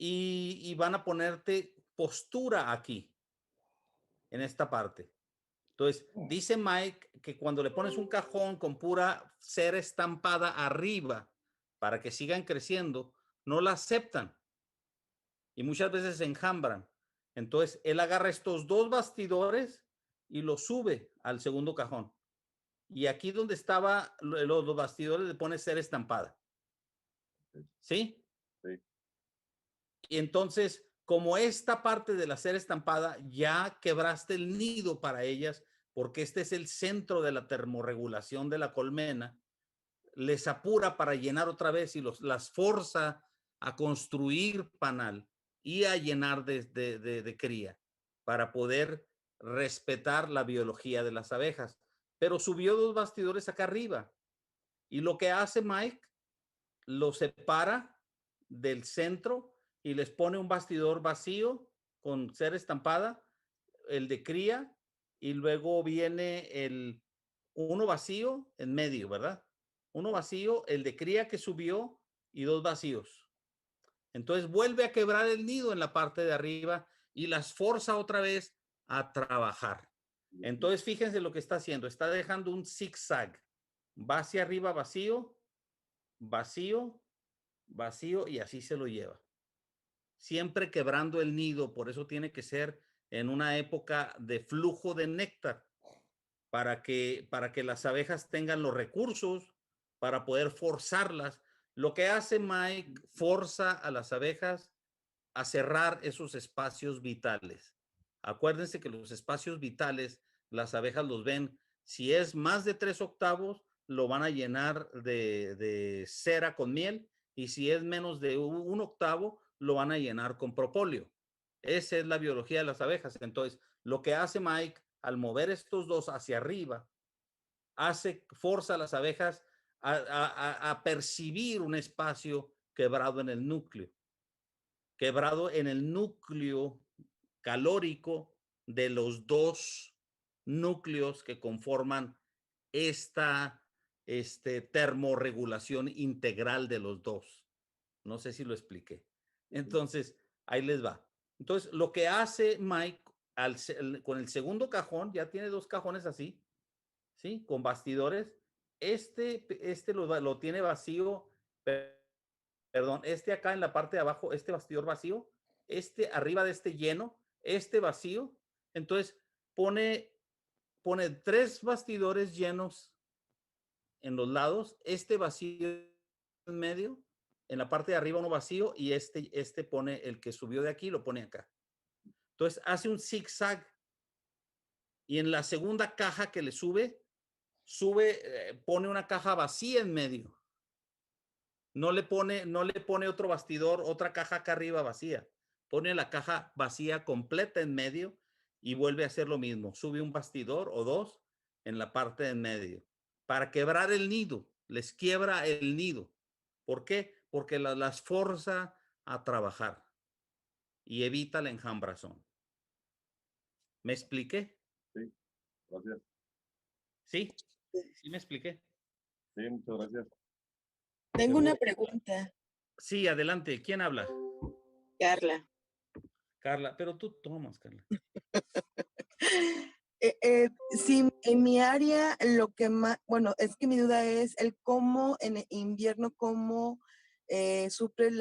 y van a ponerte postura aquí, en esta parte. Entonces, dice Mike que cuando le pones un cajón con pura cera estampada arriba para que sigan creciendo, no la aceptan y muchas veces se enjambran. Entonces, él agarra estos 2 bastidores y los sube al segundo cajón. Y aquí donde estaba los bastidores le pone cera estampada. ¿Sí?
Sí.
Y entonces, como esta parte de la cera estampada, ya quebraste el nido para ellas, porque este es el centro de la termorregulación de la colmena, les apura para llenar otra vez y las forza a construir panal y a llenar de cría para poder respetar la biología de las abejas. Pero subió 2 bastidores acá arriba y lo que hace Mike, lo separa del centro y les pone un bastidor vacío con cera estampada, el de cría, y luego viene uno vacío en medio, ¿verdad? Uno vacío, el de cría que subió y 2 vacíos. Entonces vuelve a quebrar el nido en la parte de arriba y las forza otra vez a trabajar. Entonces fíjense lo que está haciendo. Está dejando un zigzag. Va hacia arriba vacío, vacío, vacío y así se lo lleva. Siempre quebrando el nido, por eso tiene que ser en una época de flujo de néctar para que las abejas tengan los recursos para poder forzarlas. Lo que hace Mike, forza a las abejas a cerrar esos espacios vitales. Acuérdense que los espacios vitales, las abejas los ven, si es más de 3/8, lo van a llenar de cera con miel y si es menos de un octavo, lo van a llenar con propóleo. Esa es la biología de las abejas. Entonces, lo que hace Mike al mover estos dos hacia arriba, forza a las abejas a percibir un espacio quebrado en el núcleo calórico de los dos núcleos que conforman esta termorregulación integral de los dos. No sé si lo expliqué. Entonces, ahí les va. Entonces, lo que hace Mike con el segundo cajón, ya tiene dos cajones así, ¿sí? Con bastidores. Lo tiene vacío, perdón, acá en la parte de abajo, este bastidor vacío, arriba de este lleno, vacío. Entonces, pone 3 bastidores llenos en los lados, vacío en medio, en la parte de arriba uno vacío y pone el que subió de aquí, lo pone acá. Entonces hace un zigzag y en la segunda caja que le pone una caja vacía en medio. No le pone otro bastidor, otra caja acá arriba vacía. Pone la caja vacía completa en medio y vuelve a hacer lo mismo. Sube un bastidor o dos en la parte de en medio para quebrar el nido. Les quiebra el nido. ¿Por qué? Porque las forza a trabajar y evita la enjambrazón. ¿Me expliqué?
Sí, gracias.
¿Sí? ¿Sí me expliqué?
Sí, muchas gracias.
Tengo una pregunta,
Sí, adelante. ¿Quién habla?
Carla.
Carla, pero tú tomas, Carla.
Sí, en mi área lo que más, bueno, es que mi duda es el cómo en el invierno, cómo suple el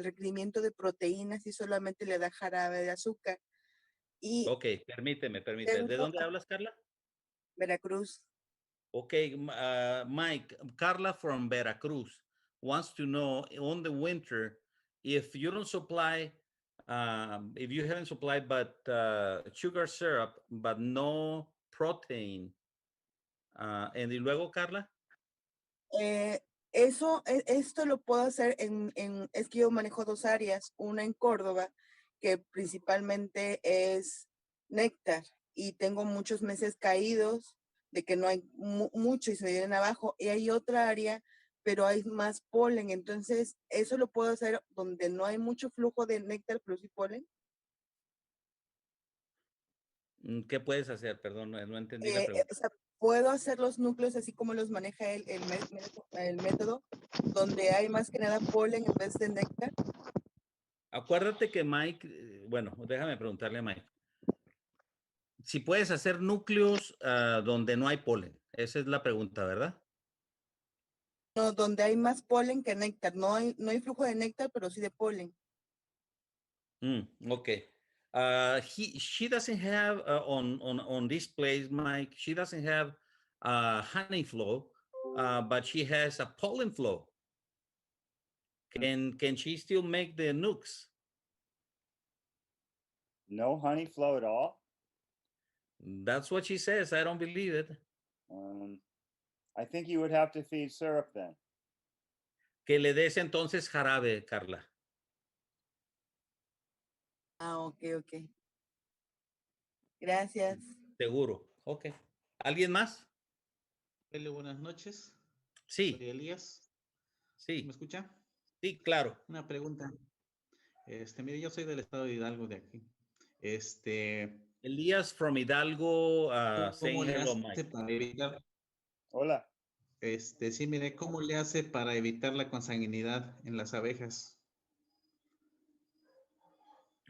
requerimiento de proteínas y solamente le da jarabe de azúcar. Y
Ok, permíteme. ¿De dónde hablas, Carla?
Veracruz.
Okay, Mike, Carla from Veracruz wants to know on the winter if you don't supply, if you haven't supplied but sugar syrup, but no protein. Y luego, Carla.
Esto lo puedo hacer es que yo manejo 2 áreas, una en Córdoba, que principalmente es néctar, y tengo muchos meses caídos de que no hay mucho y se vienen abajo, y hay otra área, pero hay más polen, entonces, ¿eso lo puedo hacer donde no hay mucho flujo de néctar, pero sí polen?
¿Qué puedes hacer? Perdón, no entendí la pregunta.
O sea, ¿puedo hacer los núcleos así como los maneja el método, donde hay más que nada polen en vez de néctar?
Acuérdate que Mike, bueno, déjame preguntarle a Mike. Si puedes hacer núcleos donde no hay polen. Esa es la pregunta, ¿verdad?
No, donde hay más polen que néctar. No hay flujo de néctar, pero sí de polen.
Okay. She doesn't have on this place, Mike. She doesn't have honey flow, but she has a pollen flow. Can she still make the nukes?
No honey flow at all?
That's what she says. I don't believe it.
I think you would have to feed syrup then.
Que le des entonces jarabe, Carla.
Ok. Gracias.
Seguro. Ok. ¿Alguien más?
Buenas noches.
Sí.
Soy Elías.
Sí.
¿Me escucha?
Sí, claro.
Una pregunta. Mire, yo soy del estado de Hidalgo de aquí.
Elías from Hidalgo,
¿cómo
saying
le
hello,
hace
Mike.
para evitar?
Hola.
Sí, mire, ¿cómo le hace para evitar la consanguinidad en las abejas?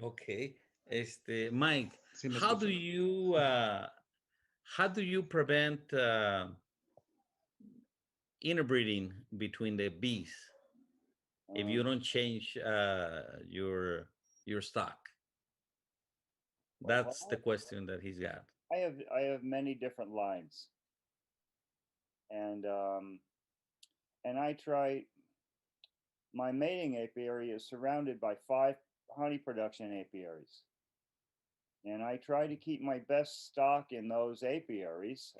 Okay. Mike,
Sí, me
how
escucha.
do you prevent interbreeding between the bees if you don't change your stock? That's the question that he's got.
I have many different lines, and I try. My mating apiary is surrounded by 5 honey production apiaries, and I try to keep my best stock in those apiaries,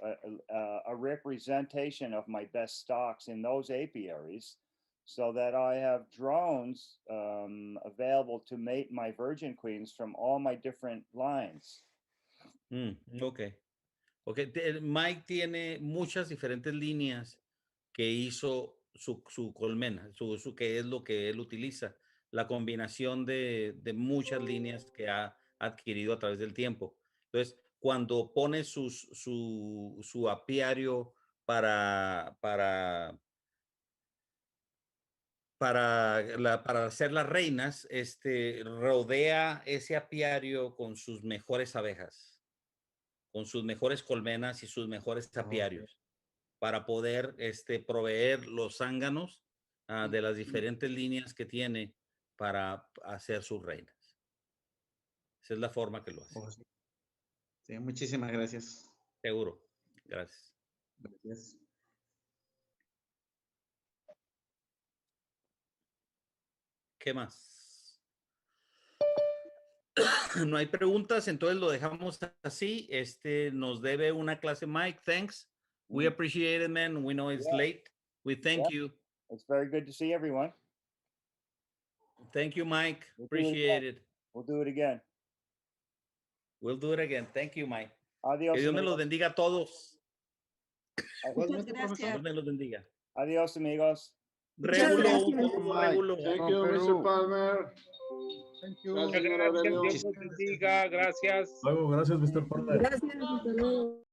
a representation of my best stocks in those apiaries, so that I have drones available to mate my virgin queens from all my different lines.
Ok. Mike tiene muchas diferentes líneas que hizo su colmena, que es lo que él utiliza, la combinación de muchas líneas que ha adquirido a través del tiempo. Entonces, cuando pone su apiario para hacer las reinas, rodea ese apiario con sus mejores abejas, con sus mejores colmenas y sus mejores apiarios, para poder proveer los zánganos de las diferentes líneas que tiene para hacer sus reinas. Esa es la forma que lo hace.
Sí, muchísimas gracias.
Seguro. Gracias.
Gracias.
¿Qué más? No hay preguntas, entonces lo dejamos así. Nos debe una clase, Mike. Thanks. We appreciate it, man. We know it's late. We thank you.
It's very good to see everyone.
Thank you, Mike.
We'll
Appreciate it.
We'll do it again.
We'll do it again. Thank you, Mike.
Adiós,
que Dios me
amigos.
los bendiga a todos.
Muchas gracias.
Dios me los bendiga.
Adiós, amigos.
Régulo, un
Mike.
saludo, Régulo.
Thank you, Mr. Palmer.
Thank you.
Muchas gracias. Dios los bendiga. Gracias.
Luego, gracias, Mr. Palmer.
Gracias, hasta luego.